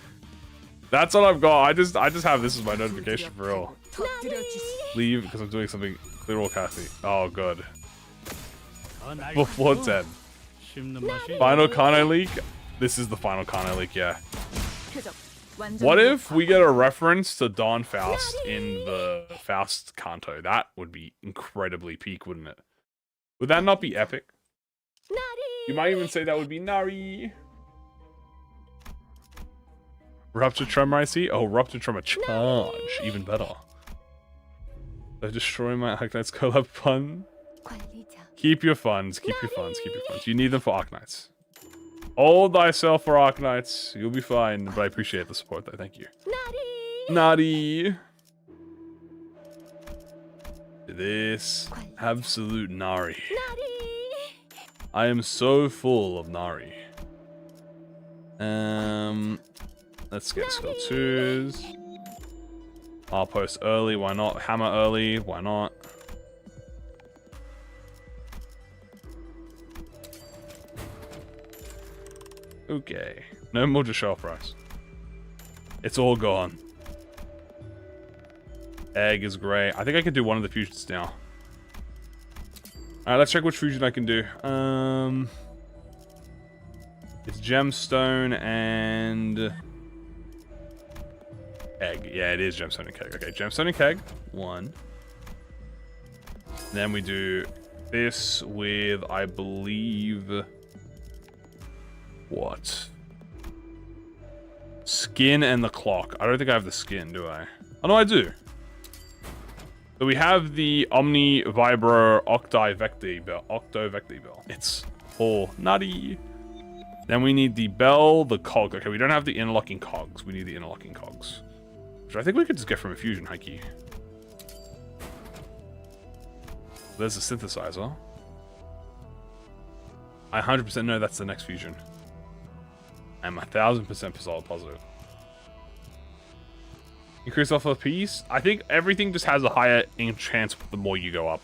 That's what I've got. I just have this as my notification for real. Leave because I'm doing something. Clear all Kathy. Oh good. Before 10. Final Kane leak? This is the final Kane leak, yeah. What if we get a reference to Dawn Faust in the Faust Kanto? That would be incredibly peak, wouldn't it? Would that not be epic? You might even say that would be Nari. Rupture Tremor, I see. Oh, Rupture Tremor charge. Even better. I destroy my Arknights collab fun. Keep your funds, keep your funds, keep your funds. You need them for Arknights. Hold thyself for Arknights. You'll be fine, but I appreciate the support though. Thank you. Nari. This absolute Nari. I am so full of Nari. Let's get skill 2s. I'll post early, why not? Hammer early, why not? Okay. No more just shelf price. It's all gone. Egg is great. I think I can do one of the fusions now. Alright, let's check which fusion I can do. It's gemstone and egg. Yeah, it is gemstone and keg. Okay, gemstone and keg. 1. Then we do this with, I believe, what? Skin and the clock. I don't think I have the skin, do I? Oh no, I do. So we have the Omni Vibro Octo Vecti Bell. It's all nutty. Then we need the bell, the cog. Okay, we don't have the interlocking cogs. We need the interlocking cogs. Which I think we could just get from a fusion hikey. There's a synthesizer. I 100% know that's the next fusion. I'm 1000% positive. Increase off of piece. I think everything just has a higher chance the more you go up.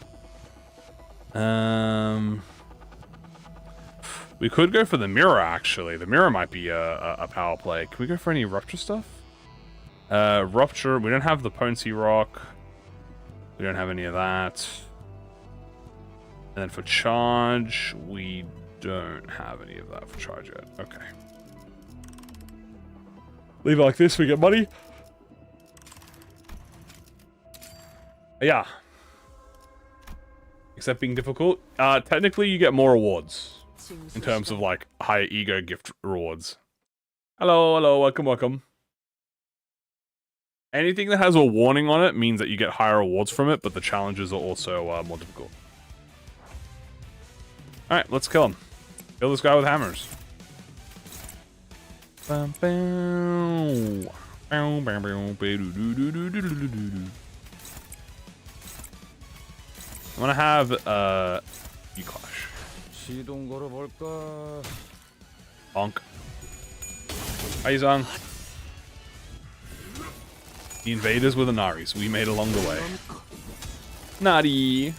We could go for the mirror, actually. The mirror might be a power play. Can we go for any rupture stuff? Rupture. We don't have the potency rock. We don't have any of that. And then for charge, we don't have any of that for charge yet. Okay. Leave it like this, we get money. Yeah. except being difficult. Technically, you get more rewards in terms of like higher ego gift rewards. Hello, hello, welcome, welcome. Anything that has a warning on it means that you get higher rewards from it, but the challenges are also more difficult. Alright, let's kill him. Kill this guy with hammers. I'm gonna have E-Clash. Bonk. Aizan. The invaders were the Naris we made along the way. Nari.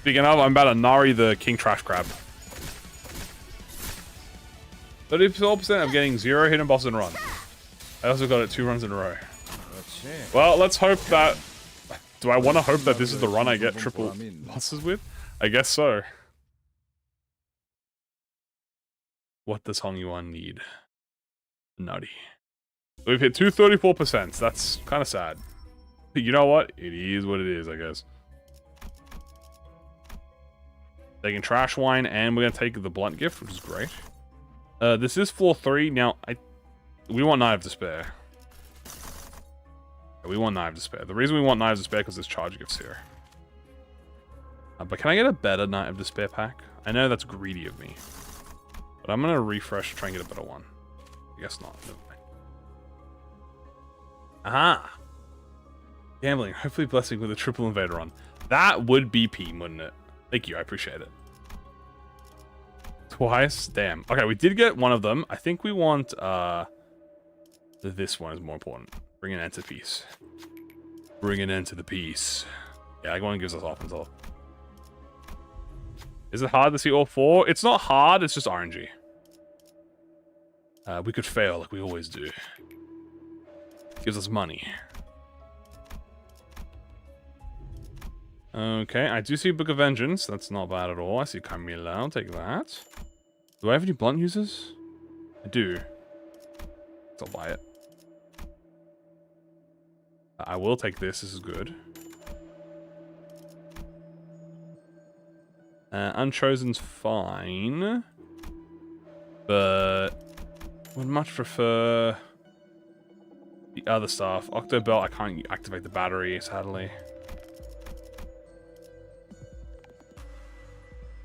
Speaking of, I'm about to Nari the King Trash Crab. 34% of getting 0 hidden boss and run. I also got it 2 runs in a row. Well, let's hope that... Do I want to hope that this is the run I get triple bosses with? I guess so. What does Hong Yuan need? Nutty. We've hit 234%. That's kind of sad. You know what? It is what it is, I guess. Taking trash wine, and we're gonna take the blunt gift, which is great. This is floor 3. Now, we want Knife of Despair. We want Knife of Despair. The reason we want Knife of Despair is because there's charge gifts here. But can I get a better Knife of Despair pack? I know that's greedy of me. But I'm gonna refresh to try and get a better one. I guess not. Never mind. Aha! Gambling. Hopefully blessing with a triple invader on. That would be P, wouldn't it? Thank you, I appreciate it. Twice? Damn. Okay, we did get one of them. I think we want, this one is more important. Bring an end to peace. Bring an end to the peace. Yeah, one gives us offense all. Is it hard to see all 4? It's not hard, it's just RNG. We could fail like we always do. Gives us money. Okay, I do see Book of Vengeance. That's not bad at all. I see Camila. I'll take that. Do I have any blunt users? I do. So I'll buy it. I will take this. This is good. Unchosen's fine. But would much prefer the other stuff. Octobelt, I can't activate the battery, sadly.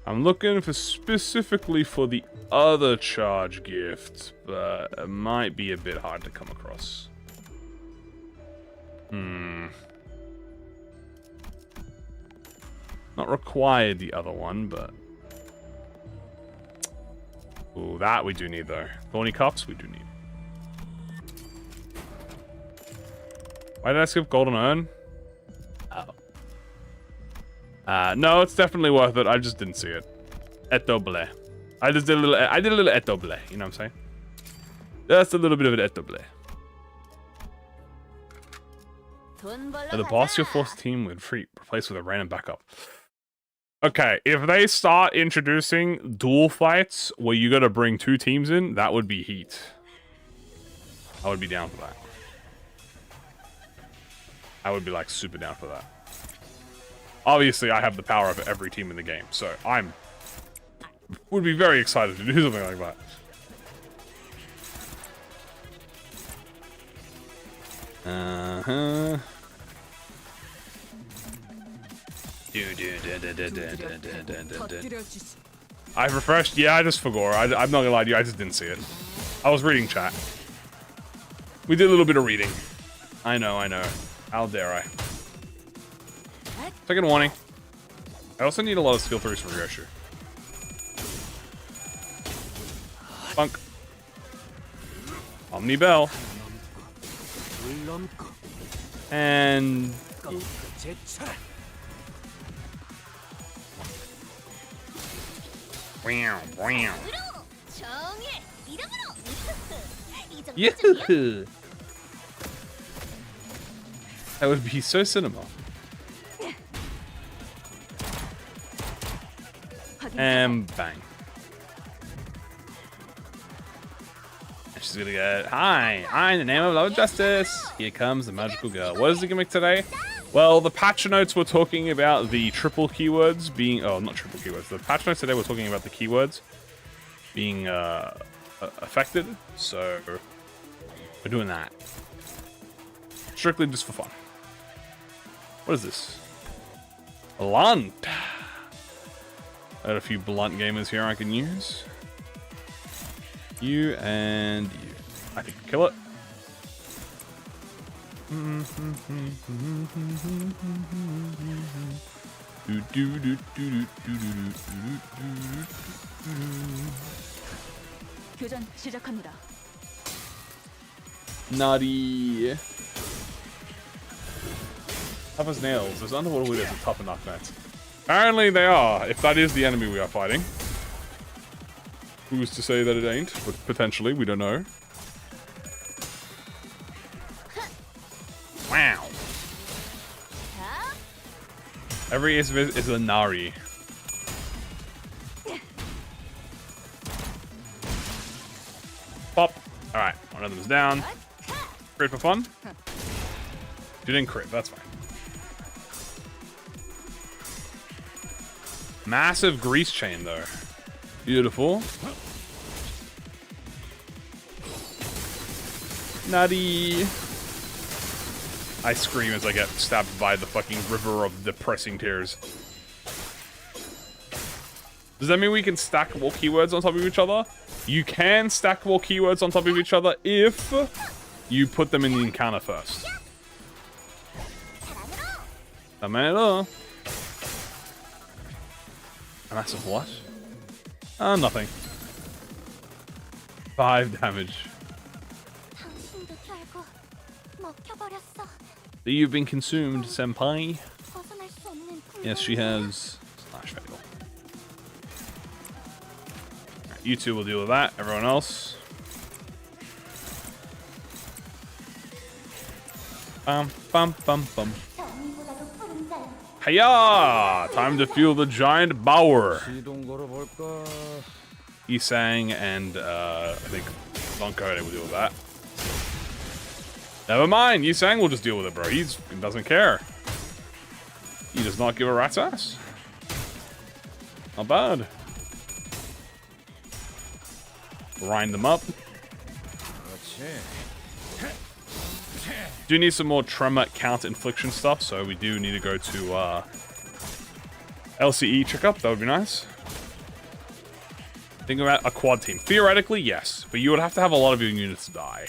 I'm looking for specifically for the other charge gift, but it might be a bit hard to come across. Not required the other one, but... Ooh, that we do need though. Thorny Cups, we do need. Why did I skip Golden Urn? No, it's definitely worth it. I just didn't see it. Et double. I did a little et double, you know what I'm saying? Just a little bit of an et double. The boss you're forced to team with replaced with a random backup. Okay, if they start introducing duel fights where you gotta bring 2 teams in, that would be heat. I would be down for that. I would be like super down for that. Obviously, I have the power of every team in the game, so would be very excited to do something like that. I've refreshed. Yeah, I just forgot. I'm not gonna lie to you. I just didn't see it. I was reading chat. We did a little bit of reading. I know. How dare I? Second warning. I also need a lot of skill 3s from Ryoshu. Funk. Omni Bell. And... Yoo-hoo! That would be so cinema. And bang. And she's gonna get, hi, I'm the name of love and justice. Here comes the magical girl. What is the gimmick today? Well, the patch notes were talking about the triple keywords being... Oh, not triple keywords. The patch notes today were talking about the keywords being affected. So, we're doing that. Strictly just for fun. What is this? Blunt. I got a few blunt gamers here I can use. You and you. I think kill it. 교전 시작합니다. Naughty. Tough as nails. Those underwater widows are tough enough, mates. Apparently they are, if that is the enemy we are fighting. Who's to say that it ain't? But potentially, we don't know. Wow. Every is a Nari. Pop. Alright, one of them is down. Crit for fun. You didn't crit, that's fine. Massive grease chain though. Beautiful. Nutty. I scream as I get stabbed by the fucking river of depressing tears. Does that mean we can stack more keywords on top of each other? You can stack more keywords on top of each other if you put them in the encounter first. A massive what? Nothing. 5 damage. You've been consumed, senpai. Yes, she has. Slash fatal. Right, you two will deal with that. Everyone else. Bum bum bum bum. Hiya! Time to fuel the giant bower. Isang and I think Zonko will deal with that. Never mind, Yisang will just deal with it, bro. He doesn't care. He does not give a rat's ass. Not bad. Grind them up. Do need some more tremor count infliction stuff, so we do need to go to LCE checkup. That would be nice. Think about a quad team. Theoretically, yes, but you would have to have a lot of your units die.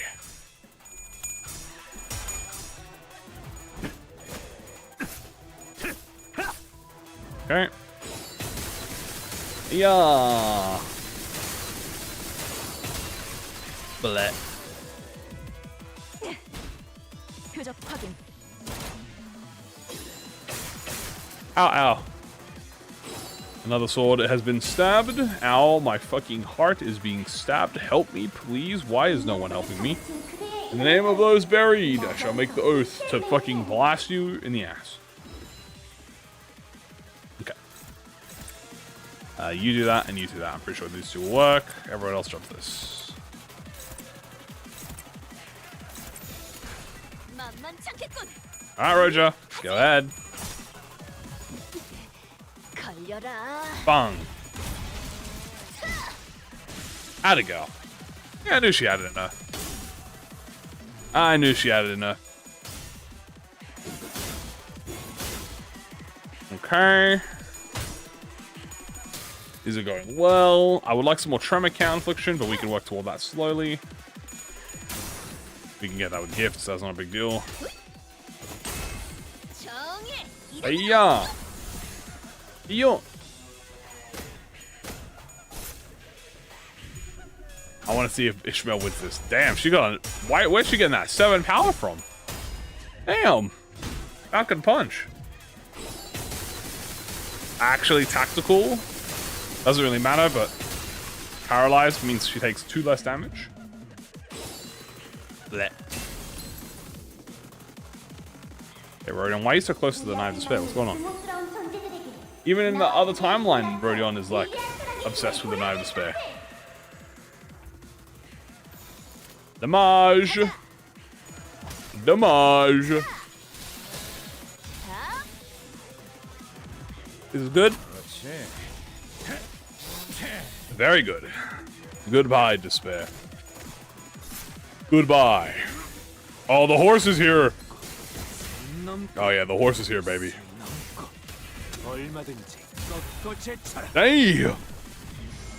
Okay. Yeah. Bullet. Ow, ow. Another sword has been stabbed. Ow, my fucking heart is being stabbed. Help me, please. Why is no one helping me? In the name of those buried, I shall make the oath to fucking blast you in the ass. Okay. You do that and you do that. I'm pretty sure these two will work. Everyone else jump this. Alright, Roger. Go ahead. Bang. How'd it go? Yeah, I knew she had it in her. I knew she had it in her. Okay. These are going well. I would like some more tremor count infliction, but we can work toward that slowly. We can get that with gifts, so that's not a big deal. Hey-ya! Yo. I want to see if Ishmael wins this. Damn, she got a... Where's she getting that 7 power from? Damn. Falcon punch. Actually tactical. Doesn't really matter, but paralyzed means she takes 2 less damage. Blech. Okay, Rodion, why are you so close to the Knives of Despair? What's going on? Even in the other timeline, Rodion is like obsessed with the Knives of Despair. Damage! Damage! This is good. Very good. Goodbye, despair. Goodbye. Oh, the horse is here. Oh yeah, the horse is here, baby. Hey!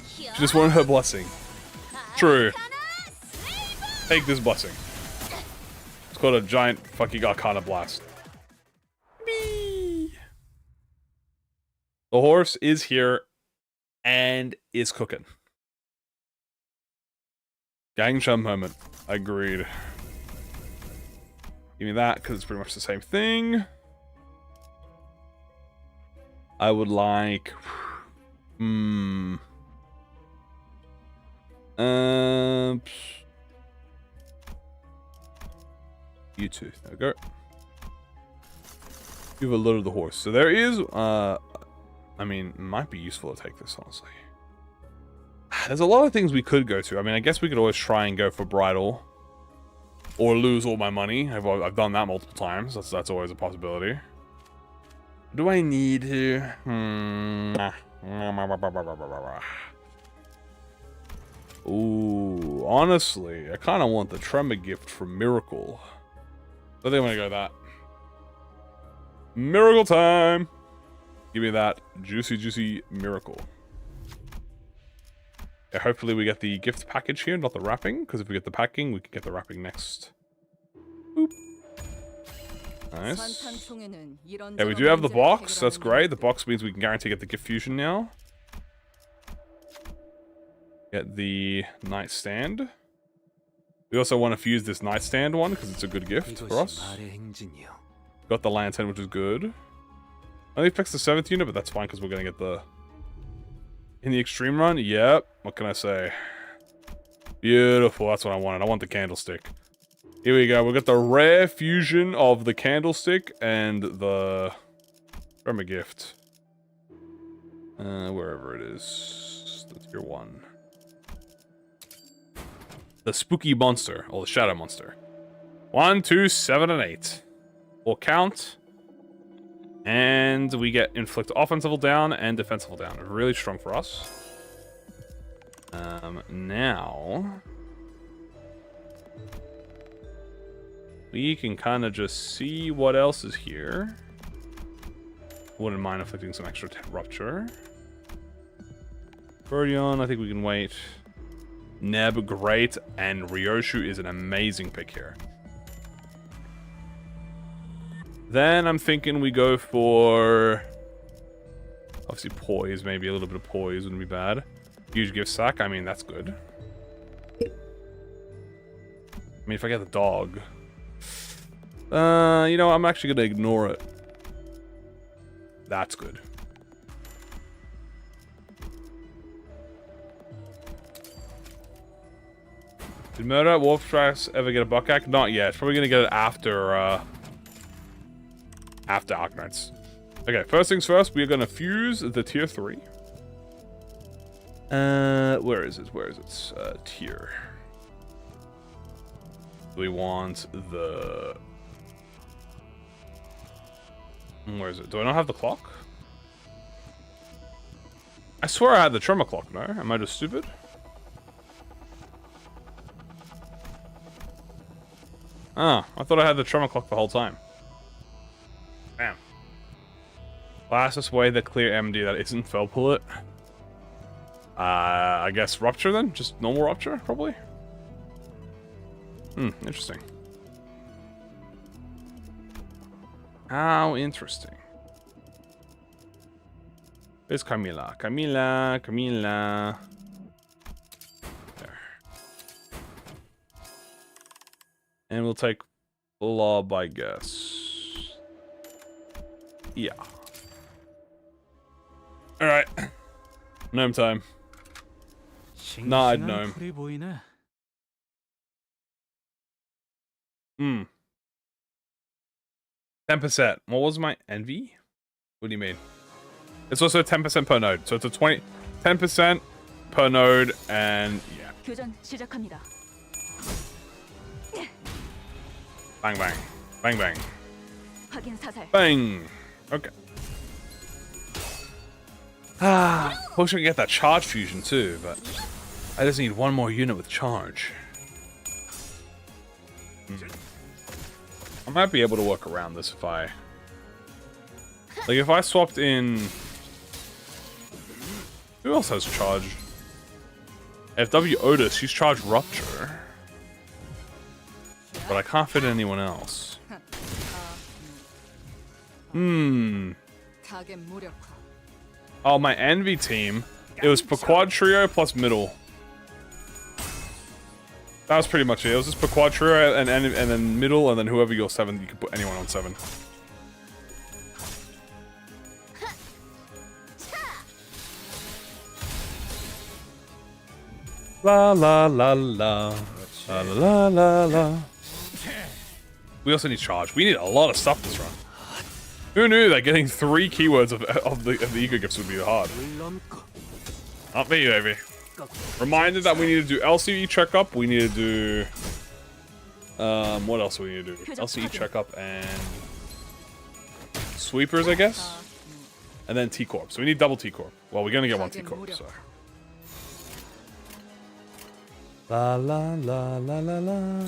She just wanted her blessing. True. Take this blessing. It's called a giant fucking Arcana blast. Bee. The horse is here and is cooking. Gang chum moment. Agreed. Give me that because it's pretty much the same thing. I would like. You two. There we go. You've alerted the horse. So there is. I mean, it might be useful to take this, honestly. There's a lot of things we could go to. I mean, I guess we could always try and go for bridal. Or lose all my money. I've done that multiple times. That's always a possibility. Do I need to? Ooh, honestly, I kind of want the tremor gift from Miracle. I think I'm gonna go that. Miracle time! Give me that juicy, juicy Miracle. Yeah, hopefully we get the gift package here, not the wrapping, because if we get the packing, we can get the wrapping next. Boop. Nice. Yeah, we do have the box. That's great. The box means we can guarantee get the gift fusion now. Get the nightstand. We also want to fuse this nightstand one because it's a good gift for us. Got the lantern, which is good. Only picks the 7th unit, but that's fine because we're going to get the... In the extreme run? Yep. What can I say? Beautiful. That's what I wanted. I want the candlestick. Here we go. We got the rare fusion of the candlestick and the Tremor gift. Wherever it is. The tier 1. The spooky monster, or the shadow monster. 1, 2, 7, and 8. We'll count. And we get inflict offensive down and defensive down. Really strong for us. Now we can kind of just see what else is here. Wouldn't mind inflicting some extra rupture. Birdion, I think we can wait. Neb, great, and Ryoshu is an amazing pick here. Then I'm thinking we go for... Obviously poise, maybe a little bit of poise wouldn't be bad. Huge gift sack, I mean, that's good. I mean, if I get the dog... you know, I'm actually gonna ignore it. That's good. Did Murder at Wolf Tracks ever get a Buckhack? Not yet. It's probably gonna get it after, after Arknights. Okay, first things first, we're gonna fuse the tier 3. Where is it? Where is it? Tier. We want the... Where is it? Do I not have the clock? I swear I had the tremor clock, no? Am I just stupid? Ah, I thought I had the tremor clock the whole time. Damn. Fastest way to clear MD that isn't fell pullet. I guess rupture then? Just normal rupture, probably? Interesting. How interesting. Where's Camila? Camila. There. And we'll take Blob, I guess. Yeah. Alright. Gnome time. Nah, gnome. 10%. What was my envy? What do you mean? It's also 10% per node. So it's a 10% per node and yeah. Bang bang. Bang bang. Bang. Okay. Wish I could get that charge fusion too, but I just need one more unit with charge. I might be able to work around this if I... Like, if I swapped in... Who else has charge? FW Otis, she's charged Rupture. But I can't fit anyone else. Oh, my Envy team. It was for quad trio plus middle. That was pretty much it. It was just for quad trio and then middle, and then whoever your 7, you could put anyone on 7. La la la la. La la la la. We also need charge. We need a lot of stuff this run. Who knew that getting 3 keywords of the ego gifts would be hard? Not me, baby. Reminded that we need to do LCE checkup. We need to do... what else do we need to do? LCE checkup and... Sweepers, I guess? And then T-Corp. So we need double T-Corp. Well, we're gonna get 1 T-Corp, so... La la la la la la.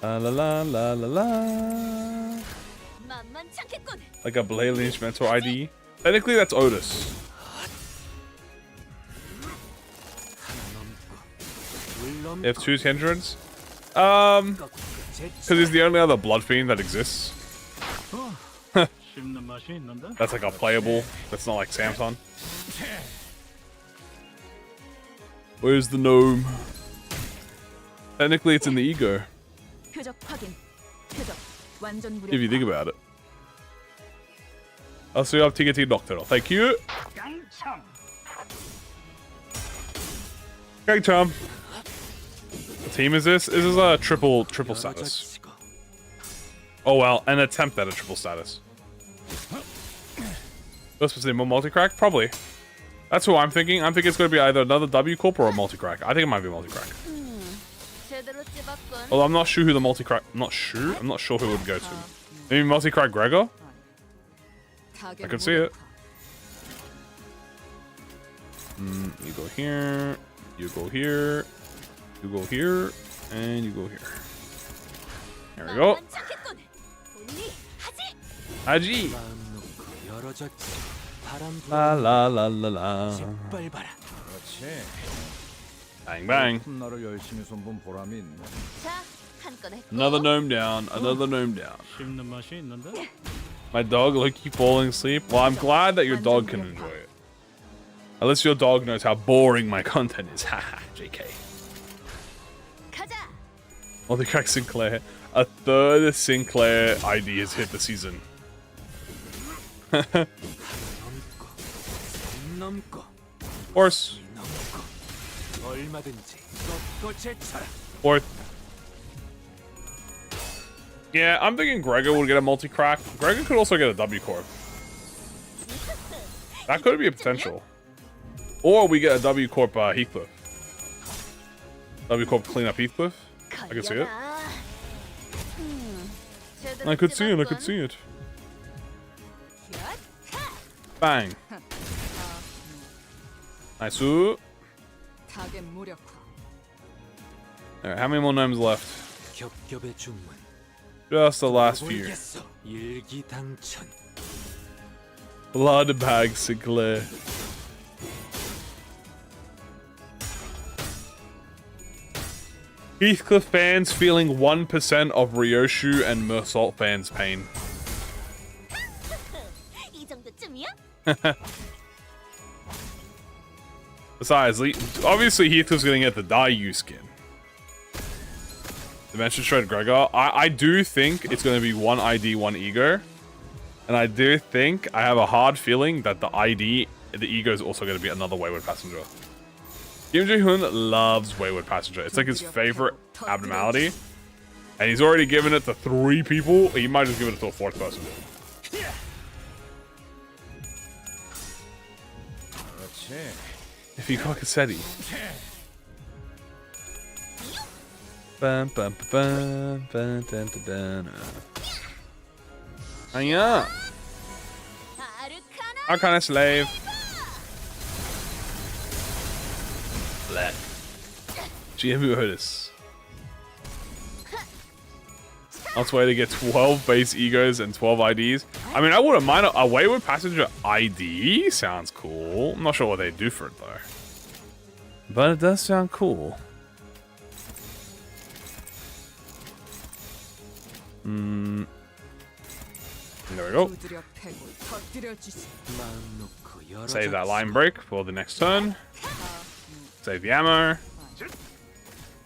La la la la la la. Like a Blayley Instrumental ID. Technically, that's Otis. If 2 Hindrance? Because he's the only other Blood Fiend that exists. That's like a playable. That's not like Samson. Where's the gnome? Technically, it's in the ego. If you think about it. Also, you have TKT Doctor. Thank you. Gang Charm. What team is this? This is a triple status. Oh well, an attempt at a triple status. What's supposed to be more multi-crack? Probably. That's who I'm thinking. I'm thinking it's going to be either another W Corp or a multi-crack. I think it might be a multi-crack. Although I'm not sure who the multi-crack... I'm not sure who it would go to. Maybe multi-crack Gregor? I could see it. You go here. You go here. You go here. And you go here. There we go. Haji! La la la la la. Bang bang. Another gnome down. Another gnome down. My dog look you falling asleep. Well, I'm glad that your dog can enjoy it. Unless your dog knows how boring my content is. Haha, JK. Multi-crack Sinclair. A third Sinclair ID has hit the season. Horse. Fourth. Yeah, I'm thinking Gregor would get a multi-crack. Gregor could also get a W Corp. That could be a potential. Or we get a W Corp Heathcliff. W Corp clean up Heathcliff. I could see it. I could see it. I could see it. Bang. Nice. Alright, how many more gnomes left? Just the last few. Blood bag Sinclair. Heathcliff fans feeling 1% of Ryoshu and Mersault fans' pain. Besides, obviously Heathcliff's gonna get the Dayu skin. Dimension Shred Gregor. I do think it's gonna be 1 ID, 1 ego. And I do think, I have a hard feeling that the ego is also gonna be another Wayward Passenger. Kim Jae-hoon loves Wayward Passenger. It's like his favorite abnormality. And he's already given it to 3 people. He might just give it to a 4th person. If you got Cassetti. Bum, bum, bum, bum, dun, dun, dun. Hiya! Arcana Slave. Bleh. GMU Otis. That's way to get 12 base egos and 12 IDs. I mean, I wouldn't mind a wayward passenger ID. Sounds cool. I'm not sure what they do for it though. But it does sound cool. There we go. Save that line break for the next turn. Save the ammo.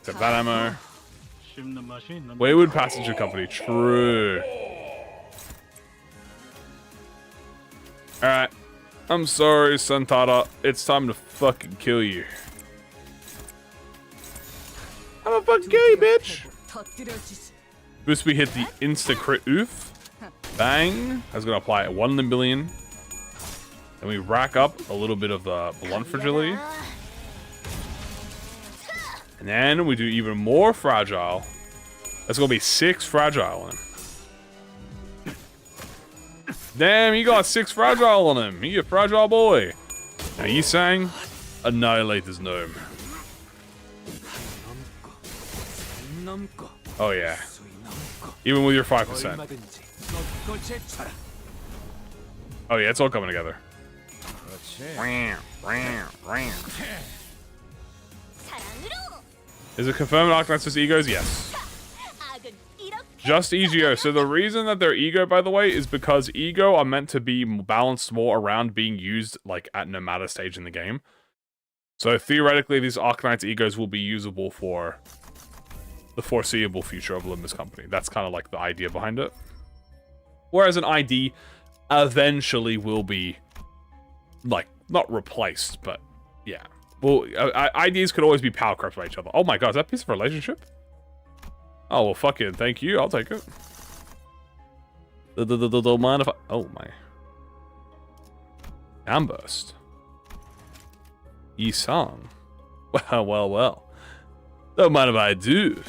Save that ammo. Wayward Passenger Company. True. Alright. I'm sorry, Santata. It's time to fucking kill you. I'm a fucking kill you, bitch. Boost, we hit the insta crit oof. Bang. That's gonna apply 1 in a billion. And we rack up a little bit of the blunt fragility. And then we do even more fragile. That's gonna be 6 fragile on him. Damn, you got 6 fragile on him. You a fragile boy. Now you sang annihilate this gnome. Oh yeah. Even with your 5%. Oh yeah, it's all coming together. Is it confirmed Arcanite's just egos? Yes. Just ego. So the reason that they're ego, by the way, is because ego are meant to be balanced more around being used like at no matter stage in the game. So theoretically, these Arcanite's egos will be usable for the foreseeable future of Limbus Company. That's kind of like the idea behind it. Whereas an ID eventually will be like not replaced, but yeah. Well, IDs could always be power crept by each other. Oh my god, is that a piece of relationship? Oh, well, fuck it. Thank you. I'll take it. Don't mind if I... Oh, my. Downburst. Yi-san. Well, well, well. Don't mind if I do.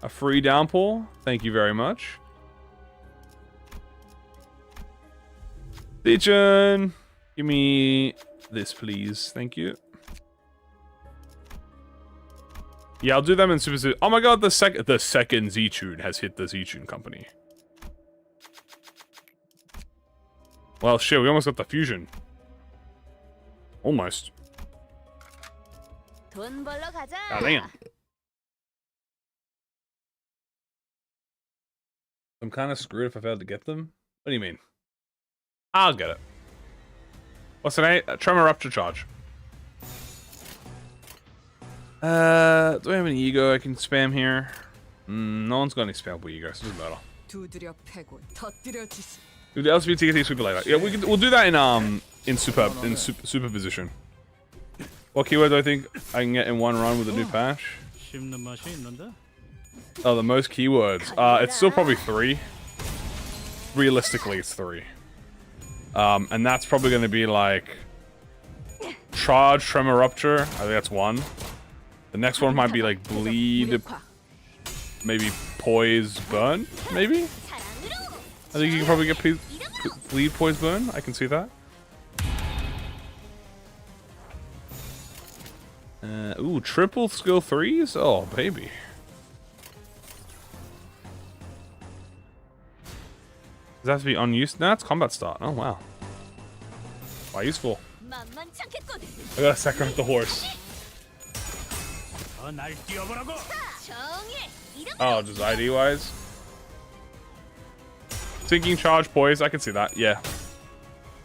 A free downpour. Thank you very much. Teachin, give me this, please. Thank you. Yeah, I'll do them in Super. Oh my god, the second Z-Tune has hit the Z-Tune company. Well, shit, we almost got the fusion. Almost. Ah, damn. I'm kind of screwed if I failed to get them. What do you mean? I'll get it. What's the name? Tremor Rupture Charge. Do I have any ego I can spam here? No one's got any spammable ego, so it doesn't matter. Do the LSB TKT sweeper later. Yeah, we'll do that in superposition. What keyword do I think I can get in one run with the new patch? Oh, the most keywords. It's still probably 3. Realistically, it's 3. And that's probably going to be like Charge, Tremor Rupture. I think that's 1. The next one might be like Bleed, maybe Poise, Burn, maybe? I think you can probably get Bleed, Poise, Burn. I can see that. Ooh, triple skill 3s? Oh, baby. Does that have to be unused? No, it's combat start. Oh, wow. Wow, useful. I gotta sacrifice the horse. Oh, just ID-wise? Sinking Charge, Poise, I can see that, yeah.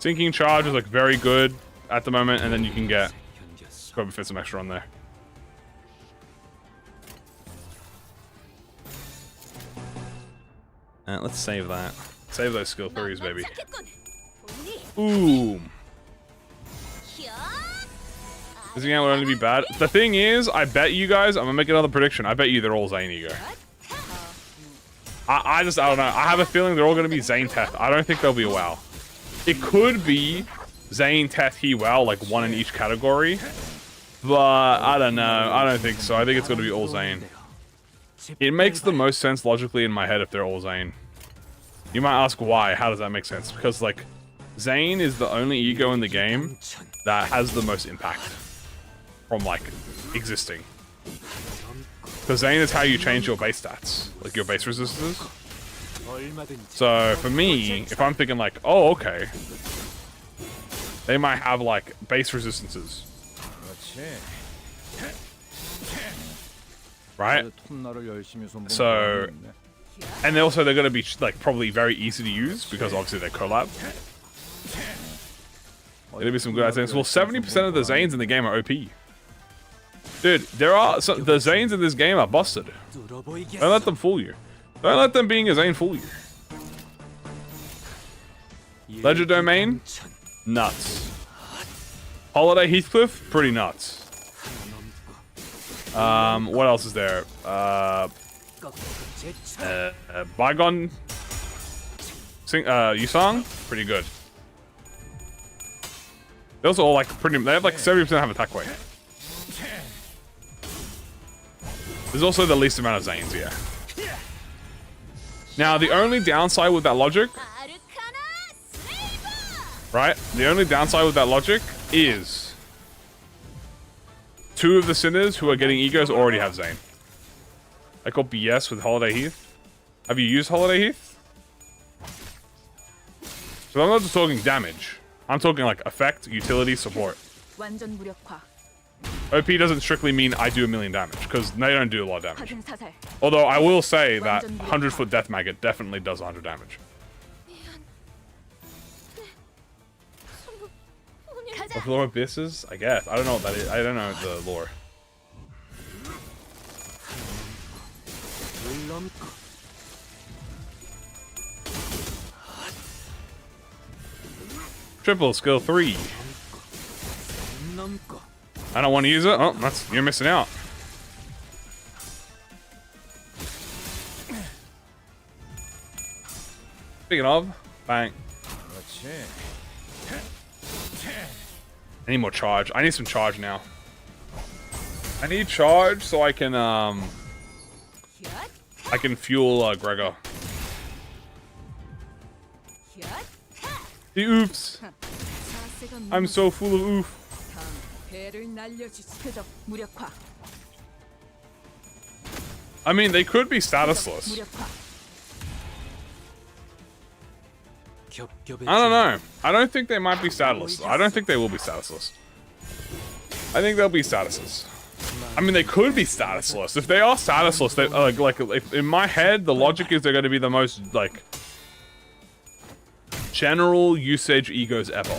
Sinking Charge is like very good at the moment, and then you can get... Probably fit some extra on there. Let's save that. Save those skill 3s, baby. Ooh. This game will only be bad. The thing is, I bet you guys, I'm gonna make another prediction. I bet you they're all Zane ego. I don't know. I have a feeling they're all gonna be Zane Teth. I don't think they'll be a WoW. It could be Zane, Teth, He, WoW, like 1 in each category. But I don't know. I don't think so. I think it's gonna be all Zane. It makes the most sense logically in my head if they're all Zane. You might ask why. How does that make sense? Because like Zane is the only ego in the game that has the most impact from like existing. Because Zane is how you change your base stats, like your base resistances. So for me, if I'm thinking like, oh okay, they might have like base resistances, right? So, and also they're going to be like probably very easy to use because obviously they're collab. There'll be some good items. Well, 70% of the Zanes in the game are OP. Dude, the Zanes in this game are busted. Don't let them fool you. Don't let them being a Zane fool you. Ledger Domain, nuts. Holiday Heathcliff, pretty nuts. What else is there? Bygone Yusong, pretty good. They also all like pretty. They have like 70% have attack weight. There's also the least amount of Zanes, yeah. Now the only downside with that logic, right? The only downside with that logic is 2 of the sinners who are getting egos already have Zane. I got BS with Holiday Heath. Have you used Holiday Heath? So I'm not just talking damage. I'm talking like effect, utility, support. OP doesn't strictly mean I do a million damage, because they don't do a lot of damage. Although I will say that 100-foot Death Maggot definitely does 100 damage. Of lore abysses? I guess. I don't know what that is. I don't know the lore. Triple skill 3. I don't want to use it. Oh, you're missing out. Speaking of, bang. I need more charge. I need some charge now. I need charge so I can fuel Gregor. The oops. I'm so full of oof. I mean, they could be statusless. I don't know. I don't think they might be statusless. I don't think they will be statusless. I think they'll be statuses. I mean, they could be statusless. If they are statusless, they like in my head, the logic is they're going to be the most like general usage egos ever.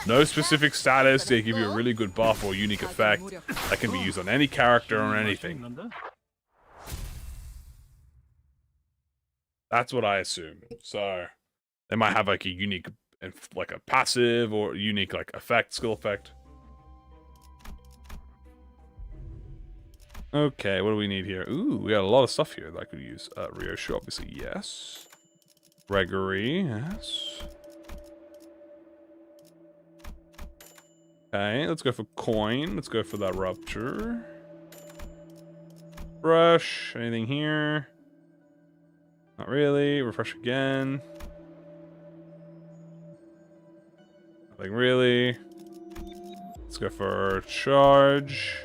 No specific status, they give you a really good buff or unique effect that can be used on any character or anything. That's what I assume. So they might have like a unique, like a passive or unique like effect, skill effect. Okay, what do we need here? Ooh, we got a lot of stuff here that I could use. Ryoshu, obviously, yes. Gregory, yes. Okay, let's go for coin. Let's go for that rupture. Brush. Anything here? Not really. Refresh again. Nothing really. Let's go for charge.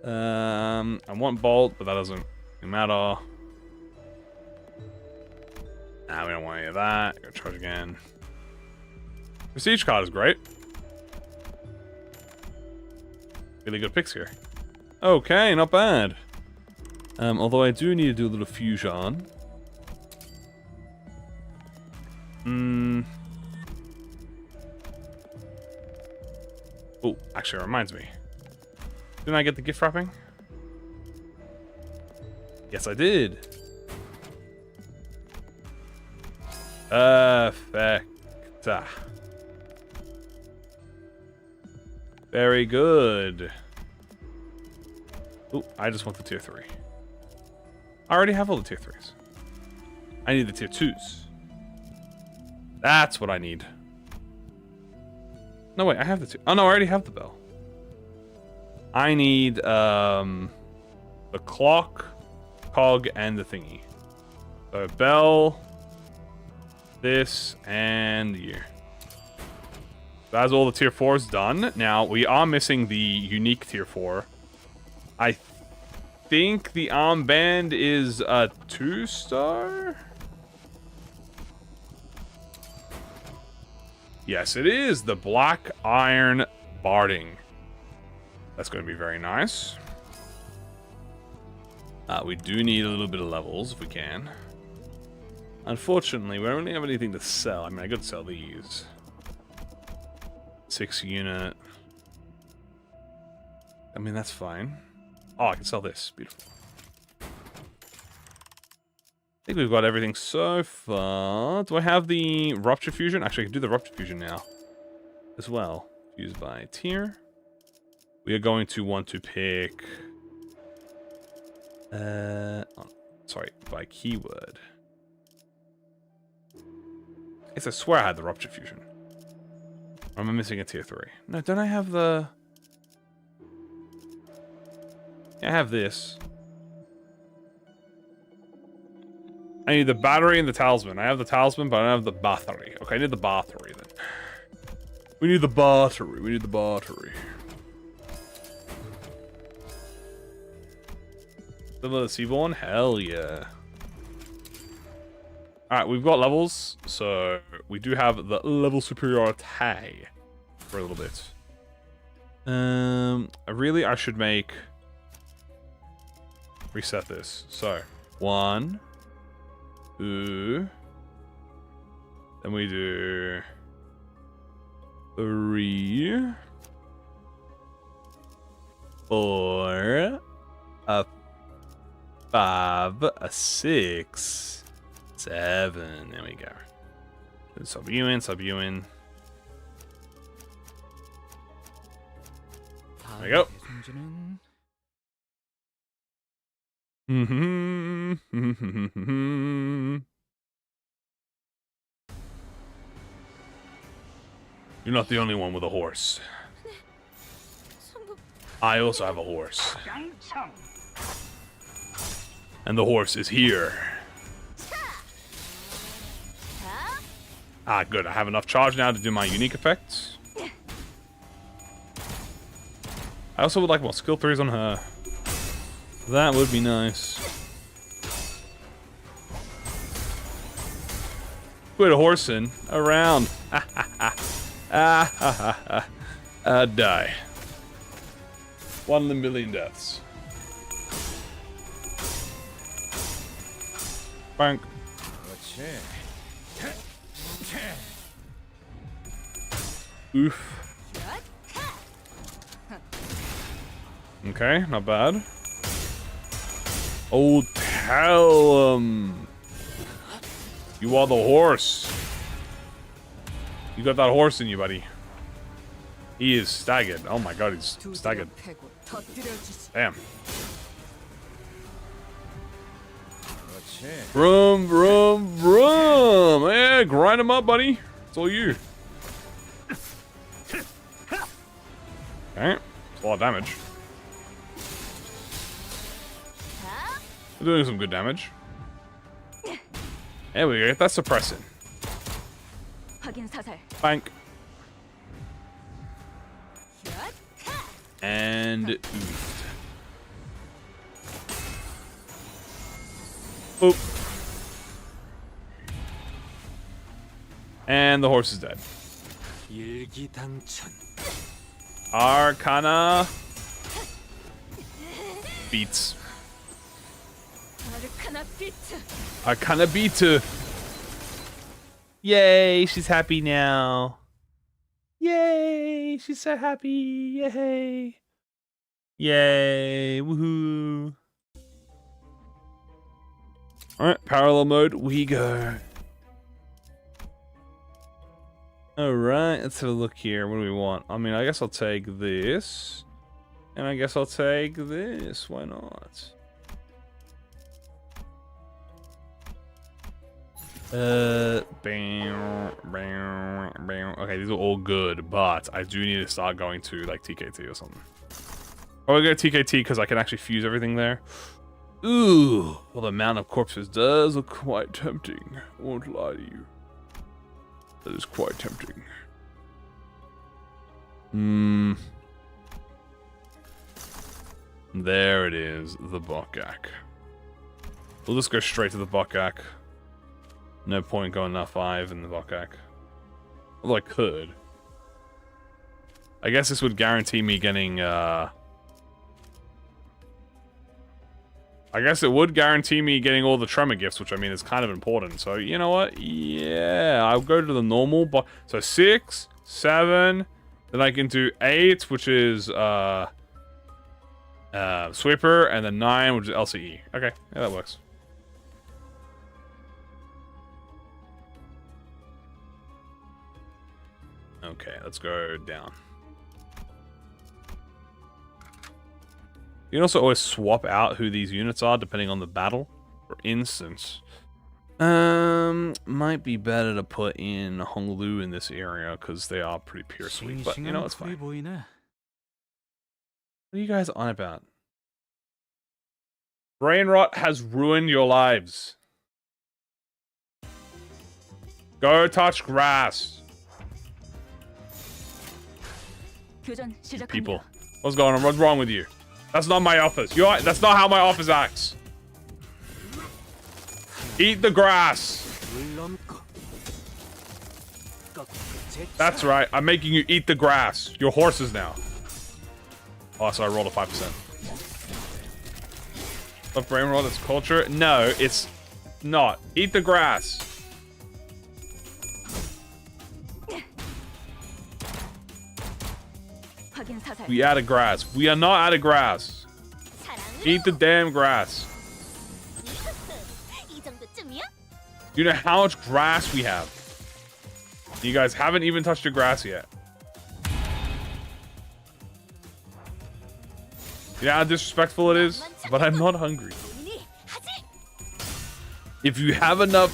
I want bolt, but that doesn't matter. Nah, we don't want any of that. Go charge again. Prestige card is great. Really good picks here. Okay, not bad. Although I do need to do a little fusion. Oh, actually, it reminds me. Didn't I get the gift wrapping? Yes, I did. Perfecta. Very good. Oh, I just want the tier 3. I already have all the tier 3s. I need the tier 2s. That's what I need. No, wait, I have the 2. Oh, no, I already have the bell. I need the clock, cog, and the thingy. So bell, this, and you. That's all the tier 4s done. Now, we are missing the unique tier 4. I think the armband is a 2-star? Yes, it is. The Black Iron Barding. That's going to be very nice. We do need a little bit of levels if we can. Unfortunately, we don't really have anything to sell. I mean, I could sell these. 6 unit. I mean, that's fine. Oh, I can sell this. Beautiful. I think we've got everything so far. Do I have the Rupture Fusion? Actually, I can do the Rupture Fusion now as well. Fused by tier. We are going to want to pick... sorry, by keyword. I swear I had the Rupture Fusion. Or am I missing a tier 3? No, don't I have the... Yeah, I have this. I need the battery and the talisman. I have the talisman, but I don't have the battery. Okay, I need the battery then. We need the battery. We need the battery. Similar to Seaborn? Hell yeah. Alright, we've got levels, so we do have the level superiority for a little bit. Really, I should make... Reset this. So, 1, 2, then we do 3, 4, a 5, a 6, 7. There we go. Sub you in, sub you in. There we go. You're not the only one with a horse. I also have a horse. And the horse is here. Ah, good. I have enough charge now to do my unique effects. I also would like more skill 3s on her. That would be nice. Put a horse in. Around. Die. 1 in a million deaths. Bank. Oof. Okay, not bad. Oh, tell him. You are the horse. You got that horse in you, buddy. He is staggered. Oh my god, he's staggered. Damn. Vroom, vroom, vroom. Yeah, grind him up, buddy. It's all you. Okay. It's a lot of damage. We're doing some good damage. There we go. Get that suppressing. Bank. And oof. Boop. And the horse is dead. Arcana beats. Arcana beat. Yay, she's happy now. Yay, she's so happy. Yay. Yay, woohoo. Alright, parallel mode, we go. Alright, let's have a look here. What do we want? I mean, I guess I'll take this. And I guess I'll take this. Why not? Bam, bam, bam. Okay, these are all good, but I do need to start going to, like, TKT or something. Or I go to TKT because I can actually fuse everything there. Ooh, well, the amount of corpses does look quite tempting. Won't lie to you. That is quite tempting. There it is, the Bokak. We'll just go straight to the Bokak. No point going F5 in the Bokak. Although I could. I guess this would guarantee me getting, I guess it would guarantee me getting all the Tremor gifts, which I mean is kind of important. So, you know what? Yeah, I'll go to the normal. So 6, 7, then I can do 8, which is, Sweeper, and then 9, which is LCE. Okay, yeah, that works. Okay, let's go down. You can also always swap out who these units are depending on the battle. For instance, might be better to put in Honglu in this area because they are pretty pure sweet, but you know, it's fine. What are you guys on about? Brain rot has ruined your lives. Go touch grass. People, what's going on? What's wrong with you? That's not my office. That's not how my office acts. Eat the grass. That's right. I'm making you eat the grass. You're horses now. Oh, so I rolled a 5%. But brain rot is culture? No, it's not. Eat the grass. We out of grass. We are not out of grass. Eat the damn grass. Do you know how much grass we have? You guys haven't even touched your grass yet. You know how disrespectful it is? But I'm not hungry. If you have enough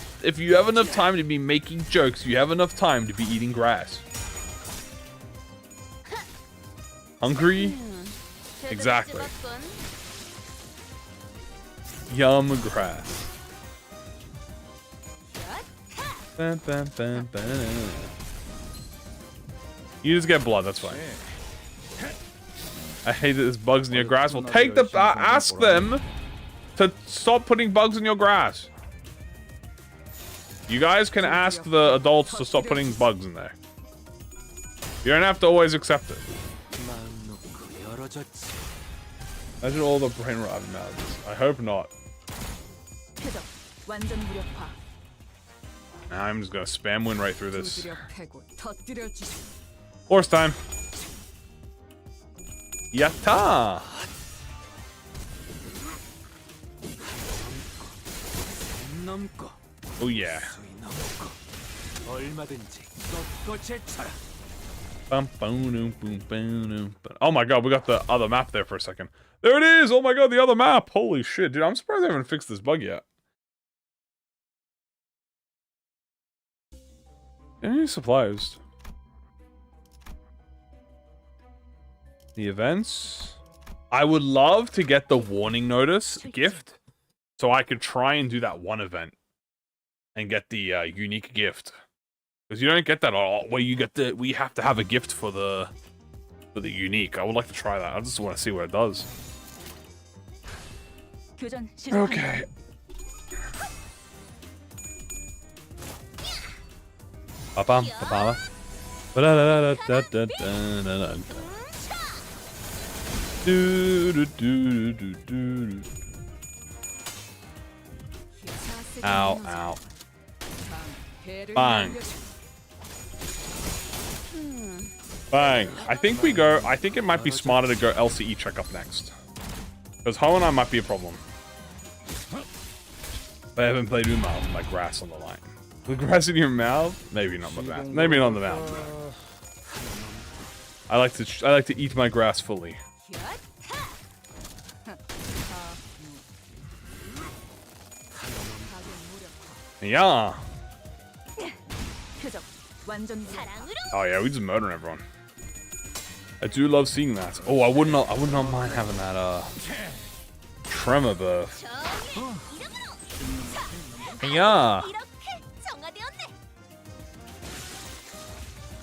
time to be making jokes, you have enough time to be eating grass. Hungry? Exactly. Yum grass. Bam, bam, bam, bam. You just get blood, that's fine. I hate that there's bugs in your grass. Well, take the ask them to stop putting bugs in your grass. You guys can ask the adults to stop putting bugs in there. You don't have to always accept it. Imagine all the brain rot mouths. I hope not. Now I'm just gonna spam win right through this. Horse time. Yatta! Oh yeah. Oh my god, we got the other map there for a second. There it is! Oh my god, the other map! Holy shit, dude, I'm surprised I haven't fixed this bug yet. Any supplies? The events? I would love to get the warning notice gift, so I could try and do that one event and get the unique gift. Because you don't get that all where you get we have to have a gift for the unique. I would like to try that. I just want to see what it does. Okay. Ba-bam, ba-bam. Ba-da-da-da-da-da-da-da-da. Do-do-do-do-do-do. Ow, ow. Bang. Bang. I think it might be smarter to go LCE check up next. Because Ho and I might be a problem. I haven't played Uma with my grass on the line. The grass in your mouth? Maybe not my mouth. Maybe not the mouth. I like to eat my grass fully. Yeah. Oh yeah, we just murdering everyone. I do love seeing that. Oh, I would not mind having that tremor buff. Yeah.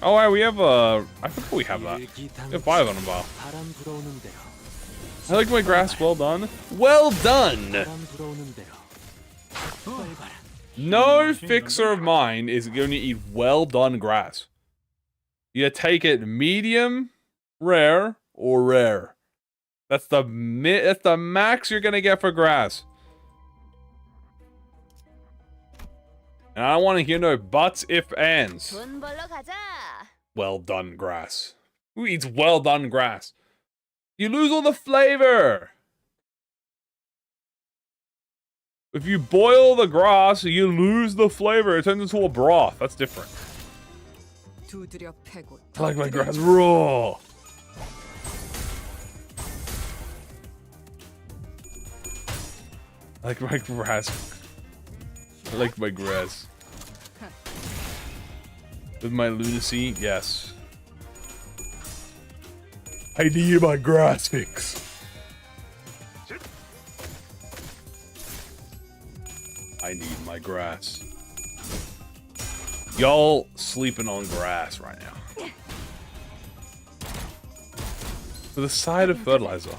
Oh, right, we have I forgot we have that. We have 5 on the bar. I like my grass. Well done. Well done! No fixer of mine is going to eat well done grass. You take it medium, rare, or rare. That's the max you're gonna get for grass. And I don't want to hear no buts, if, ands. Well done grass. Who eats well done grass? You lose all the flavor. If you boil the grass, you lose the flavor. It turns into a broth. That's different. I like my grass raw. I like my grass. I like my grass. With my lunacy, yes. I need my grass fix. I need my grass. Y'all sleeping on grass right now. With a side of fertilizer.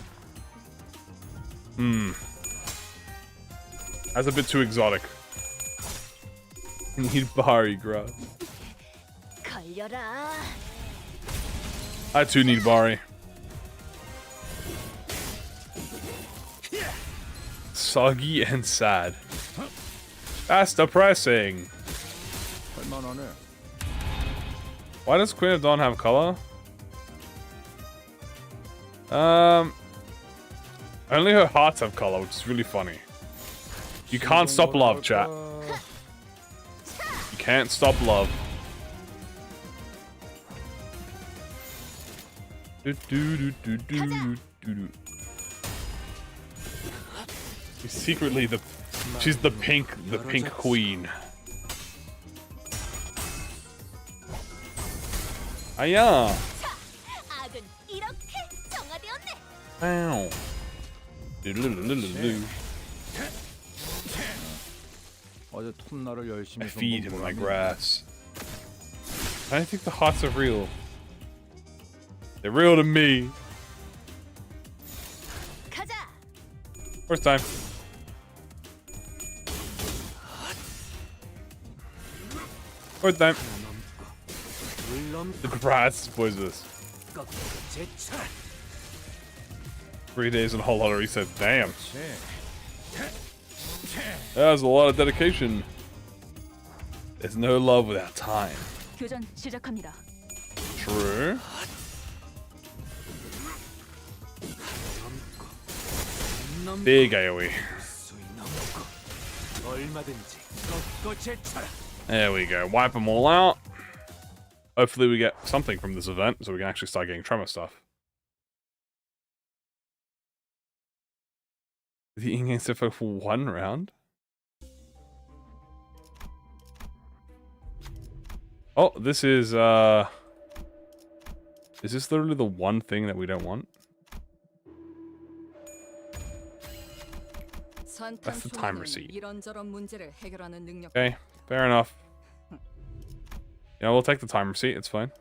That's a bit too exotic. Need Bari grass. I too need Bari. Soggy and sad. That's depressing. Why does Queen of Dawn have color? Only her hearts have color, which is really funny. You can't stop love, chat. You can't stop love. Secretly she's the pink queen. Aya. Wow. I feed him my grass. I don't think the hearts are real. They're real to me. First time. First time. The grass is poisonous. 3 days and a whole lot of reset. Damn. That was a lot of dedication. There's no love without time. True. Big AoE. There we go. Wipe them all out. Hopefully we get something from this event so we can actually start getting Tremor stuff. The in-game stuff for 1 round? Oh, this is this literally the one thing that we don't want? That's the time receipt. Okay, fair enough. Yeah, we'll take the time receipt, it's fine.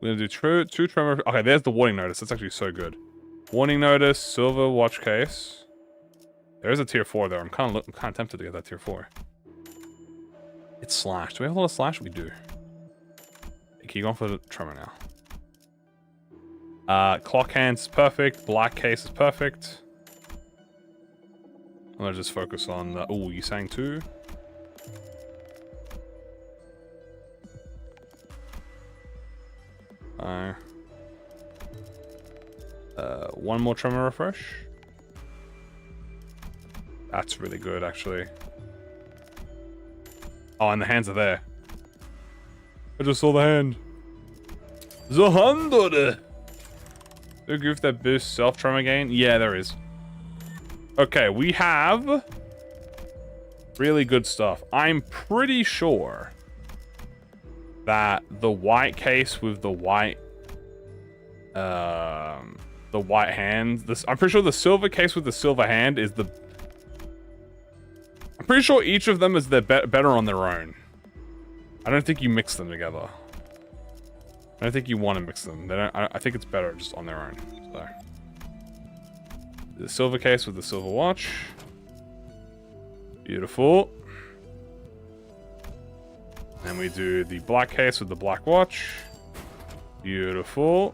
We're gonna do two tremor. Okay, there's the warning notice. That's actually so good. Warning notice, silver watch case. There's a tier 4 there. I'm kind of tempted to get that tier 4. It's slash. Do we have a lot of slash? We do. Keep going for the tremor now. Clock hands is perfect. Black case is perfect. I'm gonna just focus on the. Oh, you sang too? One more tremor refresh. That's really good, actually. Oh, and the hands are there. I just saw the hand. The hand! Who gives that boost self tremor gain? Yeah, there is. Okay, we have really good stuff. I'm pretty sure that the white case with the white hand. I'm pretty sure the silver case with the silver hand is the. I'm pretty sure each of them is better on their own. I don't think you mix them together. I don't think you want to mix them. They don't, I think it's better just on their own. So. The silver case with the silver watch. Beautiful. And we do the black case with the black watch. Beautiful.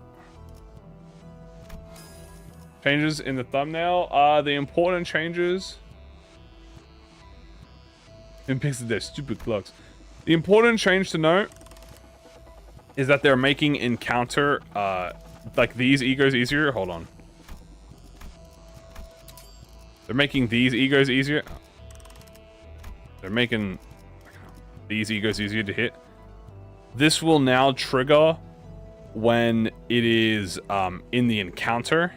Changes in the thumbnail. The important changes. And picks their stupid clocks. The important change to note is that they're making encounter like these egos easier. Hold on. They're making these egos easier. They're making these egos easier to hit. This will now trigger when it is in the encounter.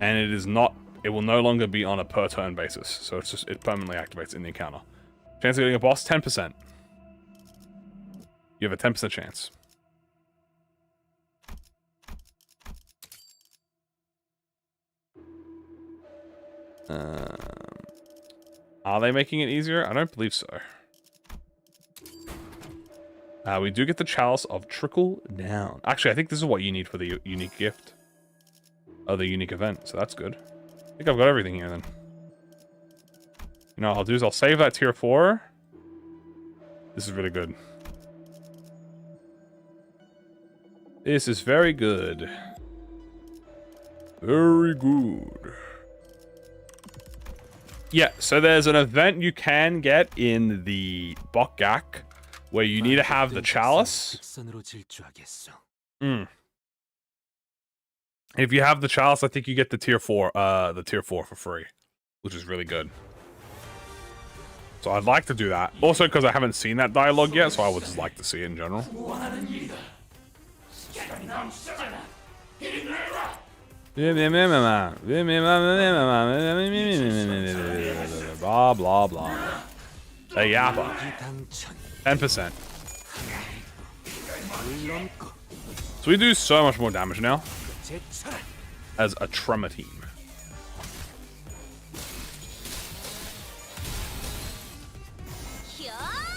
And it is not, it will no longer be on a per turn basis. So it's just, it permanently activates in the encounter. Chance of getting a boss, 10%. You have a 10% chance. Are they making it easier? I don't believe so. We do get the Chalice of Trickle Down. Actually, I think this is what you need for the unique gift. Oh, the unique event, so that's good. I think I've got everything here then. You know what I'll do is I'll save that tier 4. This is really good. This is very good. Very good. Yeah, so there's an event you can get in the Bokgak where you need to have the Chalice. If you have the Chalice, I think you get the tier 4 for free, which is really good. So I'd like to do that. Also because I haven't seen that dialogue yet, so I would just like to see it in general. Blah blah blah. Hey Yappa. 10%. So we do so much more damage now as a Tremor team.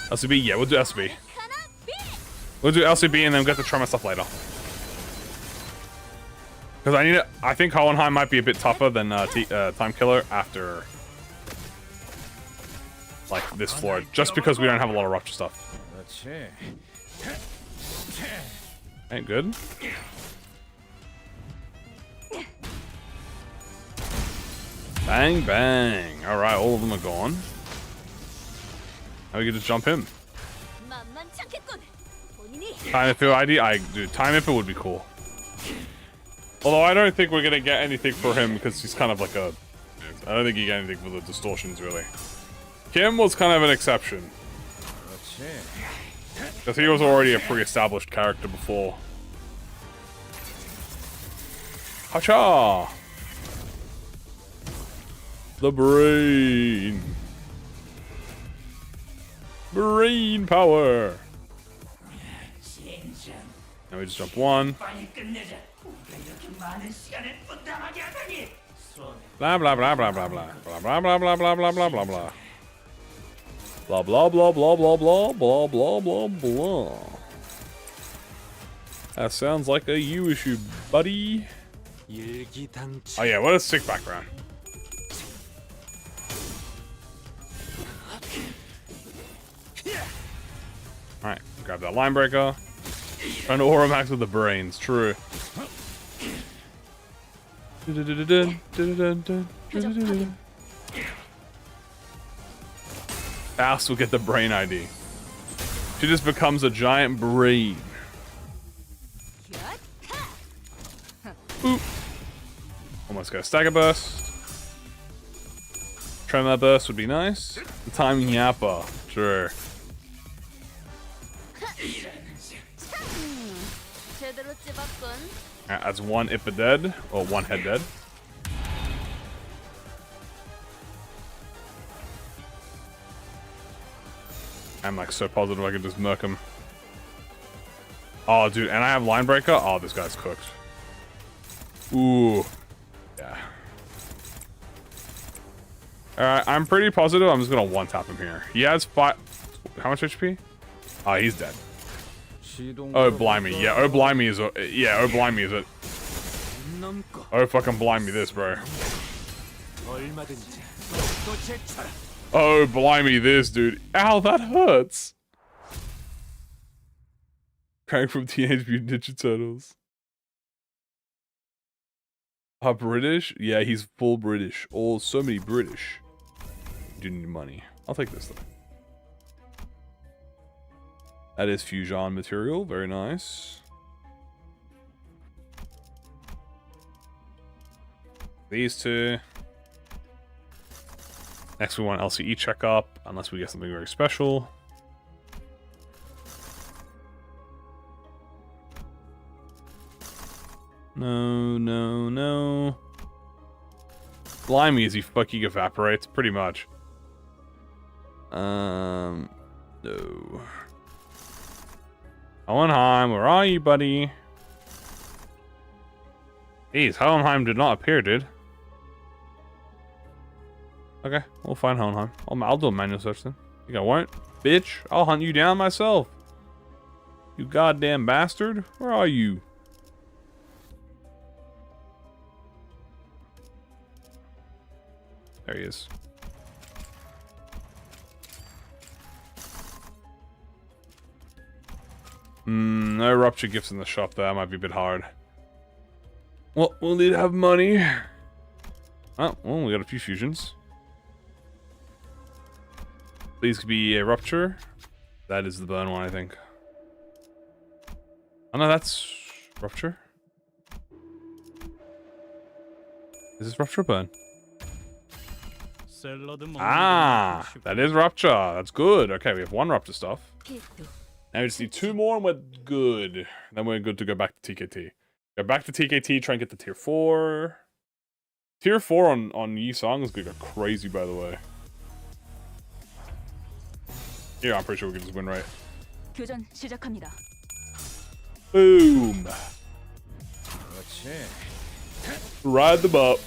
LCB, yeah, we'll do LCB. We'll do LCB and then get the Tremor stuff later. Because I need it. I think Hohenheim might be a bit tougher than Time Killer after like this floor, just because we don't have a lot of rupture stuff. Ain't good. Bang bang. All right, all of them are gone. Now we can just jump him. Time Imper ID? Dude, Time Imper would be cool. Although I don't think we're gonna get anything for him because he's kind of like a... I don't think you get anything for the distortions, really. Kim was kind of an exception. Because he was already a pre-established character before. Hacha! The brain! Brain power! Now we just jump one. Blah blah blah blah blah blah blah blah blah blah blah blah blah blah. Blah blah blah blah blah blah blah blah blah blah. That sounds like a you issue, buddy. Oh yeah, what a sick background. Alright, grab that line breaker. Trying to aura max with the brains, true. Faust will get the brain ID. She just becomes a giant brain. Boop. Almost got a stagger burst. Tremor burst would be nice. The timing Yappa, sure. That's one Ippa dead, or one head dead. I'm like so positive I can just murk him. Oh, dude, and I have line breaker. Oh, this guy's cooked. Ooh, yeah. All right, I'm pretty positive. I'm just gonna one tap him here. He has 5. How much HP? Oh, he's dead. Oh, blimey. Yeah, oh, blimey is a... Yeah, oh, blimey is it. Oh, fucking blimey this, bro. Oh, blimey this, dude. Ow, that hurts. Crank from Teenage Mutant Ninja Turtles. British? Yeah, he's full British. Oh, so many British. Do need money. I'll take this, though. That is fusion material. Very nice. These two. Next, we want LCE checkup, unless we get something very special. No, no, no. Blimey, as he fucking evaporates, pretty much. No. Hohenheim, where are you, buddy? Jeez, Hohenheim did not appear, dude. Okay, we'll find Hohenheim. I'll do a manual search then. Think I won't? Bitch, I'll hunt you down myself. You goddamn bastard. Where are you? There he is. No rupture gifts in the shop there. Might be a bit hard. Well, we'll need to have money. Oh, well, we got a few fusions. Please be a rupture. That is the burn one, I think. Oh no, that's rupture. Is this rupture or burn? Ah, that is rupture. That's good. Okay, we have one rupture stuff. Now we just need 2 more and we're good. Then we're good to go back to TKT. Go back to TKT, try and get the tier 4. Tier 4 on Yisong is gonna go crazy, by the way. Yeah, I'm pretty sure we can just win, right? Boom! Ride them up.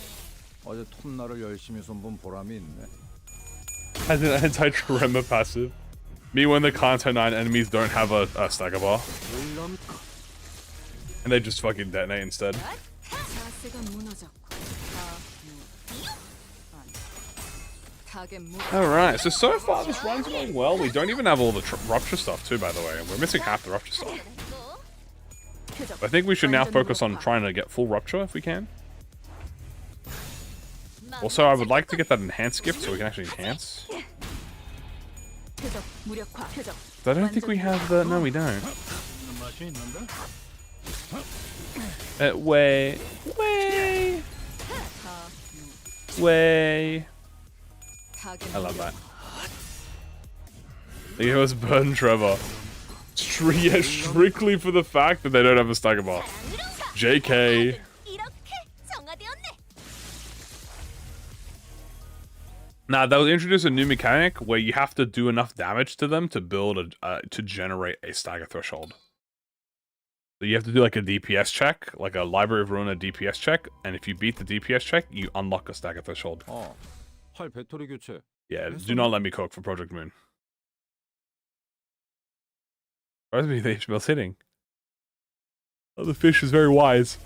Has an anti-tremor passive. Me when the Kanto 9 enemies don't have a stagger bar. And they just fucking detonate instead. Alright, so far this run's going well. We don't even have all the rupture stuff too, by the way. We're missing half the rupture stuff. I think we should now focus on trying to get full rupture if we can. Also, I would like to get that enhanced gift so we can actually enhance. I don't think we have the... No, we don't. Way. I love that. It was Burn Trevor. Strictly for the fact that they don't have a stagger bar. JK. Nah, they'll introduce a new mechanic where you have to do enough damage to them to build to generate a stagger threshold. So you have to do like a DPS check, like a Library of Ruin DPS check, and if you beat the DPS check, you unlock a stagger threshold. Yeah, do not let me cook for ProjectMoon. Surprised me the HBL's hitting. Oh, the fish is very wise.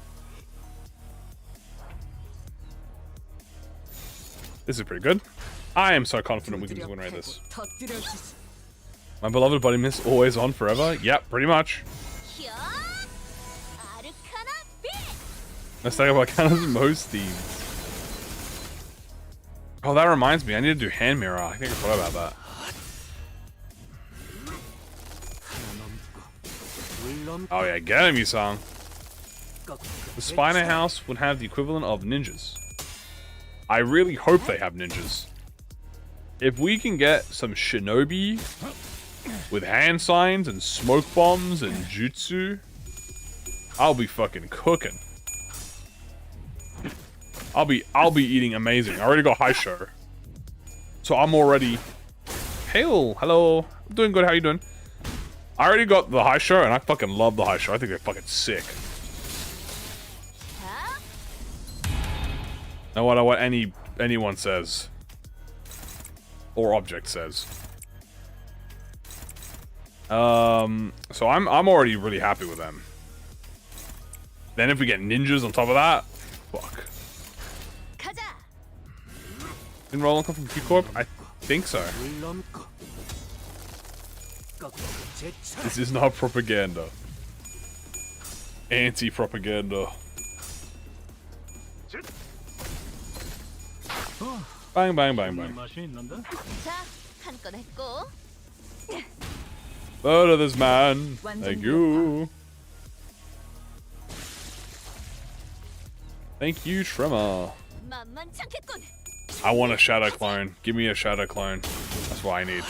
This is pretty good. I am so confident we can just win right this. My beloved buddy miss always on forever? Yep, pretty much. Let's talk about Arcana's most themes. Oh, that reminds me, I need to do hand mirror. I think I forgot about that. Oh yeah, get him, Yisong. The Spiner House would have the equivalent of ninjas. I really hope they have ninjas. If we can get some shinobi with hand signs and smoke bombs and jutsu, I'll be fucking cooking. I'll be eating amazing. I already got high show. So I'm already... Hail, hello. I'm doing good, how you doing? I already got the high show and I fucking love the high show. I think they're fucking sick. No matter what anyone says. Or object says. So I'm already really happy with them. Then if we get ninjas on top of that, fuck. Didn't Roland come from Q Corp? I think so. This is not propaganda. Anti-propaganda. Bang, bang, bang, bang. Murder this man. Thank you. Thank you, Tremor. I want a shadow clone. Give me a shadow clone. That's what I need.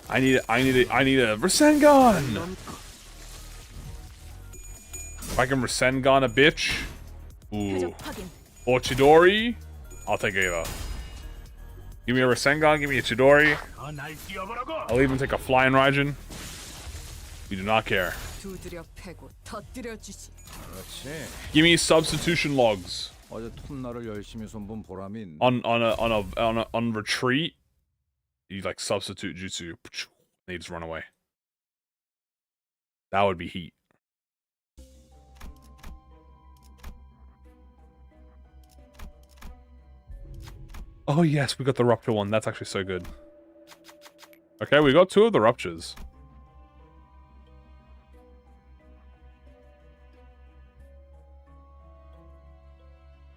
I need a Rasengan. If I can Rasengan a bitch. Ooh. Or Chidori. I'll take either. Give me a Rasengan, give me a Chidori. I'll even take a Flying Raijin. We do not care. Give me substitution logs. On retreat, you like substitute jutsu. They just run away. That would be heat. Oh yes, we got the rupture one. That's actually so good. Okay, we got 2 of the ruptures.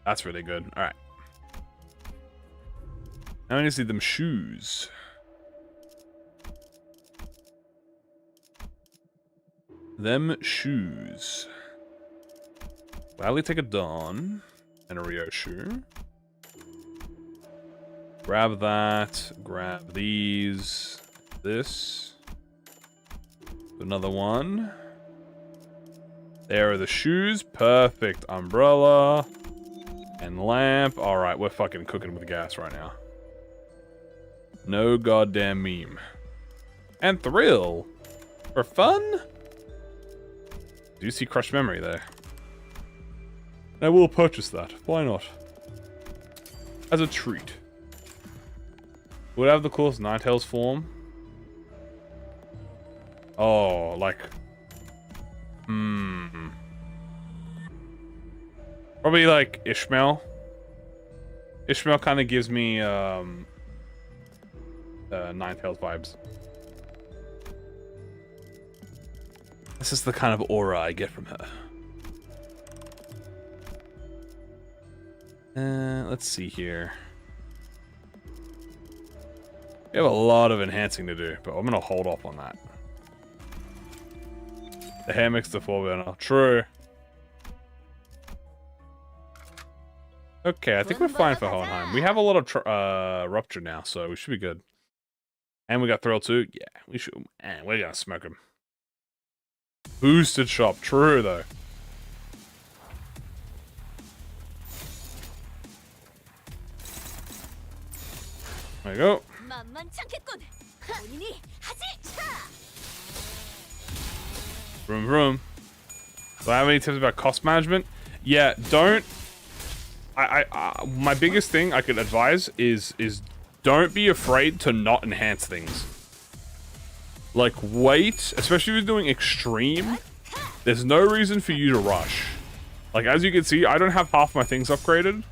That's really good. Alright. Now I need to see them shoes. Them shoes. Gladly take a Dawn and a Ryoshu. Grab that. Grab these. This. Another one. There are the shoes. Perfect. Umbrella. And lamp. Alright, we're fucking cooking with gas right now. No goddamn meme. And thrill. For fun? Do you see crushed memory there? I will purchase that. Why not? As a treat. Would have the coolest Ninetales form? Oh, like... Probably like Ishmael. Ishmael kind of gives me Ninetales vibes. This is the kind of aura I get from her. Let's see here. We have a lot of enhancing to do, but I'm gonna hold off on that. The hair makes the 4-burner. True. Okay, I think we're fine for Hohenheim. We have a lot of rupture now, so we should be good. And we got thrill too. Yeah, we should. Man, we're gonna smoke him. Boosted shop. True though. There you go. Vroom vroom. Do I have any tips about cost management? Yeah, don't. My biggest thing I could advise is don't be afraid to not enhance things. Like wait, especially if you're doing extreme. There's no reason for you to rush. Like as you can see, I don't have half my things upgraded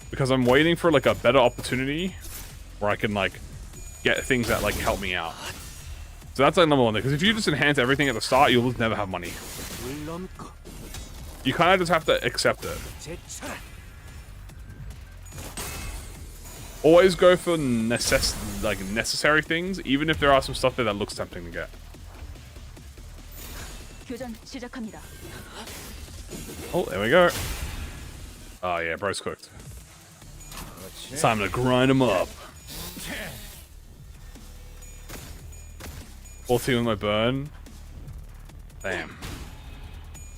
because I'm waiting for like a better opportunity where I can like get things that like help me out. So that's like number one thing, because if you just enhance everything at the start, you'll just never have money. You kind of just have to accept it. Always go for necessary things, even if there are some stuff there that looks tempting to get. Oh, there we go. Oh yeah, bro's cooked. It's time to grind him up. 14 with my burn. Damn.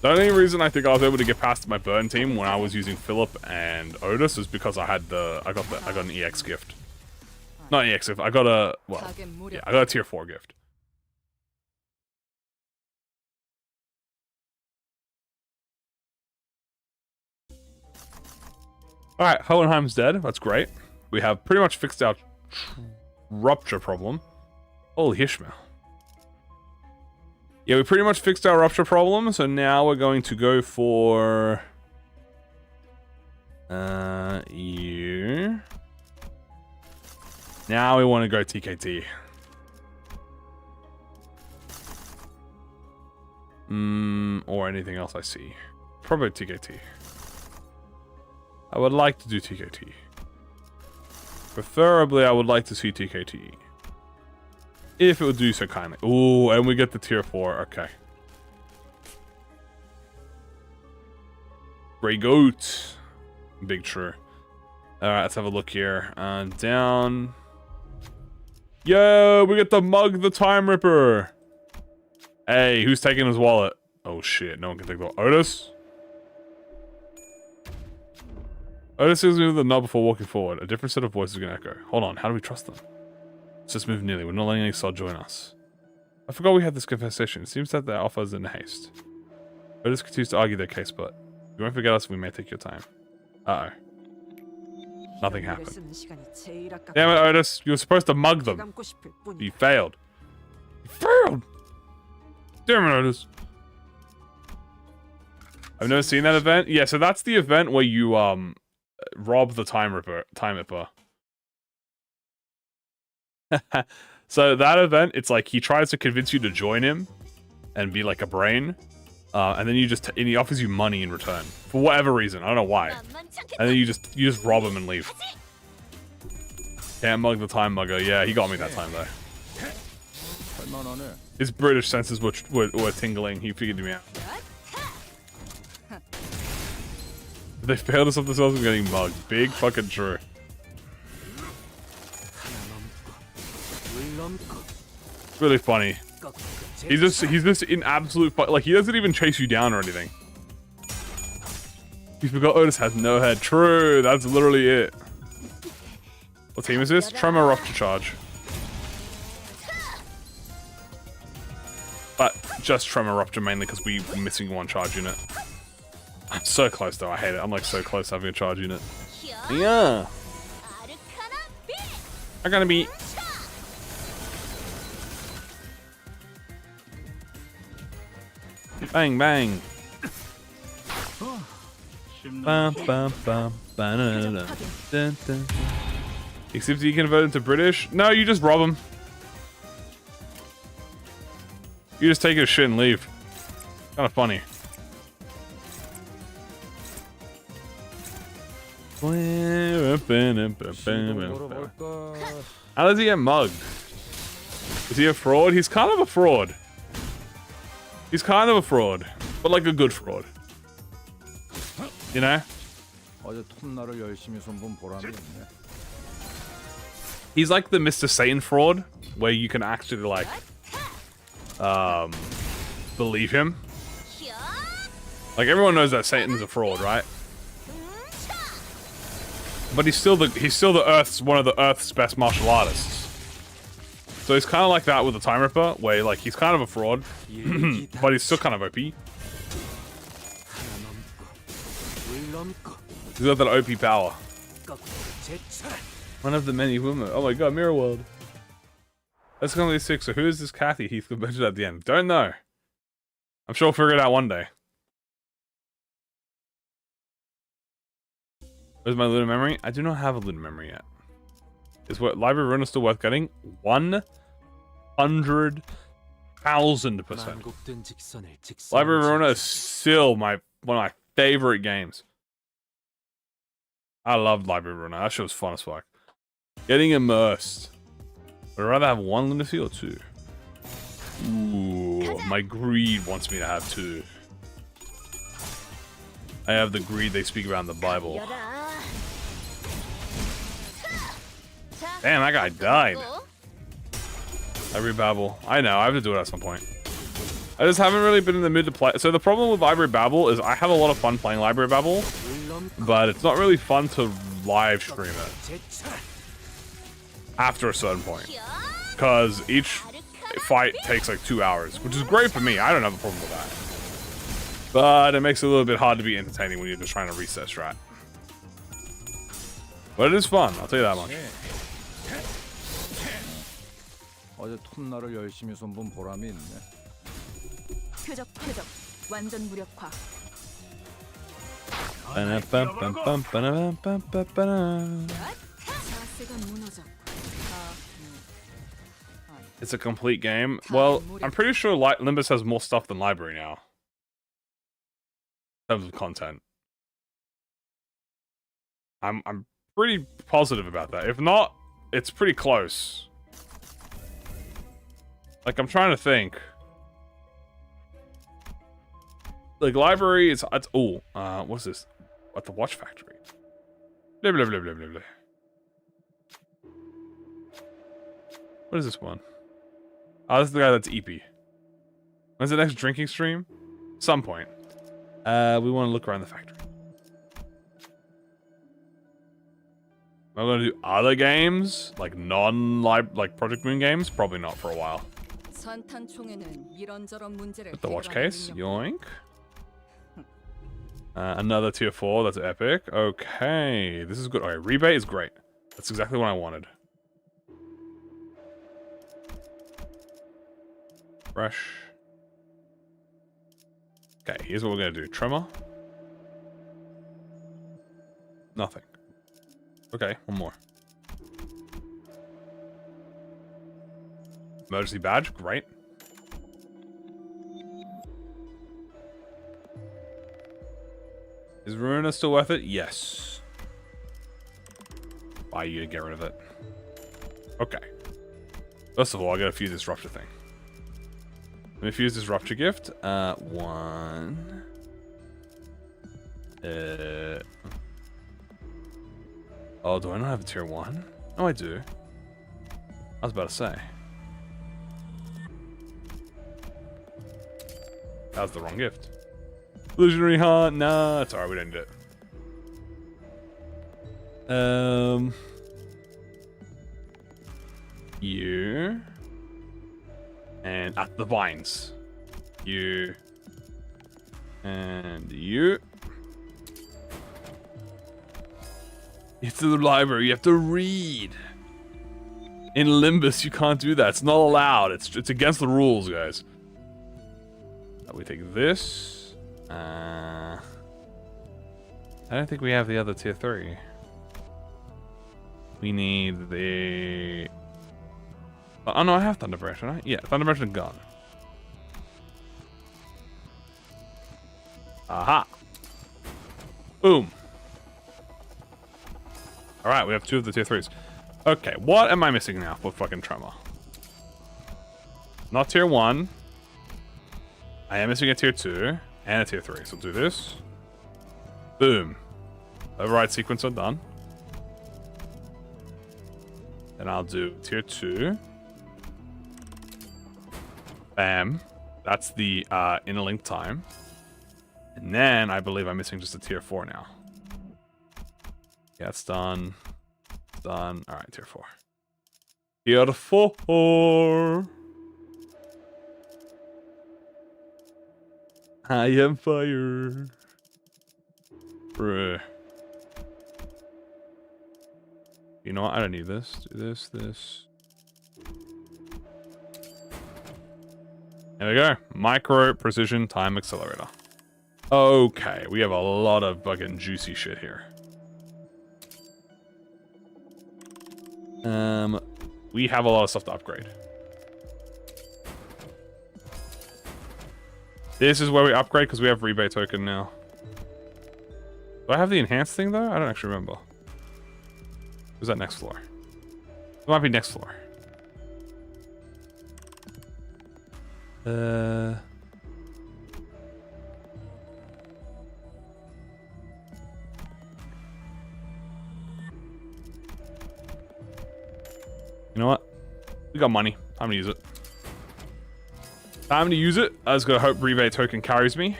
The only reason I think I was able to get past my burn team when I was using Philip and Otis is because I had I got an EX gift. Not EX gift. I got a I got a tier 4 gift. All right, Hohenheim's dead. That's great. We have pretty much fixed our rupture problem. Holy Ishmael. Yeah, we pretty much fixed our rupture problem, so now we're going to go for... you. Now we want to go TKT. Or anything else I see. Probably TKT. I would like to do TKT. Preferably, I would like to see TKT. If it would do so kindly. Ooh, and we get the tier 4. Okay. Grey Goat. Big true. Alright, let's have a look here. Down. Yo, we get the Mug the Time Ripper. Hey, who's taking his wallet? Oh shit, no one can take the wallet. Otis? Otis is moving the knob before walking forward. A different set of voices can echo. Hold on, how do we trust them? Let's just move nearly. We're not letting any sod join us. I forgot we had this conversation. It seems that their offer is in haste. Otis continues to argue their case, but if you won't forget us, we may take your time. Uh-oh. Nothing happened. Damn it, Otis. You were supposed to mug them. You failed. You failed! Damn it, Otis. I've never seen that event. Yeah, so that's the event where you, rob the Time Ripper. So that event, it's like he tries to convince you to join him and be like a brain. And then and he offers you money in return. For whatever reason. I don't know why. And then you just rob him and leave. Can't mug the Time Mugger. Yeah, he got me that time though. His British senses were tingling. He figured me out. They failed us off themselves and getting mugged. Big fucking true. It's really funny. He's just in absolute like he doesn't even chase you down or anything. You forgot Otis has no head. True, that's literally it. What team is this? Tremor Rupture Charge. But just Tremor Rupture mainly because we're missing one charge unit. I'm so close though, I hate it. I'm like so close to having a charge unit. Yeah. I'm gonna be... Bang, bang. Except you convert into British? No, you just rob him. You just take his shit and leave. Kind of funny. How does he get mugged? Is he a fraud? He's kind of a fraud. He's kind of a fraud, but like a good fraud. You know? He's like the Mr. Satan fraud, where you can actually like, believe him. Like everyone knows that Satan's a fraud, right? But he's still one of the Earth's best martial artists. So he's kind of like that with the Time Ripper, where like he's kind of a fraud, but he's still kind of OP. He's got that OP power. One of the many women. Oh my god, Mirror World. That's gonna be 6. So who is this Kathy Heath mentioned at the end? Don't know. I'm sure we'll figure it out one day. Where's my Lunar Memory? I do not have a Lunar Memory yet. Is what Library Runa still worth getting? 100,000%. Library Runa is still one of my favorite games. I loved Library Runa. That shit was fun as fuck. Getting immersed. Would I rather have 1 lunacy or 2? Ooh, my greed wants me to have 2. I have the greed they speak about in the Bible. Damn, that guy died. Library Babble. I know, I have to do it at some point. I just haven't really been in the mood to play. So the problem with Library Babble is I have a lot of fun playing Library Babble, but it's not really fun to live stream it after a certain point. Because each fight takes like 2 hours, which is great for me. I don't have a problem with that. But it makes it a little bit hard to be entertaining when you're just trying to reset strat. But it is fun, I'll tell you that much. 어제 톱날을 열심히 손본 보람이 있네. 표적 완전 무력화. 자세가 무너졌고. It's a complete game. Well, I'm pretty sure Limbus has more stuff than Library now. In terms of content. I'm pretty positive about that. If not, it's pretty close. Like, I'm trying to think. Like, Library is... oh, what's this? At the Watch Factory. Blah, blah, blah, blah, blah, blah. What is this one? Oh, this is the guy that's EP. When's the next drinking stream? Some point. We want to look around the factory. Am I going to do other games? Like like ProjectMoon games? Probably not for a while. Put the watch case. Yoink. Another tier 4. That's epic. Okay. This is good. Okay, rebate is great. That's exactly what I wanted. Fresh. Okay, here's what we're going to do. Tremor. Nothing. Okay, one more. Emergency badge. Great. Is Ruina still worth it? Yes. Buy you to get rid of it. Okay. First of all, I gotta fuse this rupture thing. Let me fuse this rupture gift. One. Oh, do I not have a tier 1? No, I do. I was about to say. That was the wrong gift. Illusionary Hunt. Nah, it's alright. We don't need it. You. And at the vines. You. And you. It's to the library. You have to read. In Limbus, you can't do that. It's not allowed. It's against the rules, guys. We take this. I don't think we have the other tier 3. We need the... Oh no, I have Thunder Branch, don't I? Yeah, Thunder Branch and gun. Aha! Boom! Alright, we have 2 of the tier 3s. Okay, what am I missing now for fucking Tremor? Not tier 1. I am missing a tier 2 and a tier 3. So do this. Boom. Override sequencer done. Then I'll do tier 2. Bam. That's the inner link time. And then I believe I'm missing just a tier 4 now. Yeah, it's done. Done. Alright, tier 4. Tier 4. I am fire. Bruh. You know what? I don't need this. Do this, this. There we go. Micro precision time accelerator. Okay, we have a lot of fucking juicy shit here. We have a lot of stuff to upgrade. This is where we upgrade because we have rebate token now. Do I have the enhanced thing though? I don't actually remember. Who's that next floor? It might be next floor. You know what? We got money. Time to use it. Time to use it. I just gotta hope rebate token carries me.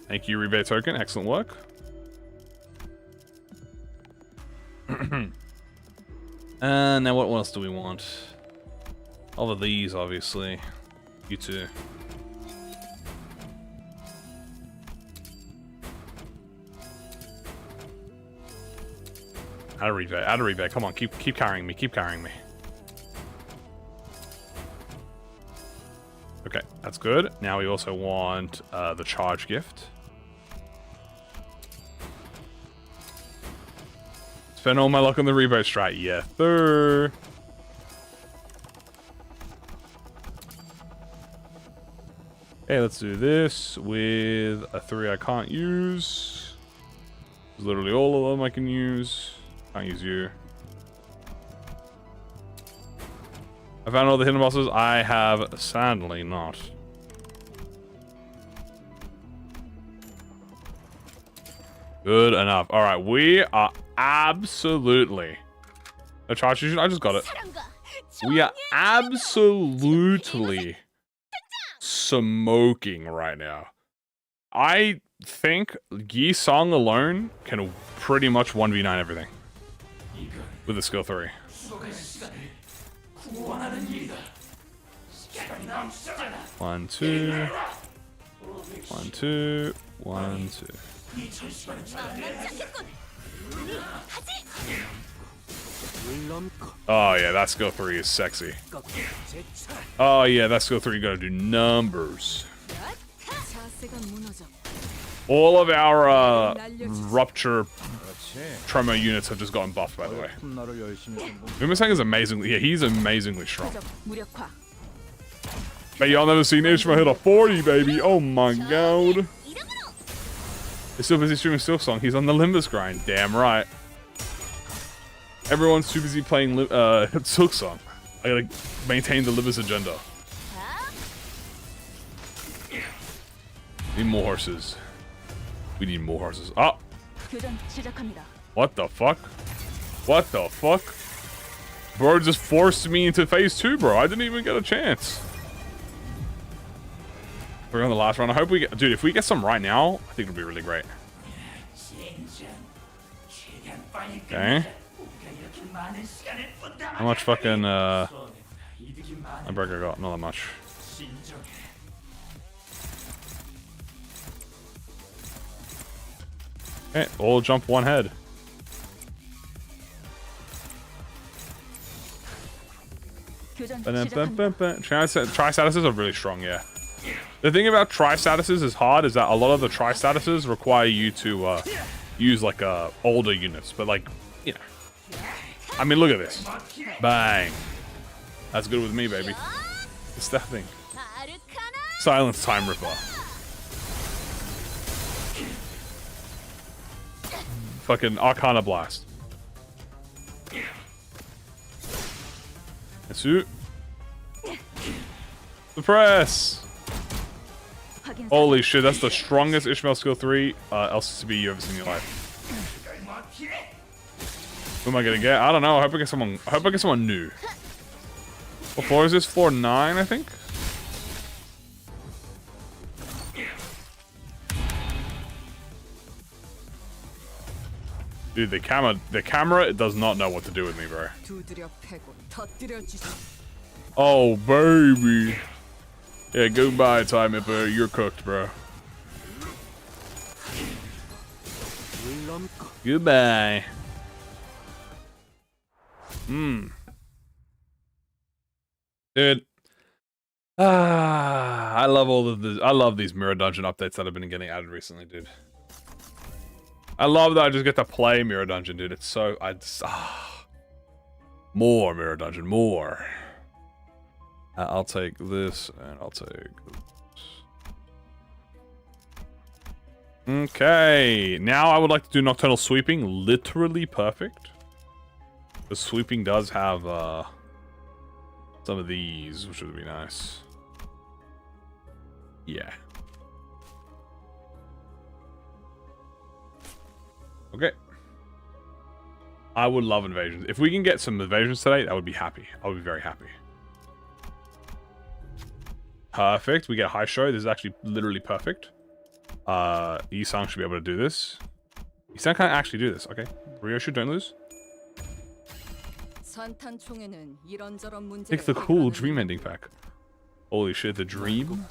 Thank you, rebate token. Excellent work. Now what else do we want? All of these, obviously. You too. Add a rebate. Add a rebate. Come on, keep carrying me. Keep carrying me. Okay, that's good. Now we also want the charge gift. Spend all my luck on the rebate strat. Yeah, sir. Hey, let's do this with a 3 I can't use. Literally all of them I can use. Can't use you. I found all the hidden bosses. I have sadly not. Good enough. All right, we are absolutely. A charge fusion. I just got it. We are absolutely smoking right now. I think Yi Song alone can pretty much 1v9 everything with the skill 3. 1, 2. 1, 2. 1, 2. Oh yeah, that skill 3 is sexy. Oh yeah, that skill 3 gotta do numbers. All of our rupture tremor units have just gotten buffed, by the way. Limbus is amazingly, yeah, he's amazingly strong. But y'all never seen Ishmael hit a 40, baby. Oh my god. He's still busy streaming Silksong. He's on the Limbus grind. Damn right. Everyone's too busy playing Silksong. I gotta maintain the Limbus agenda. Need more horses. We need more horses. Oh! What the fuck? What the fuck? Bro just forced me into phase 2, bro. I didn't even get a chance. We're on the last round. I hope we get... Dude, if we get some right now, I think it'll be really great. Okay. How much fucking, my burger got? Not that much. Okay, all jump one head. Tri-statuses are really strong, yeah. The thing about tri-statuses is hard is that a lot of the tri-statuses require you to use like older units, but like, you know. I mean, look at this. Bang. That's good with me, baby. It's that thing. Silence Time Ripper. Fucking Arcana Blast. Suit. Suppress. Holy shit, that's the strongest Ishmael skill 3 LCB you ever seen in your life. Who am I gonna get? I don't know. I hope I get someone. I hope I get someone new. What floor is this? Floor 9, I think. Dude, the camera, it does not know what to do with me, bro. Oh, baby. Yeah, goodbye, Time Ripper. You're cooked, bro. Goodbye. Dude. I love all of this. I love these Mirror Dungeon updates that have been getting added recently, dude. I love that I just get to play Mirror Dungeon, dude. It's so... More Mirror Dungeon, more. I'll take this, and I'll take this. Okay. Now I would like to do Nocturnal Sweeping. Literally perfect. The Sweeping does have some of these, which would be nice. Yeah. Okay. I would love invasions. If we can get some invasions today, I would be happy. I would be very happy. Perfect. We get high show. This is actually literally perfect. Yi-Sang should be able to do this. Yi-Sang can't actually do this. Okay. Ryoshu, don't lose. Take the cool dream ending pack. Holy shit, the dream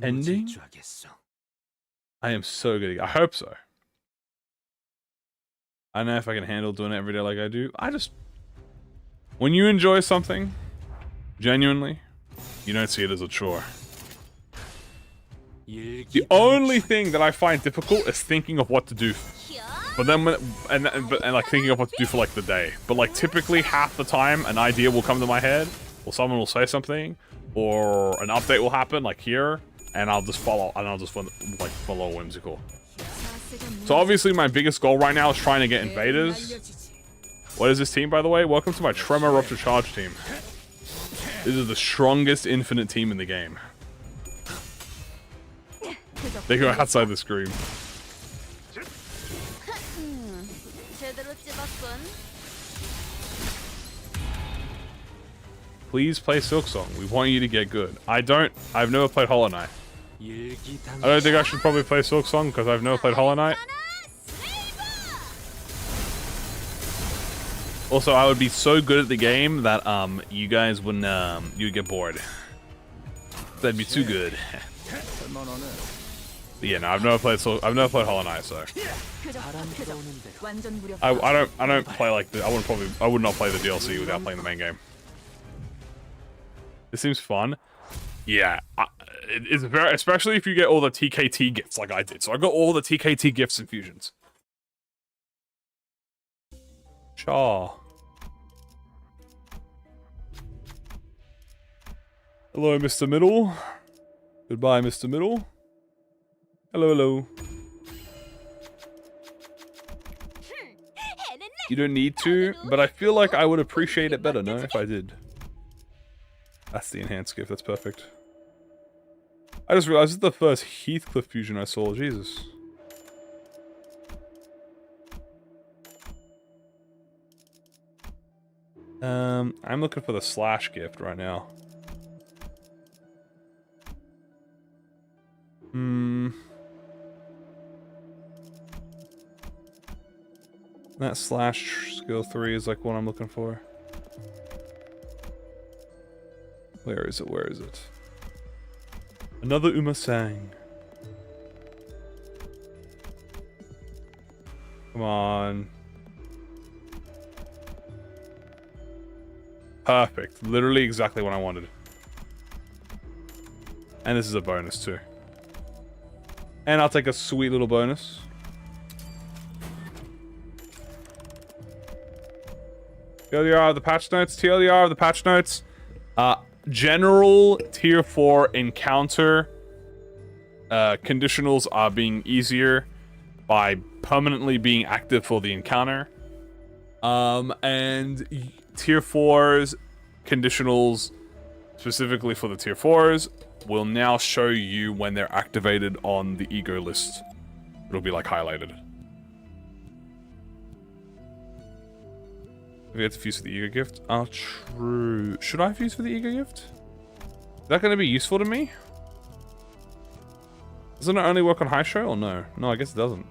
ending? I am so good. I hope so. I don't know if I can handle doing it every day like I do. When you enjoy something, genuinely, you don't see it as a chore. The only thing that I find difficult is thinking of what to do. But then, and like thinking of what to do for like the day. But like typically half the time, an idea will come to my head, or someone will say something, or an update will happen, like here, and I'll just follow, and I'll just like follow whimsical. So obviously my biggest goal right now is trying to get invaders. What is this team, by the way? Welcome to my Tremor Rupture Charge team. This is the strongest infinite team in the game. They go outside the screen. Please play Silksong. We want you to get good. I've never played Hollow Knight. I don't think I should probably play Silksong because I've never played Hollow Knight. Also, I would be so good at the game that you guys wouldn't you'd get bored. That'd be too good. But yeah, no, I've never played Hollow Knight, so I don't play like the I would not play the DLC without playing the main game. This seems fun. Yeah, it's very, especially if you get all the TKT gifts like I did. So I got all the TKT gifts and fusions. Shaw. Hello, Mr. Middle. Goodbye, Mr. Middle. Hello, hello. You don't need to, but I feel like I would appreciate it better, no, if I did. That's the enhanced gift, that's perfect. I just realized this is the first Heathcliff fusion I saw, Jesus. I'm looking for the slash gift right now. That slash skill 3 is like what I'm looking for. Where is it? Where is it? Another Uma-sang. Come on. Perfect. Literally exactly what I wanted. And this is a bonus too. And I'll take a sweet little bonus. TLDR of the patch notes. TLDR of the patch notes. General tier 4 encounter conditionals are being easier by permanently being active for the encounter. And tier 4's conditionals, specifically for the tier 4's, will now show you when they're activated on the ego list. It'll be like highlighted. Have you had to fuse for the ego gift? Oh, true. Should I fuse for the ego gift? Is that going to be useful to me? Doesn't it only work on high show or no? No, I guess it doesn't.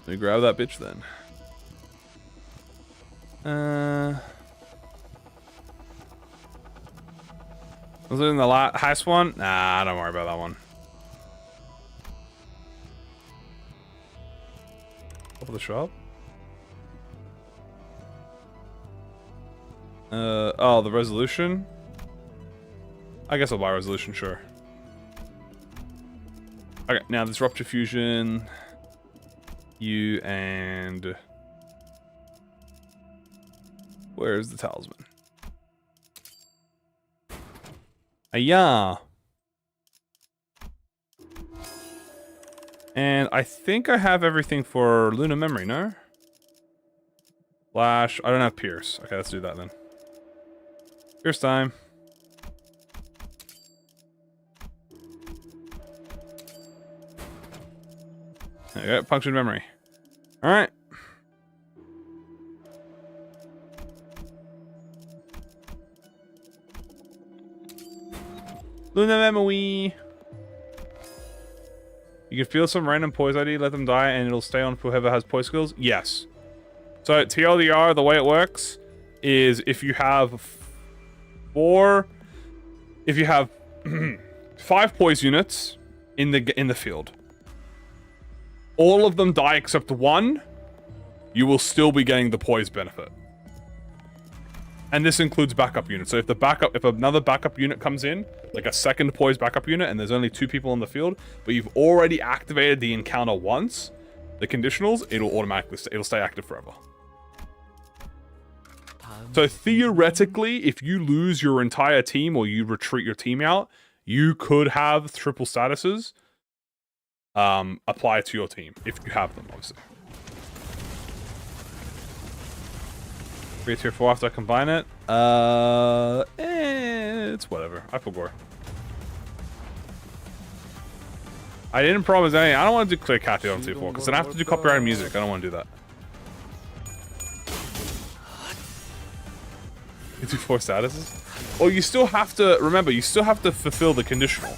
Let me grab that bitch then. Was it in the highest one? Nah, don't worry about that one. Top of the shop. Oh, the resolution. I guess I'll buy resolution, sure. Okay, now this rupture fusion. You and where's the talisman? Yeah. And I think I have everything for Luna Memory, no? Flash. I don't have Pierce. Okay, let's do that then. Pierce time. There you go. Punctured memory. Alright. Luna Memory. You can feel some random poise ID, let them die, and it'll stay on for whoever has poise skills? Yes. So TLDR, the way it works is if you have 5 poise units in the field, all of them die except one, you will still be getting the poise benefit. And this includes backup units. So if another backup unit comes in, like a second poise backup unit, and there's only 2 people in the field, but you've already activated the encounter once, the conditionals, it'll automatically it'll stay active forever. So theoretically, if you lose your entire team or you retreat your team out, you could have triple statuses apply to your team if you have them, obviously. 3 tier 4 after I combine it. It's whatever. I forgot. I didn't promise anything. I don't want to do clear cat on tier 4 because then I have to do copyrighted music. I don't want to do that. You do 4 statuses? Oh, you still have to remember. You still have to fulfill the conditional.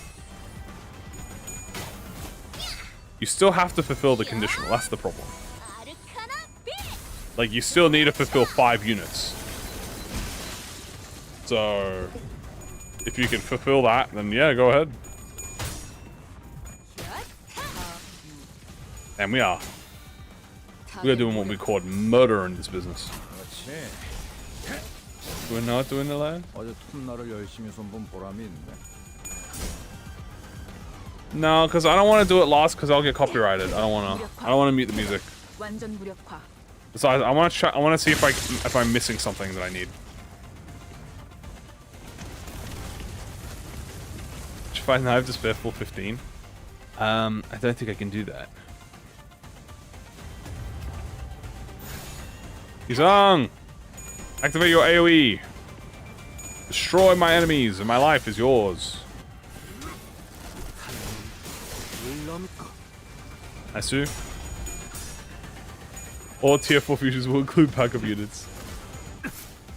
You still have to fulfill the conditional. That's the problem. Like, you still need to fulfill 5 units. So, if you can fulfill that, then yeah, go ahead. And we are doing what we call murder in this business. We're not doing the lad? 어제 톱날을 열심히 손본 보람이 있네. No, because I don't want to do it last because I'll get copyrighted. I don't want to mute the music. Besides, I want to see if I'm missing something that I need. If I have to spare full 15, I don't think I can do that. Yuzong! Activate your AoE. Destroy my enemies, and my life is yours. Asu. All tier 4 fusions will include backup units.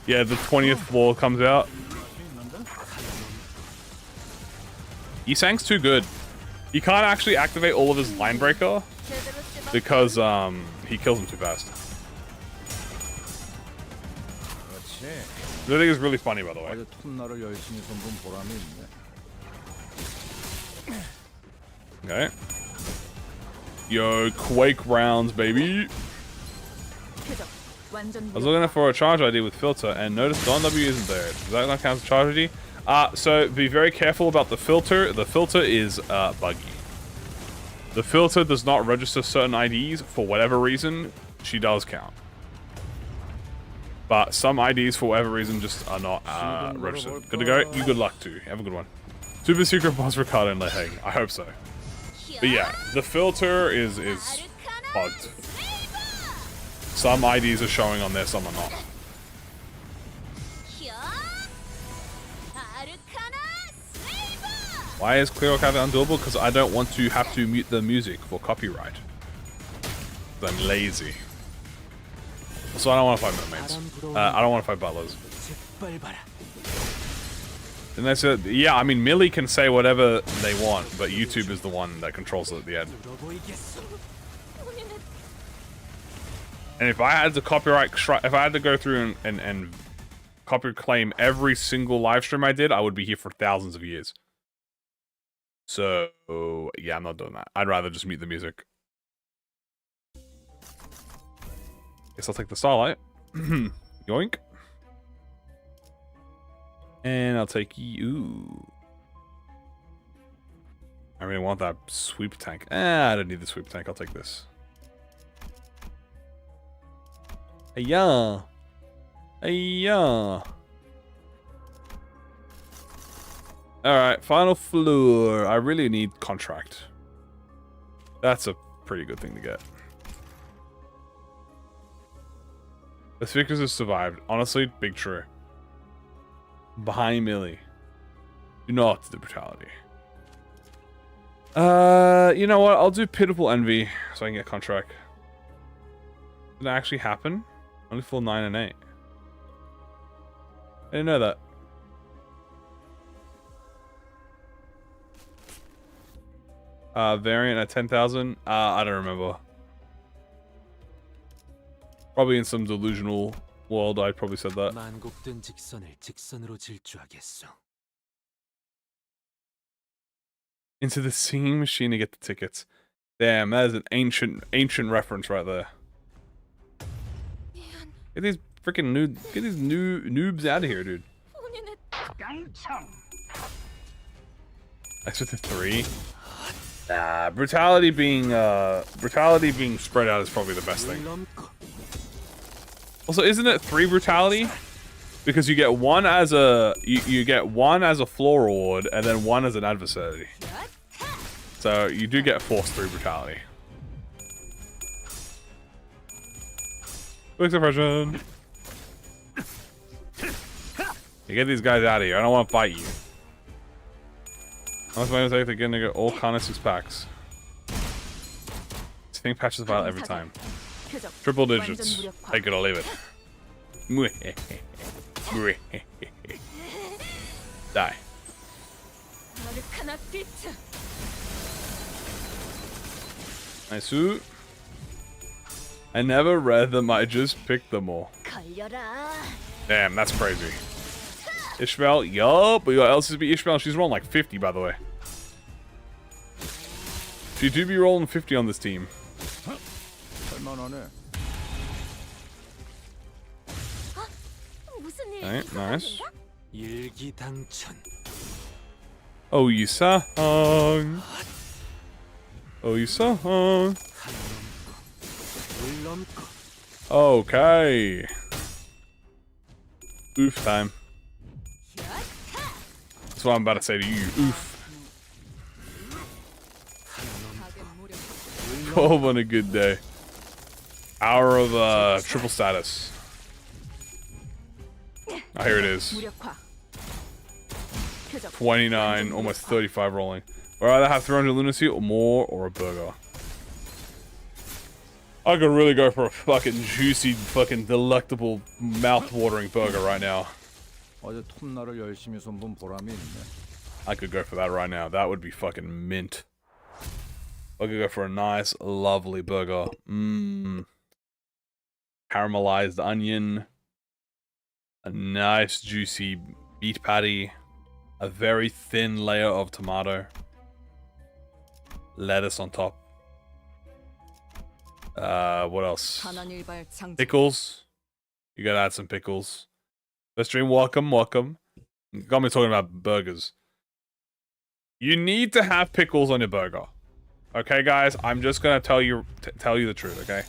Yeah, the 20th floor comes out. Yisang's too good. He can't actually activate all of his line breaker because he kills him too fast. I think it's really funny, by the way. Okay. Yo, Quake rounds, baby. I was looking for a charge ID with filter and noticed Don W isn't there. Does that not count as a charge ID? So be very careful about the filter. The filter is buggy. The filter does not register certain IDs for whatever reason. She does count. But some IDs, for whatever reason, just are not registered. Good to go? You good luck too. Have a good one. Super secret boss Ricardo and Leheng. I hope so. But yeah, the filter is bugged. Some IDs are showing on there, some are not. Why is Clear Cat undoable? Because I don't want to have to mute the music for copyright. I'm lazy. So I don't want to fight mermaids. I don't want to fight butlers. And they said, yeah, I mean, Millie can say whatever they want, but YouTube is the one that controls it at the end. And if I had to copyright, if I had to go through and copyright claim every single live stream I did, I would be here for thousands of years. So, yeah, I'm not doing that. I'd rather just mute the music. Guess I'll take the Starlight. Yoink. And I'll take you. I really want that sweep tank. I don't need the sweep tank. I'll take this. Ayah. Ayah. Alright, final floor. I really need contract. That's a pretty good thing to get. The speakers have survived. Honestly, big true. Behind Millie. Do not the brutality. You know what? I'll do Pitiful Envy so I can get contract. Did it actually happen? Only full 9 and 8. I didn't know that. Variant at 10,000? I don't remember. Probably in some delusional world, I probably said that. Into the singing machine to get the tickets. Damn, that is an ancient reference right there. Get these freaking noobs out of here, dude. That's with the 3. Nah, brutality being spread out is probably the best thing. Also, isn't it 3 brutality? Because you get 1 as a you get 1 as a floor reward and then 1 as an adversary. So you do get force 3 brutality. Quick suppression. You get these guys out of here. I don't want to fight you. Unless my mistake, they're gonna get all kind of 6 packs. This thing patches about every time. Triple digits. Take it or leave it. Die. Nice. I never read them, I just picked them all. Damn, that's crazy. Ishmael, yup, we got LCB Ishmael. She's rolling like 50, by the way. She do be rolling 50 on this team. Alright, nice. Oh, you song. Oh, you song. Okay. Oof time. That's what I'm about to say to you. Oof. Oh, on a good day. Hour of triple status. Oh, here it is. 29, almost 35 rolling. Would I either have 300 lunacy or more, or a burger? I could really go for a fucking juicy, fucking delectable, mouth-watering burger right now. 어제 톱날을 열심히 손본 보람이 있네. I could go for that right now. That would be fucking mint. I could go for a nice, lovely burger. Mmm. Caramelized onion. A nice, juicy beet patty. A very thin layer of tomato. Lettuce on top. What else? Pickles. You gotta add some pickles. First stream, welcome. Got me talking about burgers. You need to have pickles on your burger. Okay, guys? I'm just gonna tell you the truth, okay?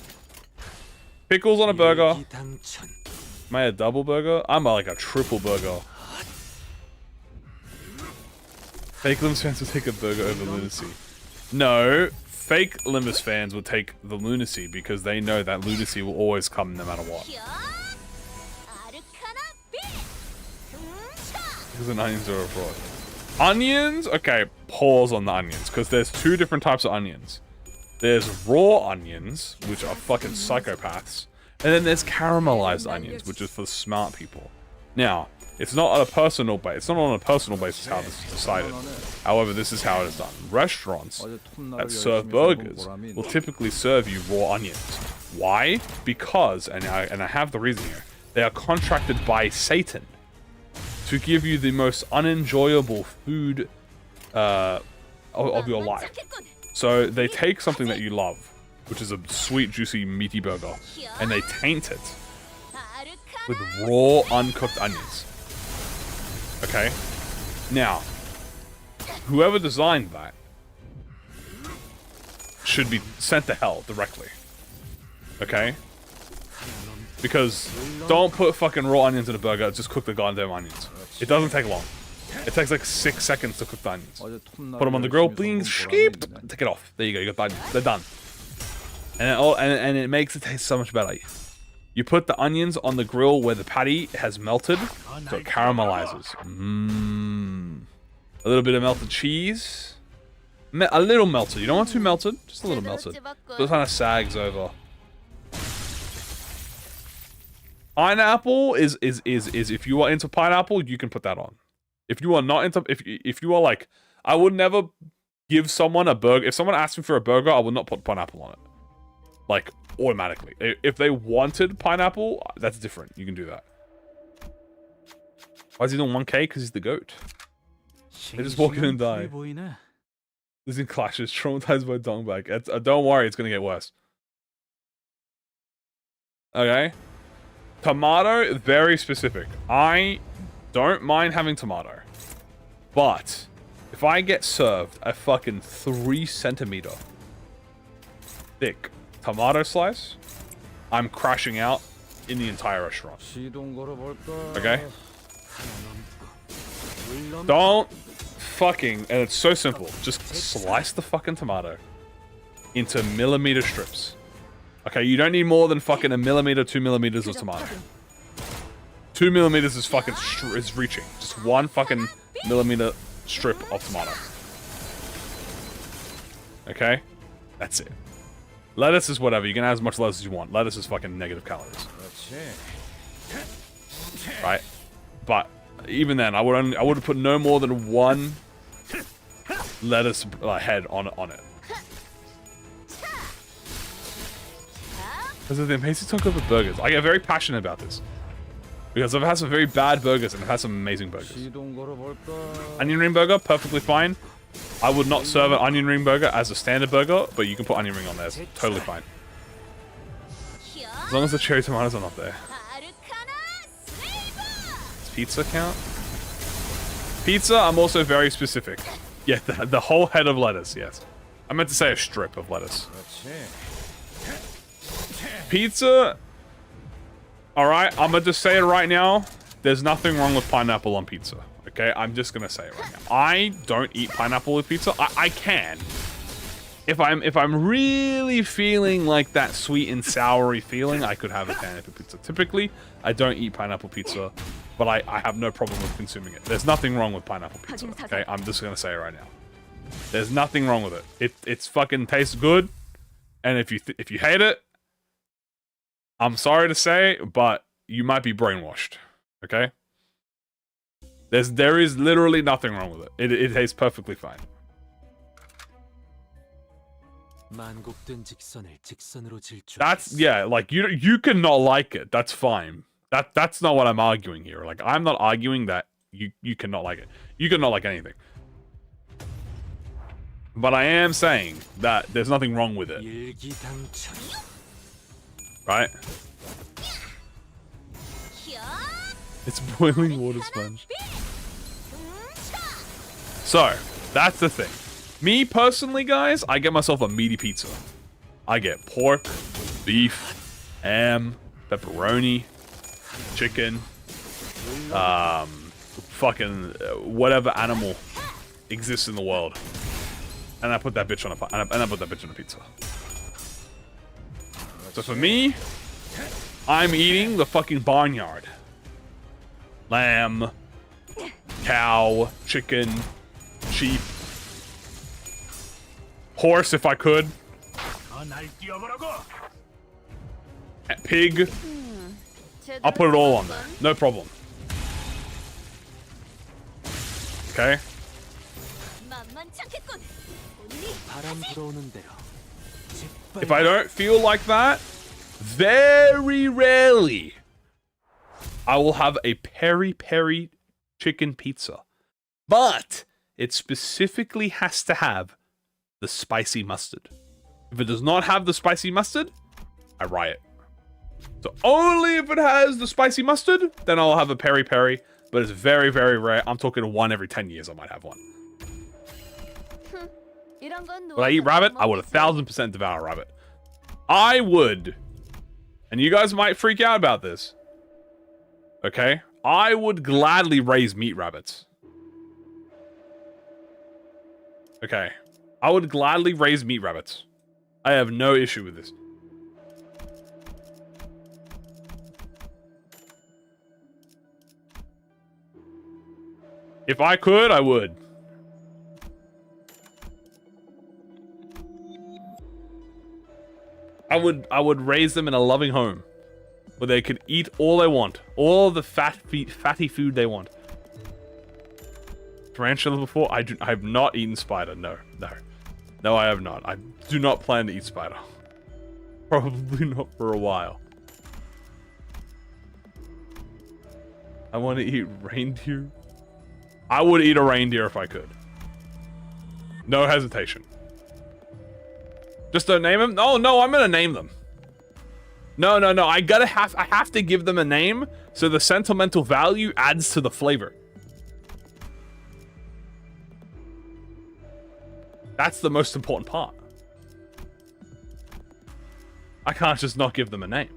Pickles on a burger. Am I a double burger? I'm like a triple burger. Fake Limbus fans would take a burger over lunacy. No, fake Limbus fans would take the lunacy because they know that lunacy will always come no matter what. Because the onions are a fraud. Onions? Okay, pause on the onions because there's 2 different types of onions. There's raw onions, which are fucking psychopaths. And then there's caramelized onions, which is for the smart people. Now, it's not on a personal basis. It's not on a personal basis how this is decided. However, this is how it is done. Restaurants that serve burgers will typically serve you raw onions. Why? Because, and I have the reason here, they are contracted by Satan to give you the most unenjoyable food of your life. So they take something that you love, which is a sweet, juicy, meaty burger, and they taint it with raw, uncooked onions. Okay? Now, whoever designed that should be sent to hell directly. Okay? Because don't put fucking raw onions in a burger, just cook the goddamn onions. It doesn't take long. It takes like 6 seconds to cook the onions. Put them on the grill, bling, sheep, take it off. There you go, you got the onions. They're done. And it makes it taste so much better. You put the onions on the grill where the patty has melted, so it caramelizes. Mmm. A little bit of melted cheese. A little melted. You don't want too melted, just a little melted. So it kind of sags over. Pineapple is if you are into pineapple, you can put that on. If you are not into, if you are like, I would never give someone a burger. If someone asked me for a burger, I would not put pineapple on it. Like, automatically. If they wanted pineapple, that's different. You can do that. Why is he doing 1k? Because he's the GOAT. They just walk in and die. Losing clashes, traumatized by dongbag. Don't worry, it's gonna get worse. Okay. Tomato, very specific. I don't mind having tomato. But if I get served a fucking 3 centimeter thick tomato slice, I'm crashing out in the entire restaurant. Okay? Don't fucking, and it's so simple. Just slice the fucking tomato into millimeter strips. Okay, you don't need more than fucking a millimeter, 2 millimeters of tomato. 2 millimeters is fucking is reaching. Just 1 fucking millimeter strip of tomato. Okay? That's it. Lettuce is whatever. You can add as much lettuce as you want. Lettuce is fucking negative calories. Right? But even then, I would have put no more than 1 lettuce head on it. Because of the amazing taco for burgers. I get very passionate about this. Because I've had some very bad burgers and I've had some amazing burgers. Onion ring burger, perfectly fine. I would not serve an onion ring burger as a standard burger, but you can put onion ring on there. It's totally fine. As long as the cherry tomatoes are not there. Does pizza count? Pizza, I'm also very specific. Yeah, the whole head of lettuce, yes. I meant to say a strip of lettuce. Pizza... Alright, I'm gonna just say it right now. There's nothing wrong with pineapple on pizza. Okay, I'm just gonna say it right now. I don't eat pineapple with pizza. I can. If I'm really feeling like that sweet and soury feeling, I could have a pineapple pizza. Typically, I don't eat pineapple pizza, but I have no problem with consuming it. There's nothing wrong with pineapple pizza. Okay, I'm just gonna say it right now. There's nothing wrong with it. It's fucking tastes good, and if you hate it, I'm sorry to say, but you might be brainwashed. Okay? There is literally nothing wrong with it. It tastes perfectly fine. That's, yeah, like you cannot like it. That's fine. That's not what I'm arguing here. Like, I'm not arguing that you cannot like it. You cannot like anything. But I am saying that there's nothing wrong with it. Right? It's boiling water sponge. So, that's the thing. Me personally, guys, I get myself a meaty pizza. I get pork, beef, ham, pepperoni, chicken, fucking whatever animal exists in the world, and I put that bitch on a pizza. So for me, I'm eating the fucking barnyard. Lamb, cow, chicken, sheep, horse if I could, pig. I'll put it all on there, no problem. Okay. If I don't feel like that, very rarely, I will have a peri-peri chicken pizza. But it specifically has to have the spicy mustard. If it does not have the spicy mustard, I riot. So only if it has the spicy mustard, then I'll have a peri-peri. But it's very, very rare. I'm talking 1 every 10 years I might have one. Would I eat rabbit? I would 1000% devour rabbit. I would. And you guys might freak out about this. Okay? I would gladly raise meat rabbits. Okay. I would gladly raise meat rabbits. I have no issue with this. If I could, I would. I would raise them in a loving home where they could eat all they want, all the fatty food they want. Tarantula before? I have not eaten spider. No, I have not. I do not plan to eat spider. Probably not for a while. I want to eat reindeer. I would eat a reindeer if I could. No hesitation. Just don't name them? Oh, no, I'm gonna name them. No. I have to give them a name so the sentimental value adds to the flavor. That's the most important part. I can't just not give them a name.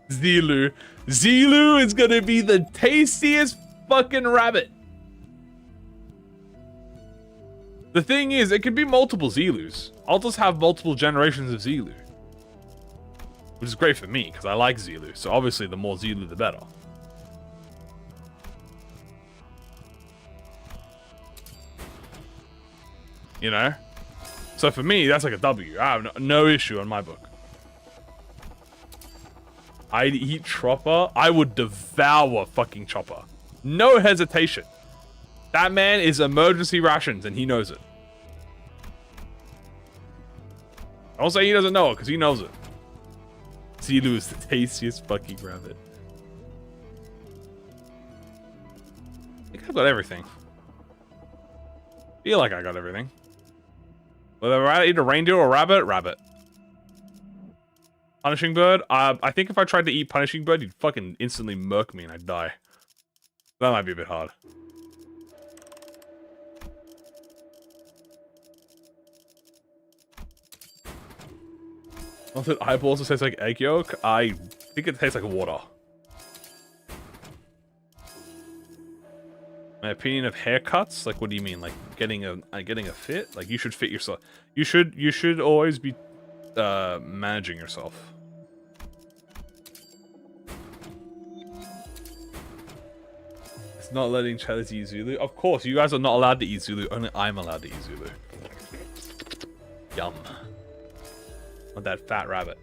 Zilu. Zilu is gonna be the tastiest fucking rabbit. The thing is, it could be multiple Zilus. I'll just have multiple generations of Zilu. Which is great for me, because I like Zilu. So obviously, the more Zilu, the better. You know? So for me, that's like a W. I have no issue in my book. I'd eat Chopper. I would devour fucking Chopper. No hesitation. That man is emergency rations, and he knows it. I don't say he doesn't know it, because he knows it. Zilu is the tastiest fucking rabbit. I think I've got everything. Feel like I got everything. Whether I eat a reindeer or a rabbit, rabbit. Punishing bird? I think if I tried to eat punishing bird, you'd fucking instantly murk me and I'd die. That might be a bit hard. Not that eyeballs taste like egg yolk. I think it tastes like water. My opinion of haircuts? Like, what do you mean? Like getting a fit? Like, you should fit yourself. You should always be managing yourself. It's not letting Charlie eat Zulu. Of course, you guys are not allowed to eat Zulu. Only I'm allowed to eat Zulu. Yum. Want that fat rabbit.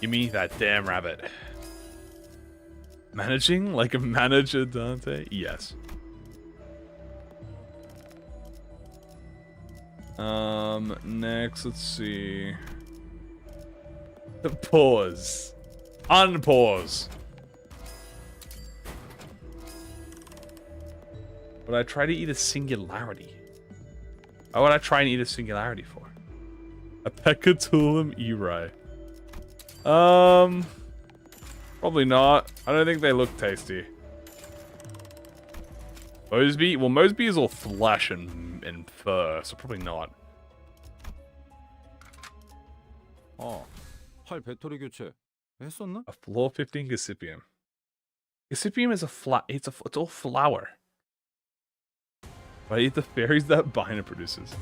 Give me that damn rabbit. Managing? Like a manager, Dante? Yes. Next, let's see. Pause. Unpause. Would I try to eat a singularity? Why would I try and eat a singularity for? A Pecatulum Eri. Probably not. I don't think they look tasty. Mosby? Well, Mosby is all flesh and fur, so probably not. 활 배터리 교체 했었나? A floor 15 Gossypium. Gossypium is it's all flour. But I eat the fairies that Biner produces.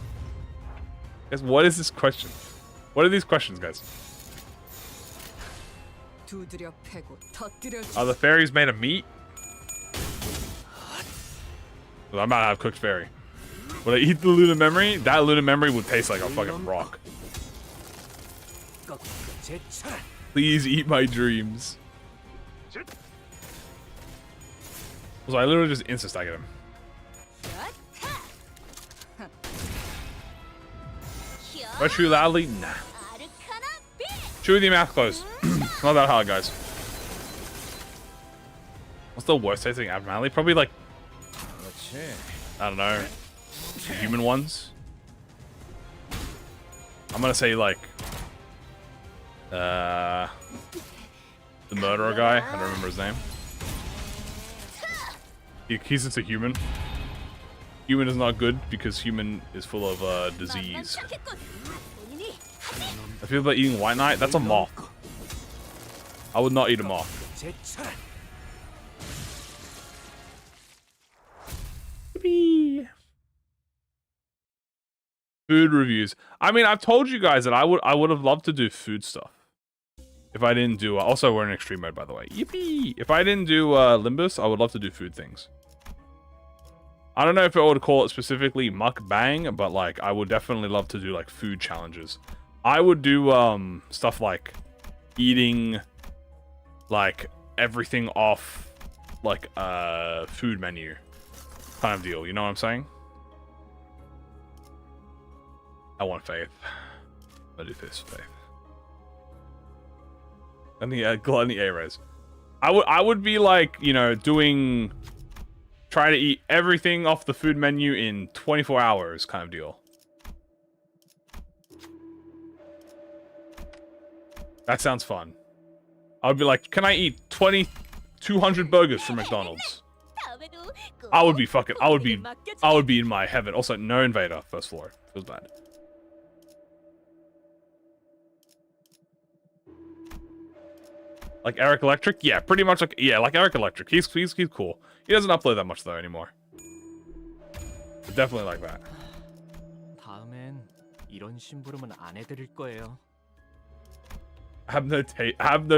Guys, what is this question? What are these questions, guys? Are the fairies made of meat? Well, I might have cooked fairy. Would I eat the Luna Memory? That Luna Memory would taste like a fucking rock. Please eat my dreams. So I literally just insta-staggered him. Do I chew loudly? Nah. Chew with your mouth closed. Not that hard, guys. What's the worst tasting abnormality? Probably like, I don't know, the human ones. I'm gonna say like, the murderer guy. I don't remember his name. He's just a human. Human is not good because human is full of disease. I feel about eating White Knight. That's a moth. I would not eat a moth. Yippee. Food reviews. I mean, I've told you guys that I would have loved to do food stuff. If I didn't do... also, we're in extreme mode, by the way. Yippee! If I didn't do Limbus, I would love to do food things. I don't know if I would call it specifically mukbang, but like, I would definitely love to do like food challenges. I would do stuff like eating like everything off like a food menu kind of deal. You know what I'm saying? I want faith. I do this faith. And the gluttony A-res. I would be like, you know, try to eat everything off the food menu in 24 hours kind of deal. That sounds fun. I would be like, can I eat 200 burgers from McDonald's? I would be in my heaven. Also, no invader, first floor. Feels bad. Like Eric Electric? Yeah, pretty much like, yeah, like Eric Electric. He's cool. He doesn't upload that much though anymore. But definitely like that. 다음엔 이런 심부름은 안 해드릴 거예요. Have no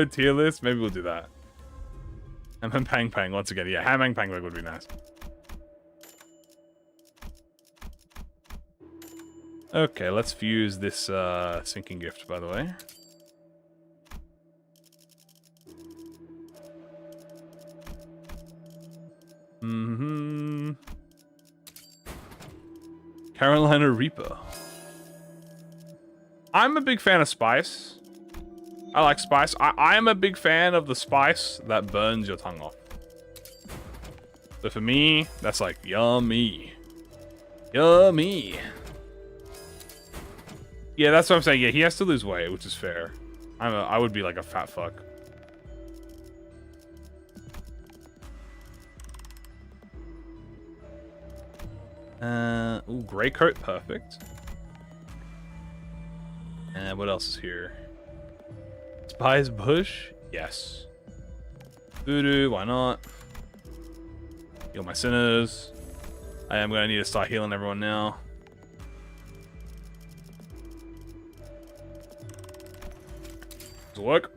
tier list? Maybe we'll do that. And Pang Pang once again. Yeah, Ham Pang would be nice. Okay, let's fuse this sinking gift, by the way. Carolina Reaper. I'm a big fan of spice. I like spice. I am a big fan of the spice that burns your tongue off. So for me, that's like yummy. Yummy. Yeah, that's what I'm saying. Yeah, he has to lose weight, which is fair. I would be like a fat fuck. Ooh, gray coat, perfect. And what else is here? Spies bush? Yes. Voodoo, why not? Heal my sinners. I am gonna need to start healing everyone now. Does it work?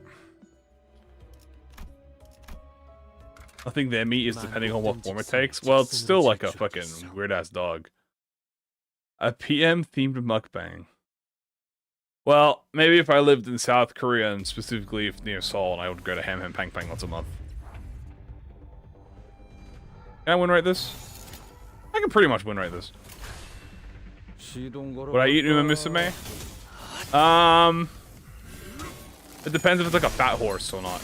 I think their meat is depending on what form it takes. Well, it's still like a fucking weird-ass dog. A PM-themed mukbang. Well, maybe if I lived in South Korea, and specifically if near Seoul, and I would go to Ham Pang Pang once a month. Can I win rate this? I can pretty much win rate this. Would I eat Uma Musume? It depends if it's like a fat horse or not.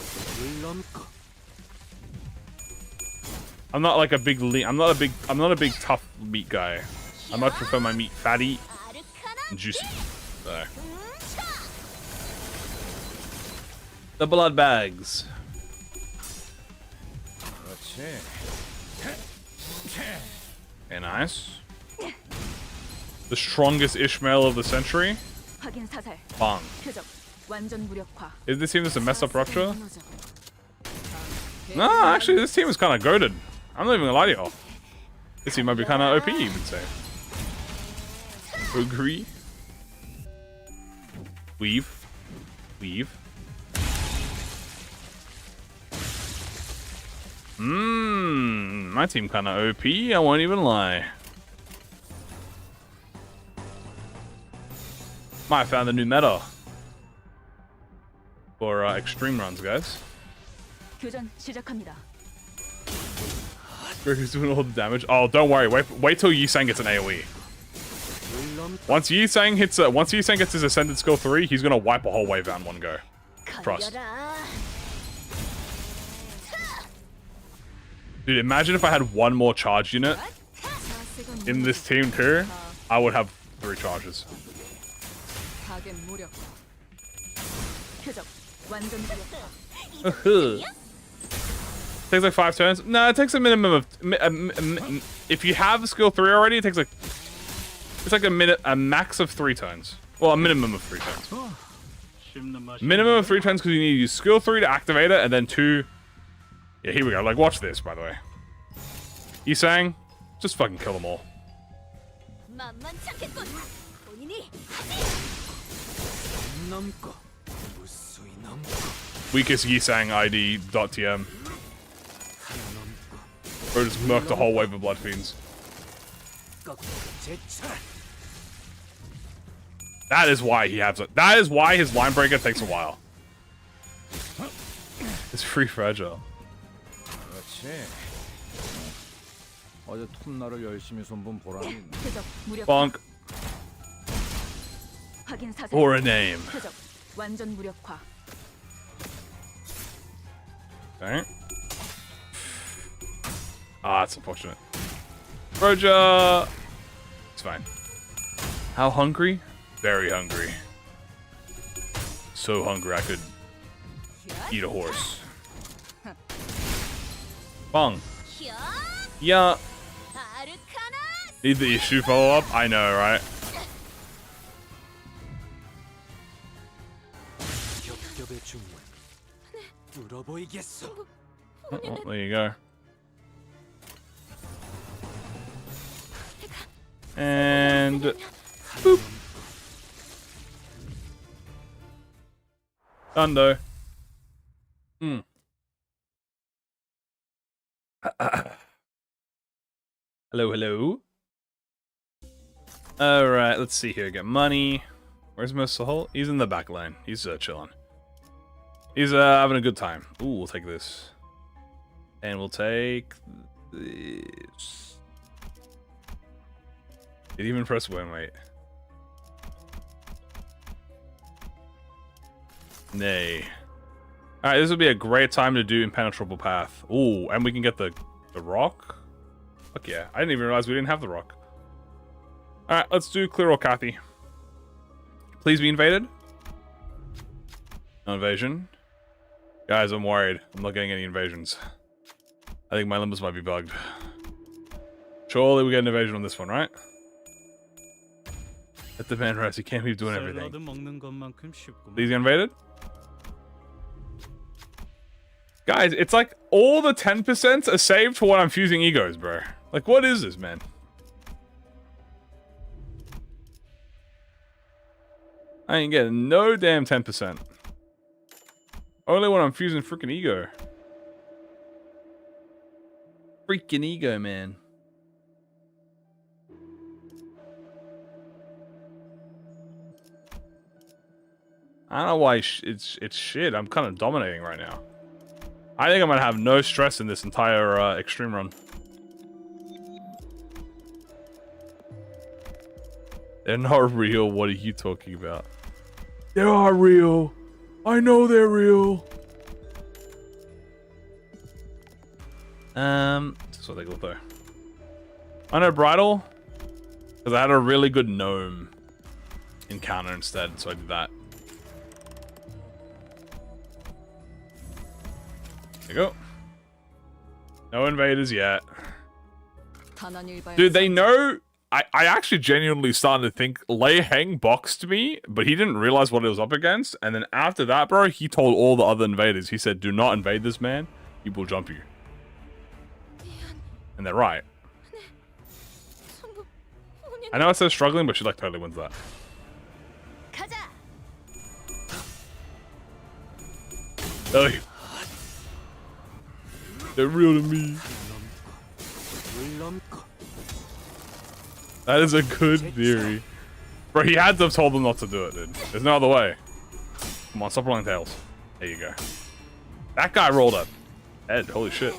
I'm not like a big I'm not a big tough meat guy. I much prefer my meat fatty and juicy. So. The blood bags. Okay, nice. The strongest Ishmael of the century. Bang. Is this team just a messed up rupture? No, actually, this team is kind of goated. I'm not even gonna lie to y'all. This team might be kind of OP, you would say. Agree. Weave. My team kind of OP, I won't even lie. Might have found a new meta for extreme runs, guys. Who's doing all the damage? Oh, don't worry. Wait till Yisang gets an AoE. Once Yisang gets his ascended skill 3, he's gonna wipe a whole wave out in one go. Trust. Dude, imagine if I had one more charge unit in this team too. I would have 3 charges. Takes like 5 turns. No, it takes a minimum of. If you have skill 3 already, it takes like. It's like a max of 3 turns. Well, a minimum of 3 turns. Minimum of 3 turns because you need to use skill 3 to activate it, and then 2. Yeah, here we go. Like, watch this, by the way. Yisang, just fucking kill them all. Weakest Yisang ID.tm. Bro just murked a whole wave of Blood Fiends. That is why he has it. That is why his line breaker takes a while. It's free fragile. Bonk. Or a name. Okay. Ah, that's unfortunate. Roger! It's fine. How hungry? Very hungry. So hungry I could eat a horse. Bong. Yeah. Need the issue follow up? I know, right? Oh, there you go. And boop. Done though. Hello, hello. Alright, let's see here. Get money. Where's Mr. Holt? He's in the back line. He's chilling. He's having a good time. Ooh, we'll take this. And we'll take this. Did even press win, wait. Nay. Alright, this would be a great time to do Impenetrable Path. Ooh, and we can get the rock? Fuck yeah. I didn't even realize we didn't have the rock. Alright, let's do Clear or Kathy. Please be invaded. No invasion. Guys, I'm worried. I'm not getting any invasions. I think my Limbus might be bugged. Surely we get an invasion on this one, right? Let the man rest. He can't be doing everything. Please get invaded. Guys, it's like all the 10% are saved for when I'm fusing egos, bro. Like, what is this, man? I ain't getting no damn 10%. Only when I'm fusing freaking ego. Freaking ego, man. I don't know why it's shit. I'm kind of dominating right now. I think I'm gonna have no stress in this entire extreme run. They're not real. What are you talking about? They are real. I know they're real. That's what they look though. I know bridal because I had a really good gnome encounter instead, so I did that. There you go. No invaders yet. Dude, they know. I actually genuinely started to think Lei Heng boxed me, but he didn't realize what it was up against. And then after that, bro, he told all the other invaders. He said, do not invade this man. He will jump you. And they're right. I know it says struggling, but she like totally wins that. Oh, they're real to me. That is a good theory. Bro, he had to have told them not to do it, dude. There's no other way. Come on, stop rolling tails. There you go. That guy rolled up. Head, holy shit.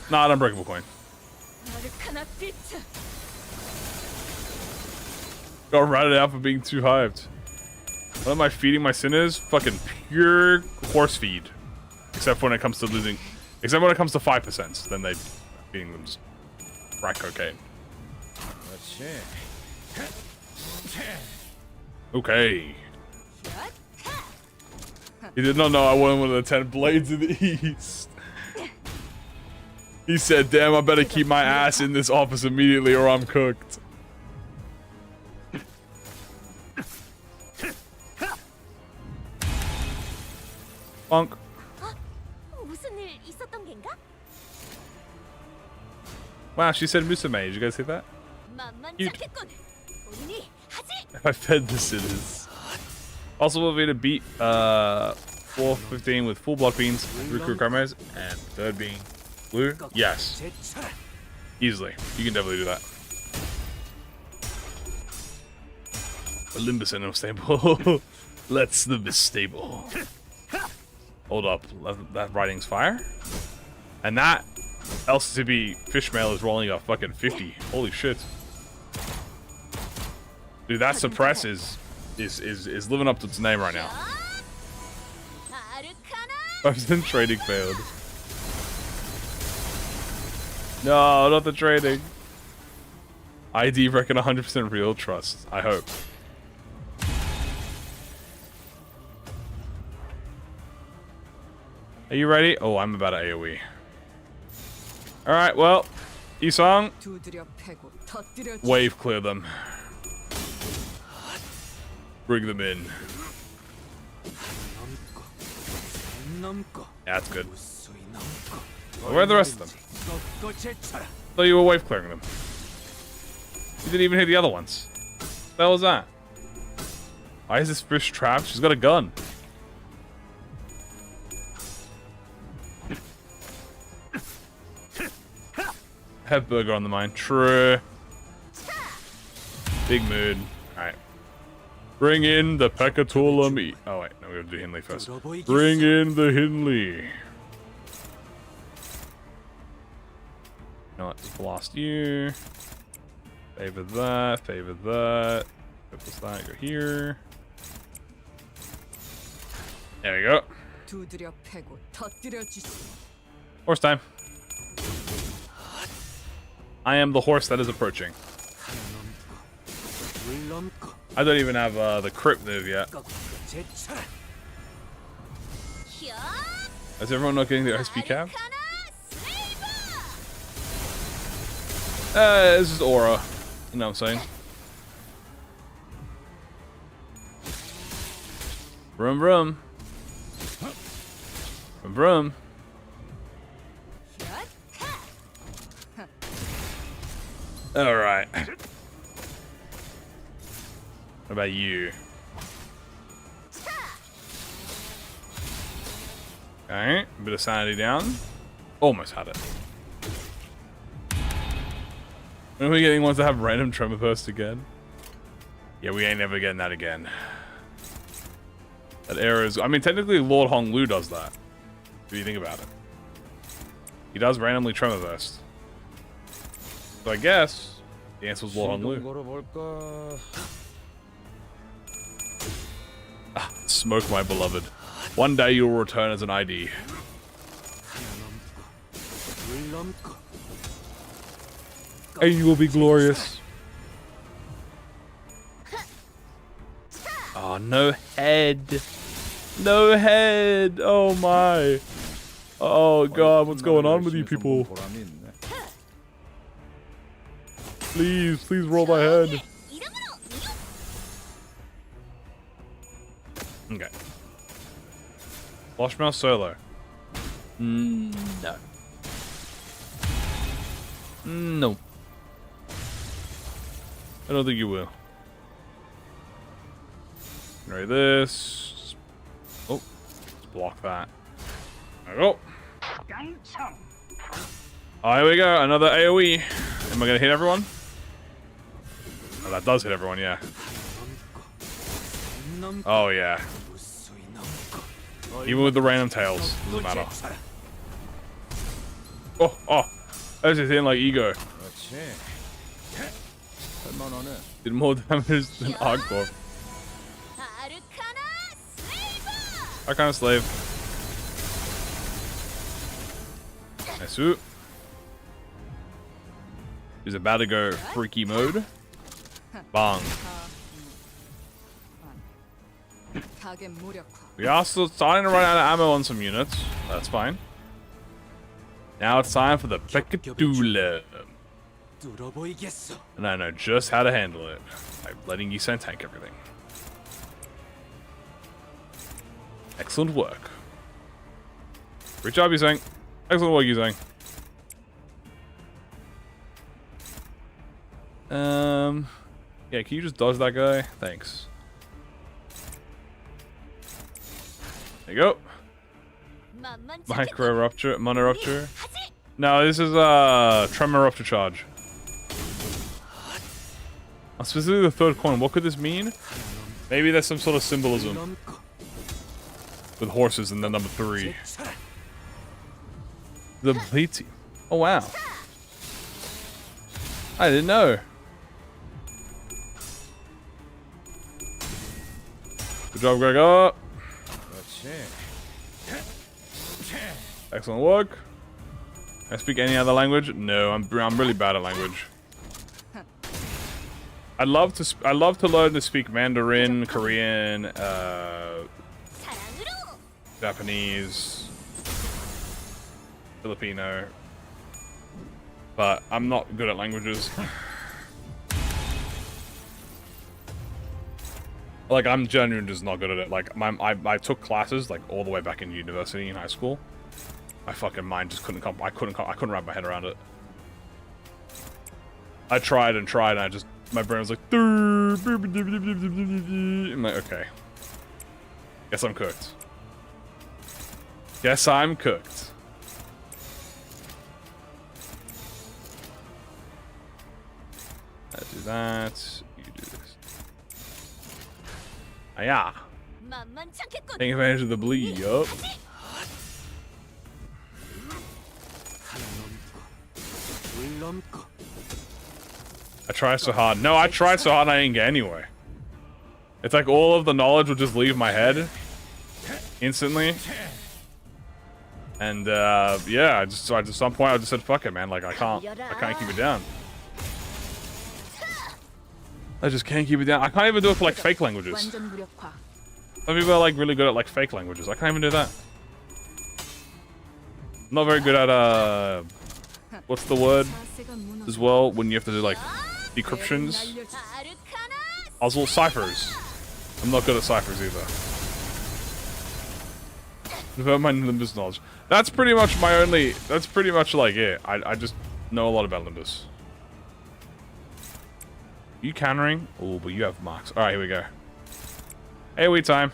Not an unbreakable coin. Got ratted out for being too hyped. What am I feeding my sinners? Fucking pure horse feed. Except when it comes to losing. Except when it comes to 5%. Then they feeding them just crack cocaine. Okay. He did not know I wanted one of the 10 blades in the east. He said, damn, I better keep my ass in this office immediately or I'm cooked. Bonk. Wow, she said Musume. Did you guys see that? Cute. If I fed the sinners. Possible will be to beat 415 with full block beans, recruit Gomez, and third being blue. Yes. Easily. You can definitely do that. A Limbus and stable. Let's the stable. Hold up. That writing's fire. And that LCB fishmail is rolling a fucking 50. Holy shit. Dude, that suppress is living up to its name right now. 5% trading failed. No, not the trading. ID reckon 100% real trust. I hope. Are you ready? Oh, I'm about to AoE. Alright, well, Isong, 두드려 패고 터뜨려 wave clear them. Bring them in. Yeah, that's good. Where are the rest of them? Thought you were wave clearing them. You didn't even hit the other ones. What the hell was that? Why is this fish trapped? She's got a gun. Have burger on the mind. True. Big mood. Alright. Bring in the Pekatula meat. Oh wait, no, we gotta do Hinley first. Bring in the Hinley. You know what? Blast you. Favor that. Favor that. What's that? Go here. There we go. 두드려 패고 터뜨려 주시. Horse time. I am the horse that is approaching. I don't even have the crit move yet. Is everyone not getting the SP cap? This is aura. You know what I'm saying? Vroom vroom. Vroom vroom. Alright. What about you? Okay, a bit of sanity down. Almost had it. When are we getting ones that have random tremor burst again? Yeah, we ain't never getting that again. That error is... I mean, technically Lord Hong Lu does that. If you think about it. He does randomly tremor burst. So I guess the answer was Lord Hong Lu. Smoke, my beloved. One day you'll return as an ID. And you will be glorious. Oh, no head. No head. Oh my. Oh god, what's going on with you people? Please, please roll my head. Okay. Washmouth solo. No. No. I don't think you will. Ready this. Oh, let's block that. There we go. Oh, here we go. Another AoE. Am I gonna hit everyone? Oh, that does hit everyone, yeah. Oh, yeah. Even with the random tails, doesn't matter. Oh, oh. That's just hitting like ego. Did more damage than Argor. Arcana Slave. Nice. He's about to go freaky mode. Bang. We are still starting to run out of ammo on some units. That's fine. Now it's time for the Pekatula. And I know just how to handle it. By letting Yusang tank everything. Excellent work. Great job, Yusang. Excellent work, Yusang. Yeah, can you just dodge that guy? Thanks. There you go. Micro rupture, mono rupture. No, this is tremor rupture charge. Specifically the third coin. What could this mean? Maybe there's some sort of symbolism with horses in the number 3. The bleed team. Oh wow. I didn't know. Good job, Gregor. Excellent work. I speak any other language? No, I'm really bad at language. I love to learn to speak Mandarin, Korean, Japanese, Filipino, but I'm not good at languages. Like, I'm genuinely just not good at it. Like, I took classes like all the way back in university and high school. My fucking mind just couldn't I couldn't wrap my head around it. I tried and tried, and my brain was like, I'm like, okay. Guess I'm cooked. Guess I'm cooked. I do that. You do this. Ah, yeah. Taking advantage of the bleed, yup. I try so hard. No, I tried so hard I didn't get anywhere. It's like all of the knowledge will just leave my head instantly. And yeah, at some point I just said fuck it, man. Like I can't keep it down. I just can't keep it down. I can't even do it for like fake languages. Some people are like really good at like fake languages. I can't even do that. I'm not very good at what's the word as well when you have to do like decryptions? Oswald ciphers. I'm not good at ciphers either. Develop my Limbus knowledge. That's pretty much my only. That's pretty much like it. I just know a lot about Limbus. You countering? Oh, but you have marks. All right, here we go. AoE time.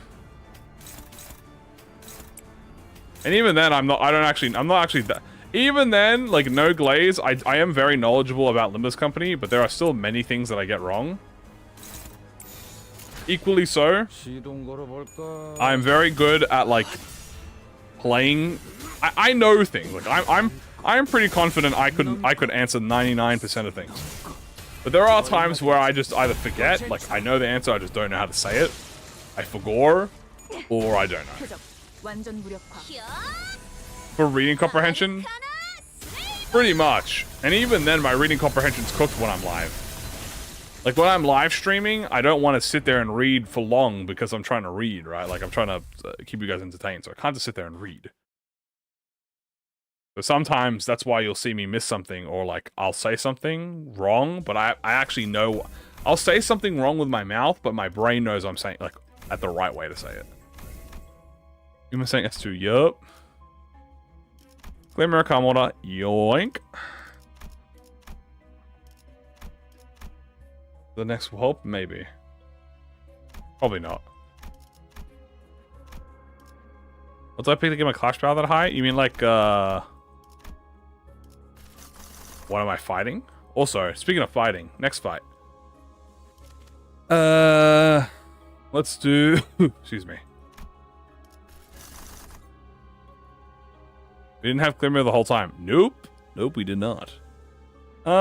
And even then, I'm not actually that. Even then, like, no glaze, I am very knowledgeable about Limbus Company, but there are still many things that I get wrong. Equally so, I'm very good at, like, playing. I know things. Like, I'm pretty confident I could answer 99% of things. But there are times where I just either forget, like, I know the answer, I just don't know how to say it. I forgot, or I don't know. For reading comprehension, pretty much. And even then, my reading comprehension's cooked when I'm live. Like, when I'm live streaming, I don't want to sit there and read for long because I'm trying to read, right? Like, I'm trying to keep you guys entertained, so I can't just sit there and read. So sometimes that's why you'll see me miss something, or like, I'll say something wrong, but I actually know... I'll say something wrong with my mouth, but my brain knows I'm saying, like, at the right way to say it. You saying S2, yup. Clear mirror, calm water, yoink. The next will help? Maybe. Probably not. What did I pick to get my clash power that high? You mean like, what am I fighting? Also, speaking of fighting, next fight. Let's do... Excuse me. We didn't have clear mirror the whole time. Nope. Nope, we did not. We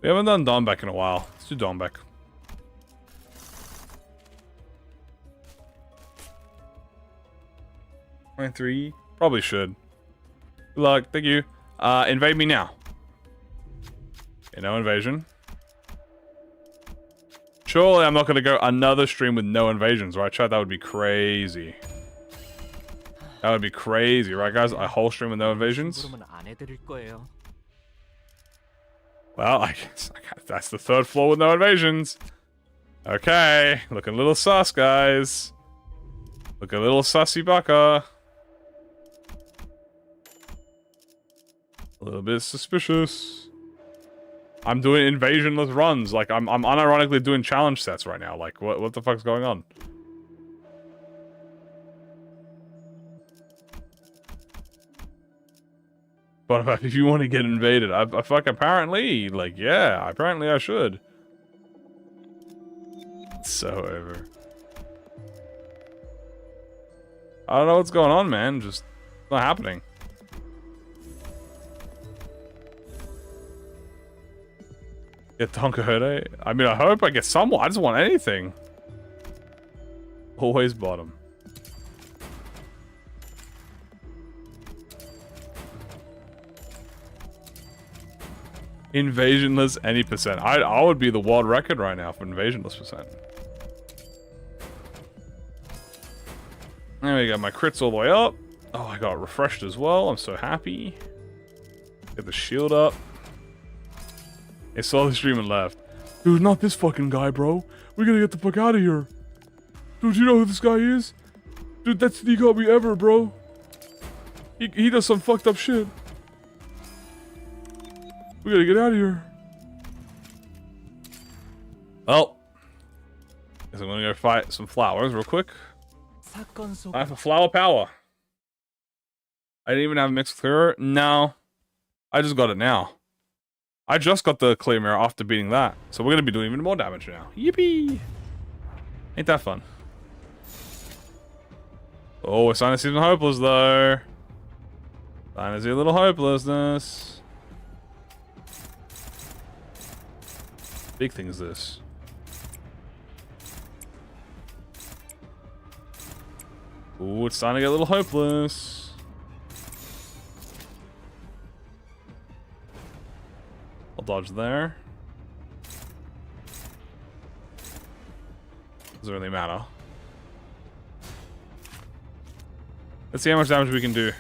haven't done Dawnback in a while. Let's do Dawnback. Point 3. Probably should. Good luck. Thank you. Invade me now. Okay, no invasion. Surely I'm not going to go another stream with no invasions, right, chat? That would be crazy. That would be crazy, right, guys? A whole stream with no invasions? Well, I guess that's the third floor with no invasions. Okay, looking a little sus, guys. Looking a little sussy bucker. A little bit suspicious. I'm doing invasionless runs. Like, I'm unironically doing challenge sets right now. Like, what the fuck's going on? What about if you want to get invaded? I fuck, apparently. Like, yeah, apparently I should. It's so over. I don't know what's going on, man. Just not happening. Get Tonka. I mean, I hope I get somewhat. I just want anything. Always bottom. Invasionless any percent. I would be the world record right now for invasionless percent. There we go. My crits all the way up. Oh, I got refreshed as well. I'm so happy. Get the shield up. I saw the stream and left. Dude, not this fucking guy, bro. We gotta get the fuck out of here. Dude, you know who this guy is? Dude, that's the got me ever, bro. He does some fucked up shit. We gotta get out of here. Well, guess I'm gonna go fight some flowers real quick. I have a flower power. I didn't even have a mixed clearer. No, I just got it now. I just got the clear mirror after beating that, so we're gonna be doing even more damage now. Yippee! Ain't that fun? Oh, we're starting to see some hopeless though. Starting to see a little hopelessness. Big thing is this. Ooh, it's starting to get a little hopeless. I'll dodge there. Doesn't really matter. Let's see how much damage we can do.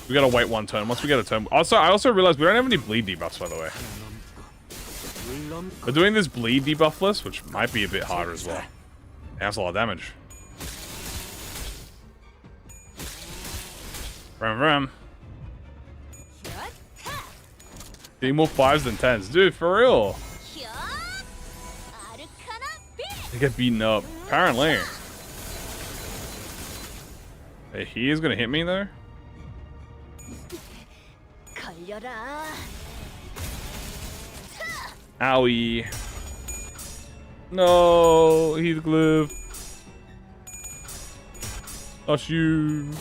We gotta wait one turn. Once we get a turn. Also, I also realized we don't have any bleed debuffs, by the way. We're doing this bleed debuffless, which might be a bit harder as well. That's a lot of damage. Ram. Getting more 5s than 10s. Dude, for real. They get beaten up. Apparently. Hey, he is gonna hit me there? Owie. No, Heathcliff. Not you.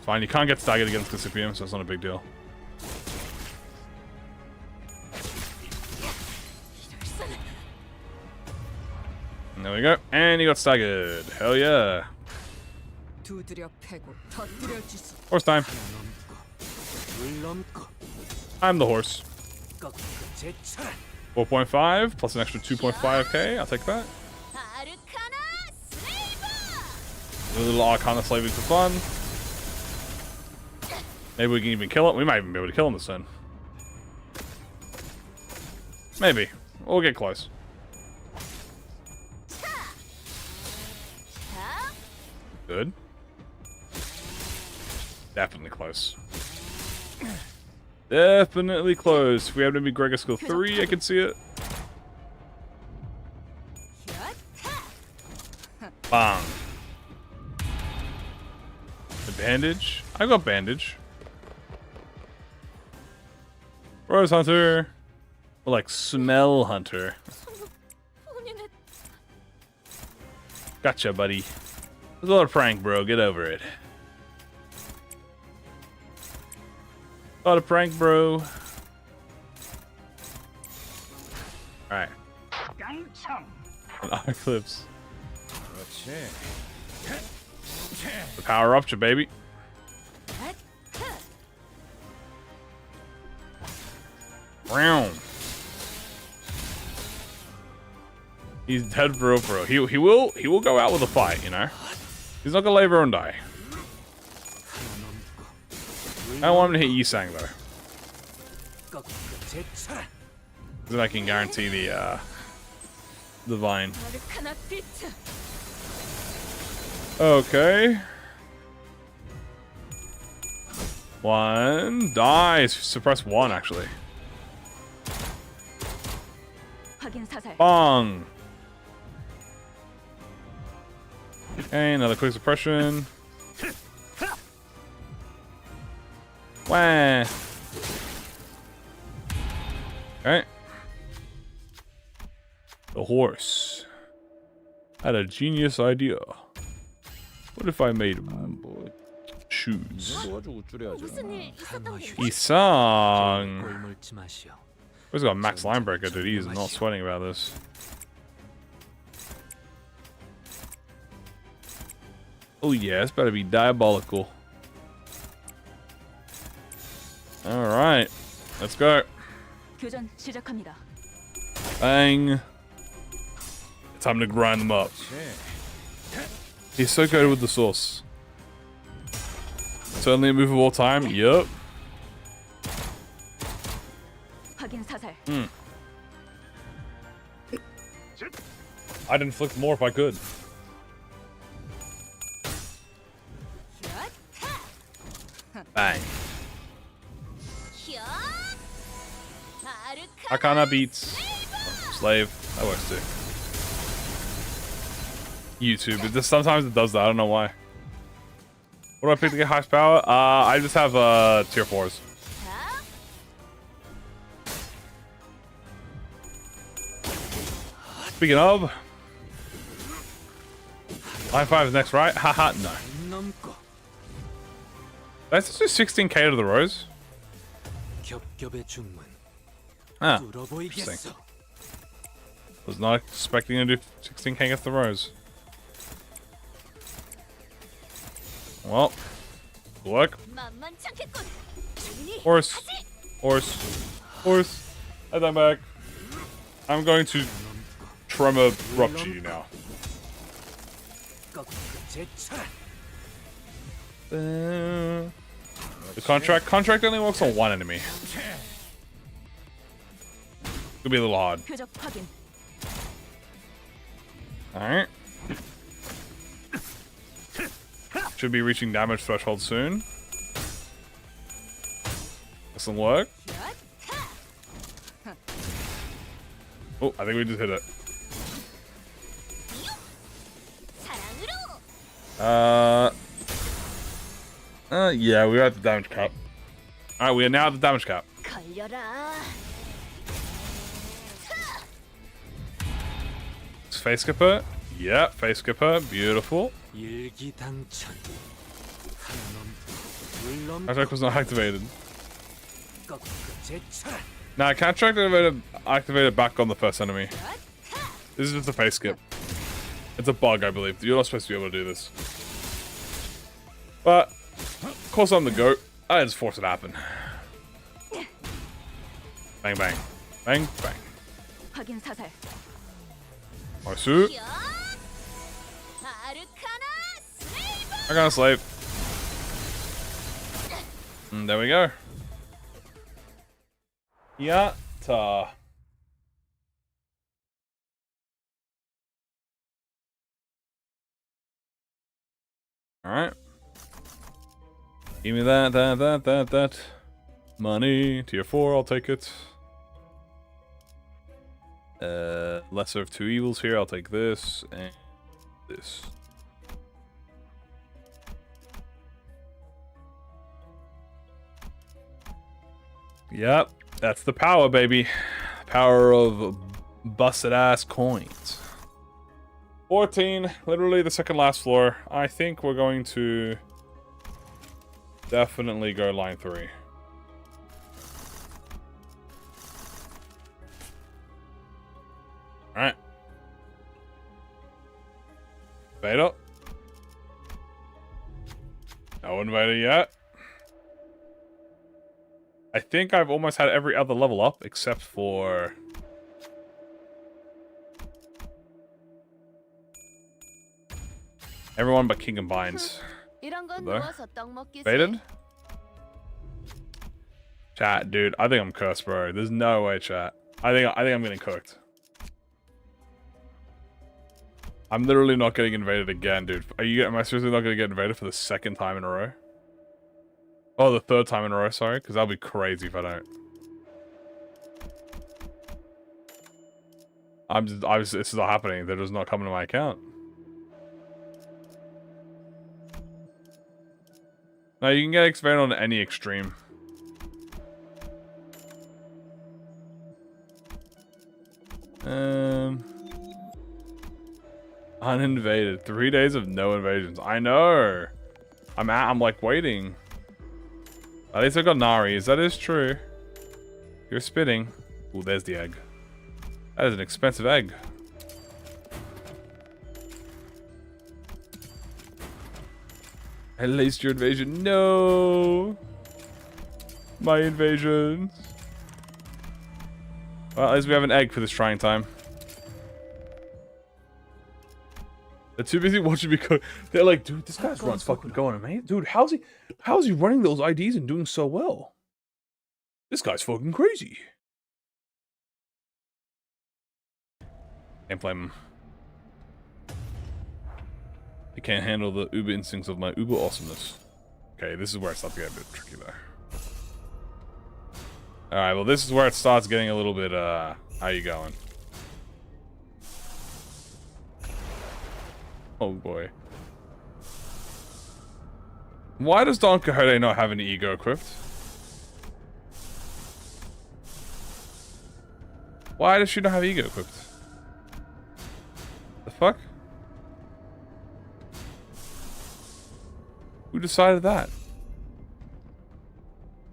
Fine, you can't get staggered against Cassipium, so it's not a big deal. And there we go. And he got staggered. Hell yeah. Horse time. I'm the horse. 4.5 plus an extra 2.5k. I'll take that. A little Arcana slaving for fun. Maybe we can even kill it. We might even be able to kill him this turn. Maybe. We'll get close. Good. Definitely close. Definitely close. If we have to be Gregor skill 3, I can see it. Bang. The bandage. I got bandage. Rose Hunter. Or like Smell Hunter. Gotcha, buddy. It was a little prank, bro. Get over it. Not a prank, bro. Alright. An Eclipse. The power rupture, baby. Round. He's dead for real. He will go out with a fight, you know. He's not gonna labor and die. I don't want him to hit Yisang though. Then I can guarantee the vine. Okay. One dies. Suppress one actually. Bong. Okay, another quick suppression. Wah. Okay. The horse had a genius idea. What if I made choose? 도와주고 줄여야죠. Isang. 꼴물지 마시오. Where's got max line breaker, dude? He's not sweating about this. Oh yeah, it's better be diabolical. Alright. Let's go. 교전 시작합니다. Bang. Time to grind them up. He's so good with the sauce. Certainly a move of all time. Yup. 확인 사살. I'd inflict more if I could. Bang. Arcana beats Slave. That works too. YouTube. Sometimes it does that. I don't know why. What do I pick to get highest power? I just have tier 4s. Speaking of, line 5 is next, right? Haha, no. Let's just do 16k to the rose. Ah, interesting. Was not expecting to do 16k against the rose. Well, good luck. Horse, horse, horse. Head that back. I'm going to tremor rupture you now. The contract only works on one enemy. Could be a little hard. 표적 확인. Alright. Should be reaching damage threshold soon. Doesn't work. Oh, I think we just hit it. Yeah, we're at the damage cap. Alright, we are now at the damage cap. Face skipper? Yeah, face skipper. Beautiful. Contract was not activated. Nah, contract activated back on the first enemy. This is just a face skip. It's a bug, I believe. You're not supposed to be able to do this. But, of course I'm the GOAT. I just force it to happen. Bang, bang. Bang, bang. 확인 사살. Marsu. Arcana Slave. And there we go. Yatta. Alright. Give me that. Money. Tier 4, I'll take it. Lesser of two evils here, I'll take this and this. Yep, that's the power, baby. Power of busted ass coins. 14, literally the second last floor. I think we're going to definitely go line 3. Alright. Invader. No invader yet. I think I've almost had every other level up except for everyone but King and Binds. Faded? Chat, dude, I think I'm cursed, bro. There's no way, chat. I think I'm getting cooked. I'm literally not getting invaded again, dude. Am I seriously not gonna get invaded for the second time in a row? Oh, the third time in a row, sorry, because that'll be crazy if I don't. This is not happening. They're just not coming to my account. No, you can get expanded on any extreme. Uninvaded. 3 days of no invasions. I know. I'm like waiting. At least I got Nari's. That is true. You're spitting. Ooh, there's the egg. That is an expensive egg. At least your invasion. No! My invasions. Well, at least we have an egg for this trying time. They're too busy watching me cook. They're like, dude, this guy's run's fucking going amazing. Dude, how's he running those IDs and doing so well? This guy's fucking crazy. Can't blame him. I can't handle the uber instincts of my uber awesomeness. Okay, this is where it starts getting a bit tricky there. Alright, well this is where it starts getting a little bit, how you going? Oh boy. Why does Don Quixote not have an ego equipped? Why does she not have ego equipped? The fuck? Who decided that?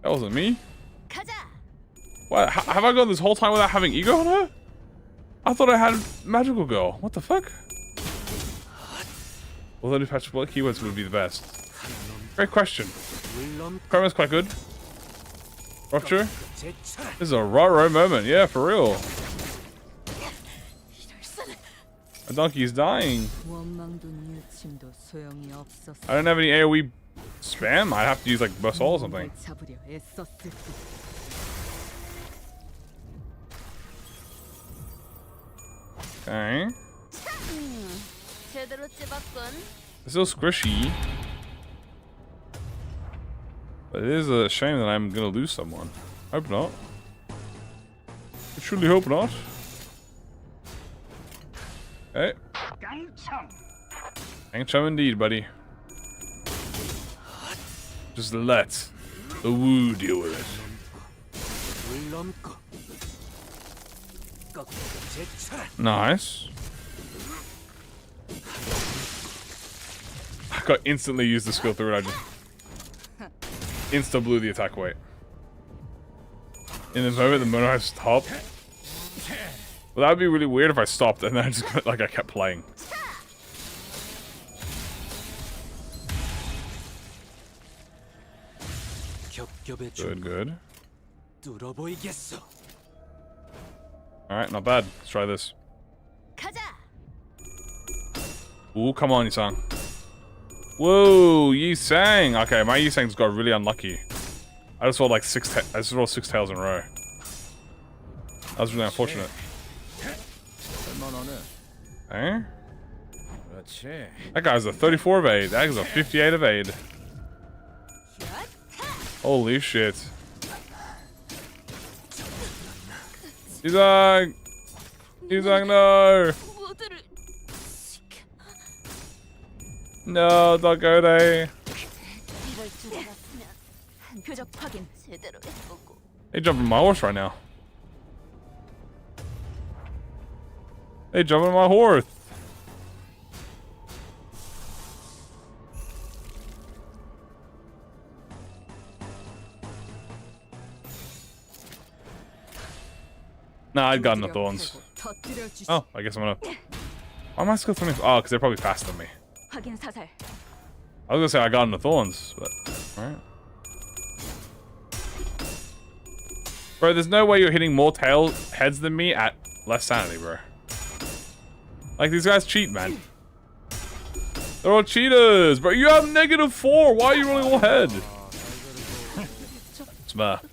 That wasn't me. What? Have I gone this whole time without having ego on her? I thought I had magical girl. What the fuck? Well, the new patch what keywords would be the best? Great question. Chroma's quite good. Rupture? This is a right moment. Yeah, for real. A donkey is dying. I don't have any AoE spam. I'd have to use like burst soul or something. Okay. It's still squishy. But it is a shame that I'm gonna lose someone. Hope not. I truly hope not. Okay. Gangchum indeed, buddy. Just let the woo deal with it. Nice. I got instantly used the skill through it. I just insta blew the attack away. In the moment the mono has stopped. Well, that would be really weird if I stopped and then I just like I kept playing. Good, good. Alright, not bad. Let's try this. Ooh, come on, Yisang. Whoa, Yisang! Okay, my Yisang's got really unlucky. I just rolled like six tails in a row. That was really unfortunate. Eh? That guy's a 34 of aid. That guy's a 58 of aid. Holy shit. Yisang! Yisang, no! No, don't go there. They jumping my horse right now. They jumping my horse. Nah, I'd gotten the thorns. Oh, I guess I'm gonna. Why am I still throwing? Oh, because they're probably faster than me. I was gonna say I got in the thorns, but alright. Bro, there's no way you're hitting more heads than me at less sanity, bro. Like, these guys cheat, man. They're all cheaters, bro. You have -4. Why are you rolling all head? Smart.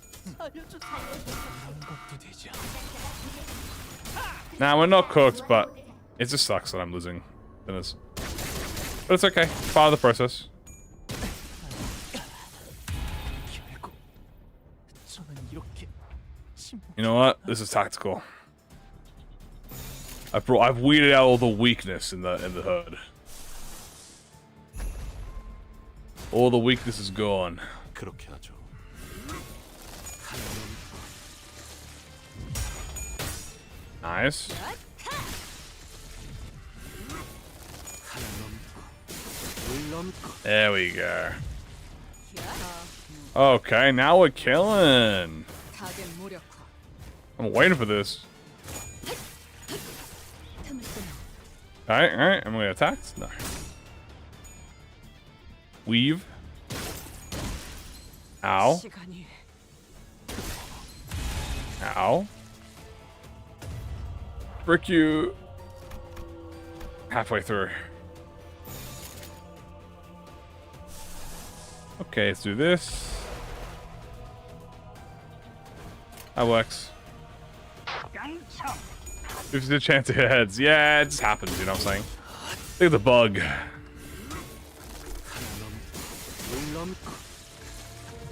Nah, we're not cooked, but it just sucks that I'm losing. Goodness. But it's okay. It's part of the process. You know what? This is tactical. I've weeded out all the weakness in the herd. All the weakness is gone. Nice. There we go. Okay, now we're killing. I'm waiting for this. Alright, am I gonna attack? No. Weave. Ow. Ow. Frick you. Halfway through. Okay, let's do this. That works. 50% chance to hit heads. Yeah, it just happens, you know what I'm saying? Look at the bug.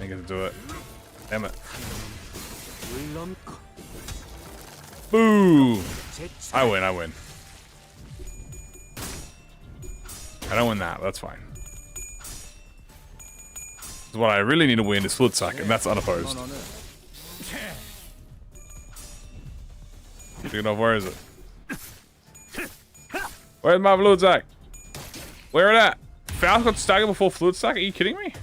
I get to do it. Damn it. Boo! I win. I don't win that, that's fine. What I really need to win is Fluid Sack, and that's unopposed. You know, where is it? Where's my Fluid Sack? Where it at? Faust got stagger before Fluid Sack? Are you kidding me?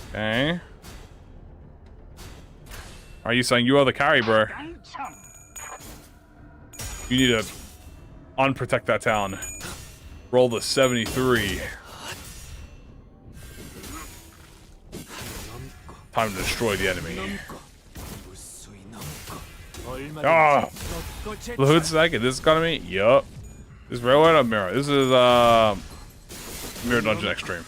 Okay. Are you saying you are the carry, bro? You need to unprotect that town. Roll the 73. Time to destroy the enemy. Ah! Fluid Sack in this economy? Yup. This railway or mirror? This is Mirror Dungeon Extreme.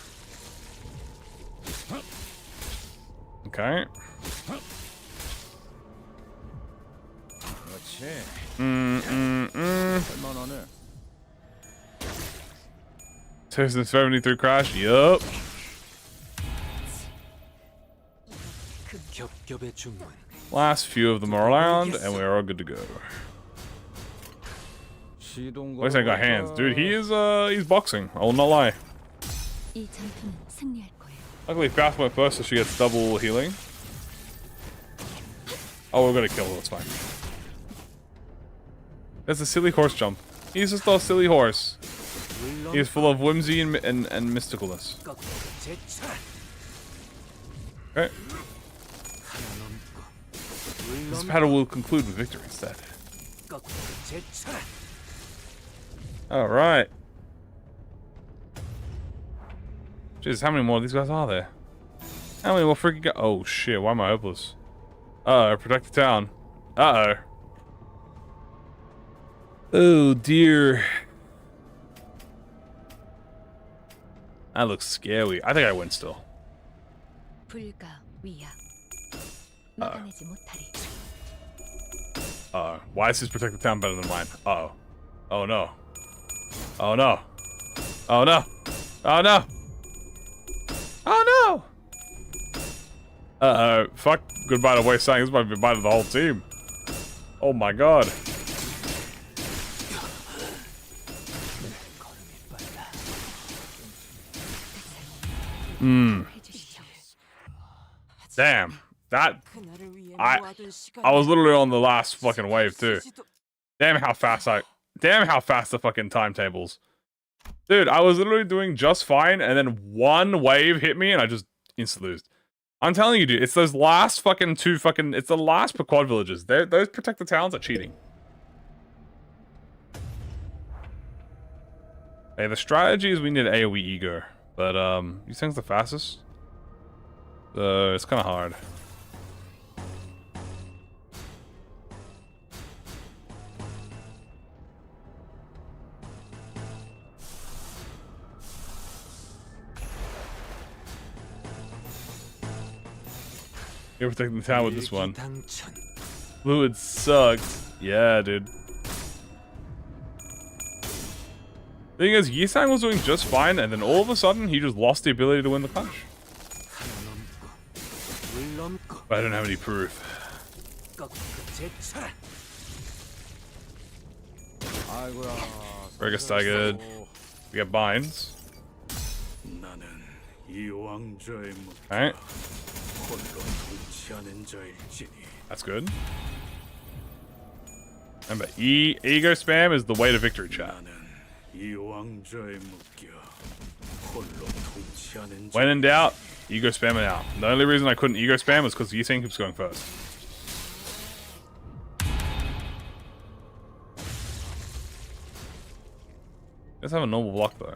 Okay. Testing 73 crash? Yup. Last few of them are around, and we're all good to go. At least I got hands. Dude, he is, he's boxing. I will not lie. Luckily, Faust went first, so she gets double healing. Oh, we're gonna kill her, that's fine. That's a silly horse jump. He's just a silly horse. He's full of whimsy and mysticalness. Okay. This battle will conclude with victory instead. Alright. Jeez, how many more of these guys are there? How many more freaking guys? Oh shit, why am I hopeless? Uh-oh, protect the town. Uh-oh. Oh dear. That looks scary. I think I win still. Why is his protect the town better than mine? Uh-oh. Oh no. Oh no. Oh no. Oh no. Oh no. Uh-oh. Fuck. Goodbye to Waste Sang. This might be goodbye to the whole team. Oh my god. Damn. That... I was literally on the last fucking wave too. Damn how fast the fucking timetables. Dude, I was literally doing just fine and then one wave hit me and I just instantly lose. I'm telling you, dude, it's those last fucking two fucking... It's the last quad villages. Those protect the towns are cheating. Hey, the strategy is we need AoE ego. But, these things the fastest. It's kind of hard. You're protecting the town with this one. Fluid sucks. Yeah, dude. Thing is, Yisang was doing just fine, and then all of a sudden, he just lost the ability to win the clash. But I don't have any proof. Rega staggered. We got binds. Alright. That's good. Remember, ego spam is the way to victory, chat. 이 왕좌에 묶여 홀로 통치하는 When in doubt, ego spam it out. The only reason I couldn't ego spam was because Yusane keeps going first. Let's have a normal block though.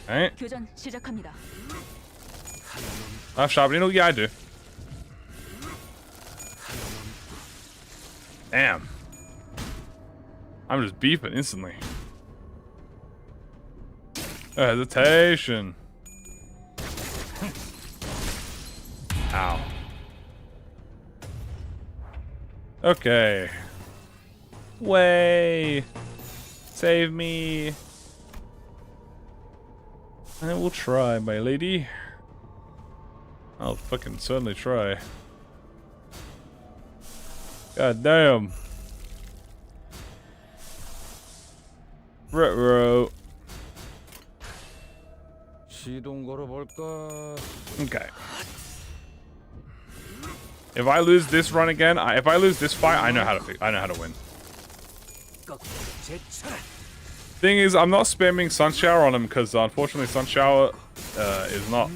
Alright. 교전 시작합니다. Sharpening. Yeah, I do. Damn. I'm just beeping instantly. No hesitation. Ow. Okay. Way. Save me. I will try, my lady. I'll fucking certainly try. God damn. Ruh-roh. 시동 걸어볼까? Okay. If I lose this run again, if I lose this fight, I know how to win. Thing is, I'm not spamming Sun Shower on him because unfortunately Sun Shower is not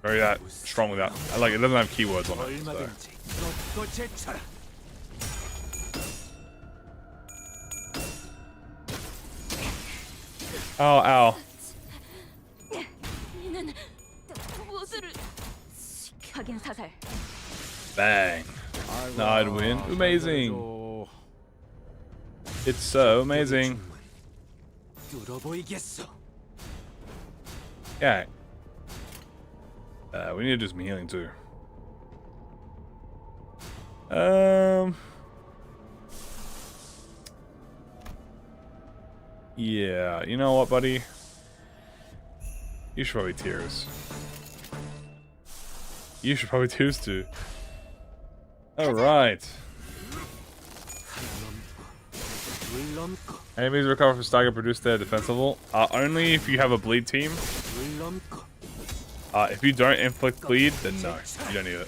very that strong with that. Like it doesn't have keywords on it. So. Ow, ow. 확인 사살. Bang. No, I'd win. Amazing. It's so amazing. Yeah. We need to do some healing too. Yeah, you know what, buddy? You should probably tears. You should probably tears too. Alright. Enemies recover from stagger produce their defense level. Only if you have a bleed team. If you don't inflict bleed, then no, you don't need it.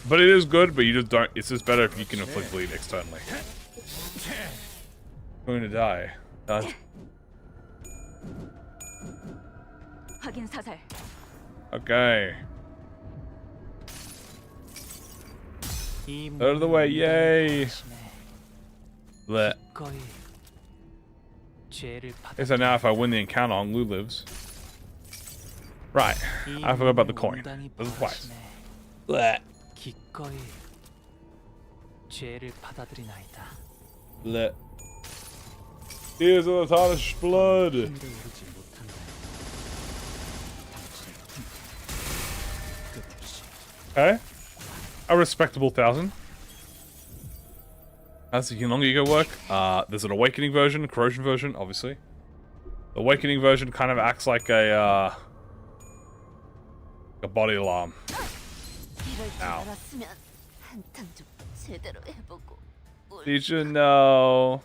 But it is good, but you just don't. It's just better if you can inflict bleed externally. I'm going to die. 확인 사살. Okay. Out of the way, yay! Blech. Okay, so now if I win the encounter, Honglu lives. Right, I forgot about the coin. This is twice. Blech. Blech. Tears of the tarnished blood. Okay. A respectable 1,000. How's the longer you go work? There's an awakening version, a corrosion version, obviously. The awakening version kind of acts like a body alarm. Ow. Did you know?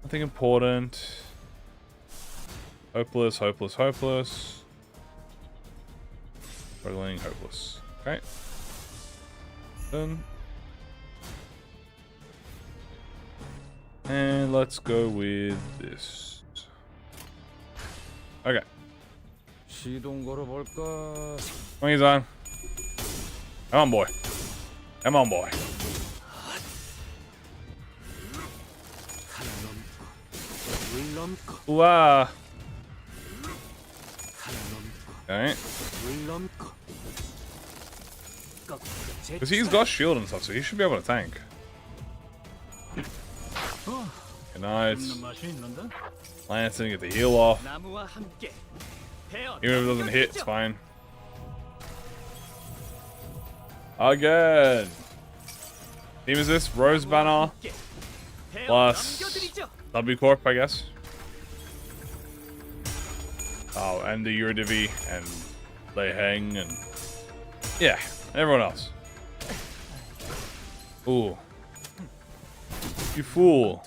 Nothing important. Hopeless, hopeless, hopeless. Struggling, hopeless. Okay. Done. And let's go with this. Okay. 시동 걸어볼까? Swing on. Come on, boy. Come on, boy. Wow. Okay. Because he's got shield and stuff, so he should be able to tank. Good night. Lancing, get the heal off. Even if it doesn't hit, it's fine. Again. Team is this? Rose Banner plus W Corp, I guess. Oh, and the Eurodivi and Lei Heng and yeah, everyone else. Ooh. You fool.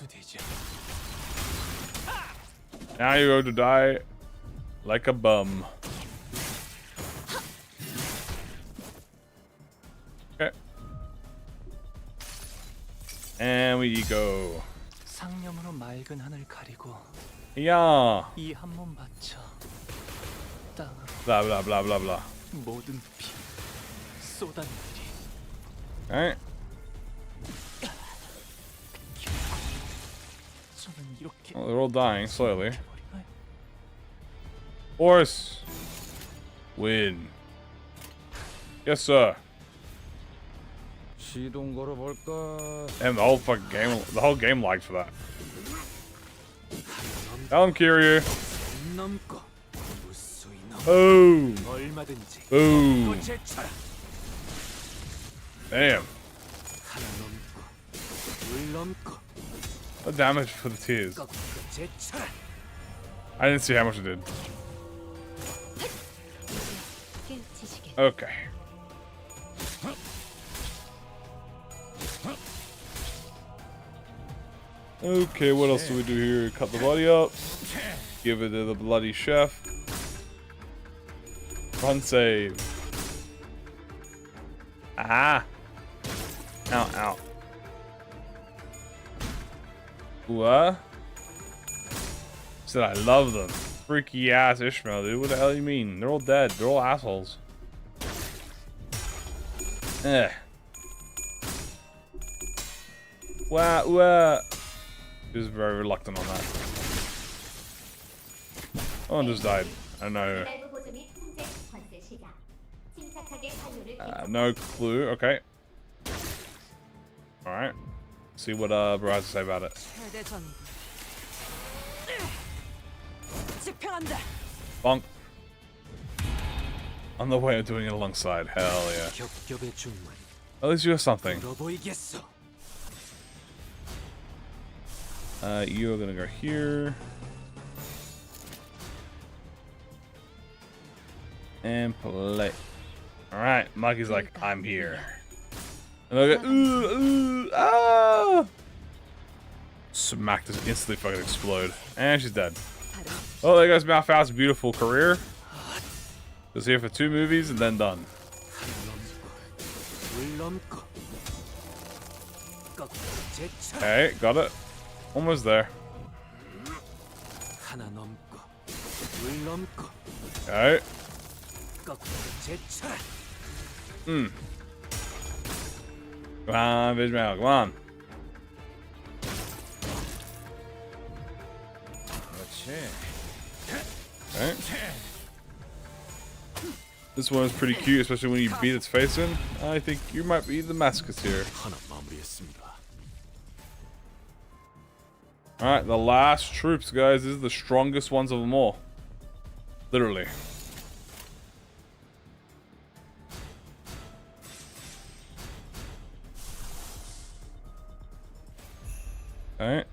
Now you're going to die like a bum. And we go. 상념으로 맑은 하늘 가리고 Yeah. 이 한 몸 바쳐 땅으로 Blah blah blah blah blah. 모든 피 쏟아내리. Alright. 저는 이렇게 Well, they're all dying slowly. 해버리나요? Horse. Win. Yes, sir. 시동 걸어볼까? And the whole game lagged for that. Tell him, Kiryu. 넘고 무수히 넘 Boom. 얼마든지 Boom. 또 제쳐라. Damn. 하나 넘고 둘 넘고 What damage for the tears? 꺾고 제쳐라. I didn't see how much it did. 깨우치시게. Okay. Okay, what else do we do here? Cut the body up. Give it to the bloody chef. Run save. Ah. Ow, ow. What? Said I love them. Freaky ass Ishmael, dude. What the hell do you mean? They're all dead. They're all assholes. Eh. Wah. He was very reluctant on that. Oh, just died. I don't know. No clue. Okay. Alright. See what bro has to say about it. 최대 전부. 집행한다. Bonk. On the way of doing it alongside. Hell yeah. 겹겹의 중만 At least you have something. 물어보이겠어. You're gonna go here. And play. Alright, Mikey's like, I'm here. And I go, ah! Smack, just instantly fucking explode. And she's dead. Oh, there goes Malphite's beautiful career. Was here for 2 movies and then done. 둘 넘고 꺾고 제쳐라. Okay, got it. Almost there. 하나 넘고 둘 넘고 Okay. 꺾고 제쳐라. Come on, Vizmail, come on. 그렇지. Okay. This one is pretty cute, especially when you beat its face in. I think you might be the Musketeer. 하나 마무리했습니다. Alright, the last troops, guys. This is the strongest ones of them all. Literally. Alright.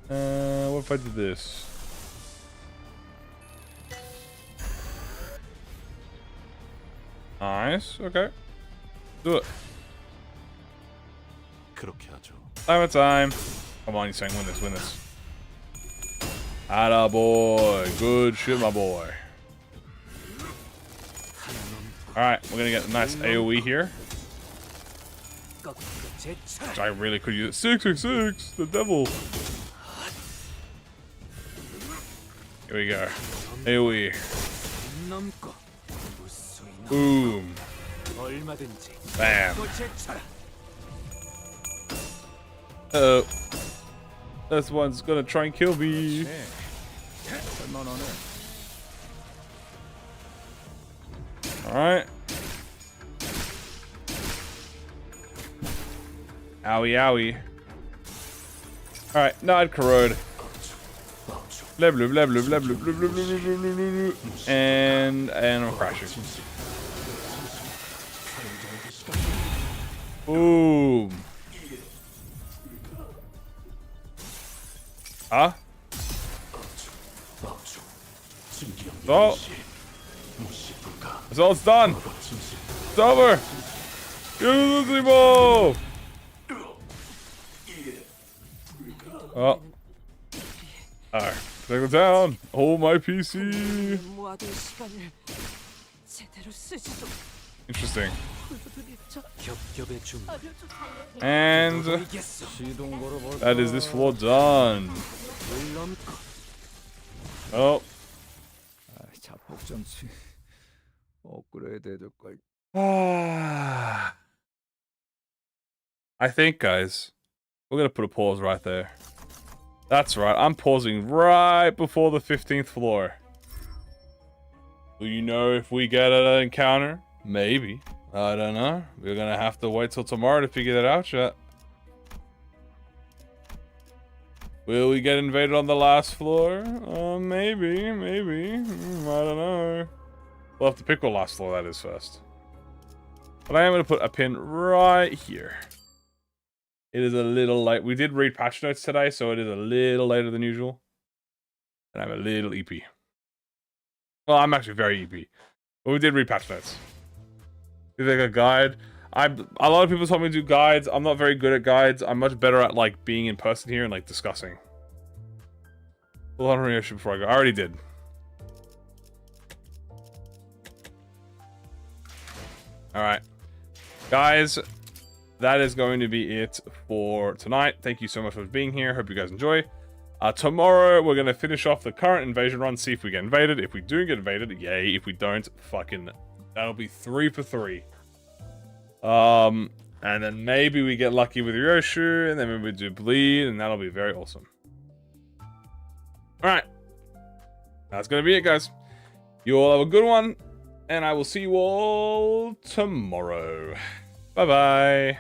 What if I did this? Nice, okay. Do it. 그렇게 하죠. Time. Come on, you saying win this. Atta boy. Good shit, my boy. Alright, we're gonna get a nice AoE here. 꺾고 제쳐라. Which I really could use. 666, the devil. Here we go. AoE. 넘고 무수히 넘고 Boom. 얼마든지 Bam. 또 제쳐라. Uh-oh. This one's gonna try and kill me. 네. 할만하네. Alright. Owie. Alright, now I'd corrode. Blah, blah, blah, blah, blah, blah, blah, blah, blah, blah, blah, blah. And I'm crashing. Boom. Huh? Oh. So it's done. It's over. Use the ball. Oh. Alright. Take it down. Hold my PC. 모아둔 시간을 제대로 쓰지도. Interesting. 겹겹의 준비. And 이겠어. 시동 걸어볼까? that is this floor done. 물 넘고 Oh. 아, 자폭 전치 업그레이드 해줄 걸. I think, guys, we're going to put a pause right there. That's right, I'm pausing right before the 15th floor. Do you know if we get an encounter? Maybe. I don't know. We're going to have to wait till tomorrow to figure that out, chat. Will we get invaded on the last floor? Maybe. I don't know. We'll have to pick what last floor that is first. But I am going to put a pin right here. It is a little late. We did read patch notes today, so it is a little later than usual. And I'm a little EP. Well, I'm actually very EP. But we did read patch notes. It's like a guide. A lot of people told me to do guides. I'm not very good at guides. I'm much better at like being in person here and like discussing. Full on reaction before I go. I already did. Alright. Guys, that is going to be it for tonight. Thank you so much for being here. Hope you guys enjoy. Tomorrow, we're going to finish off the current invasion run, see if we get invaded. If we do get invaded, yay. If we don't, fucking, that'll be 3 for 3. And then maybe we get lucky with Ryoshu, and then maybe we do bleed, and that'll be very awesome. Alright. That's going to be it, guys. You all have a good one, and I will see you all tomorrow. Bye-bye.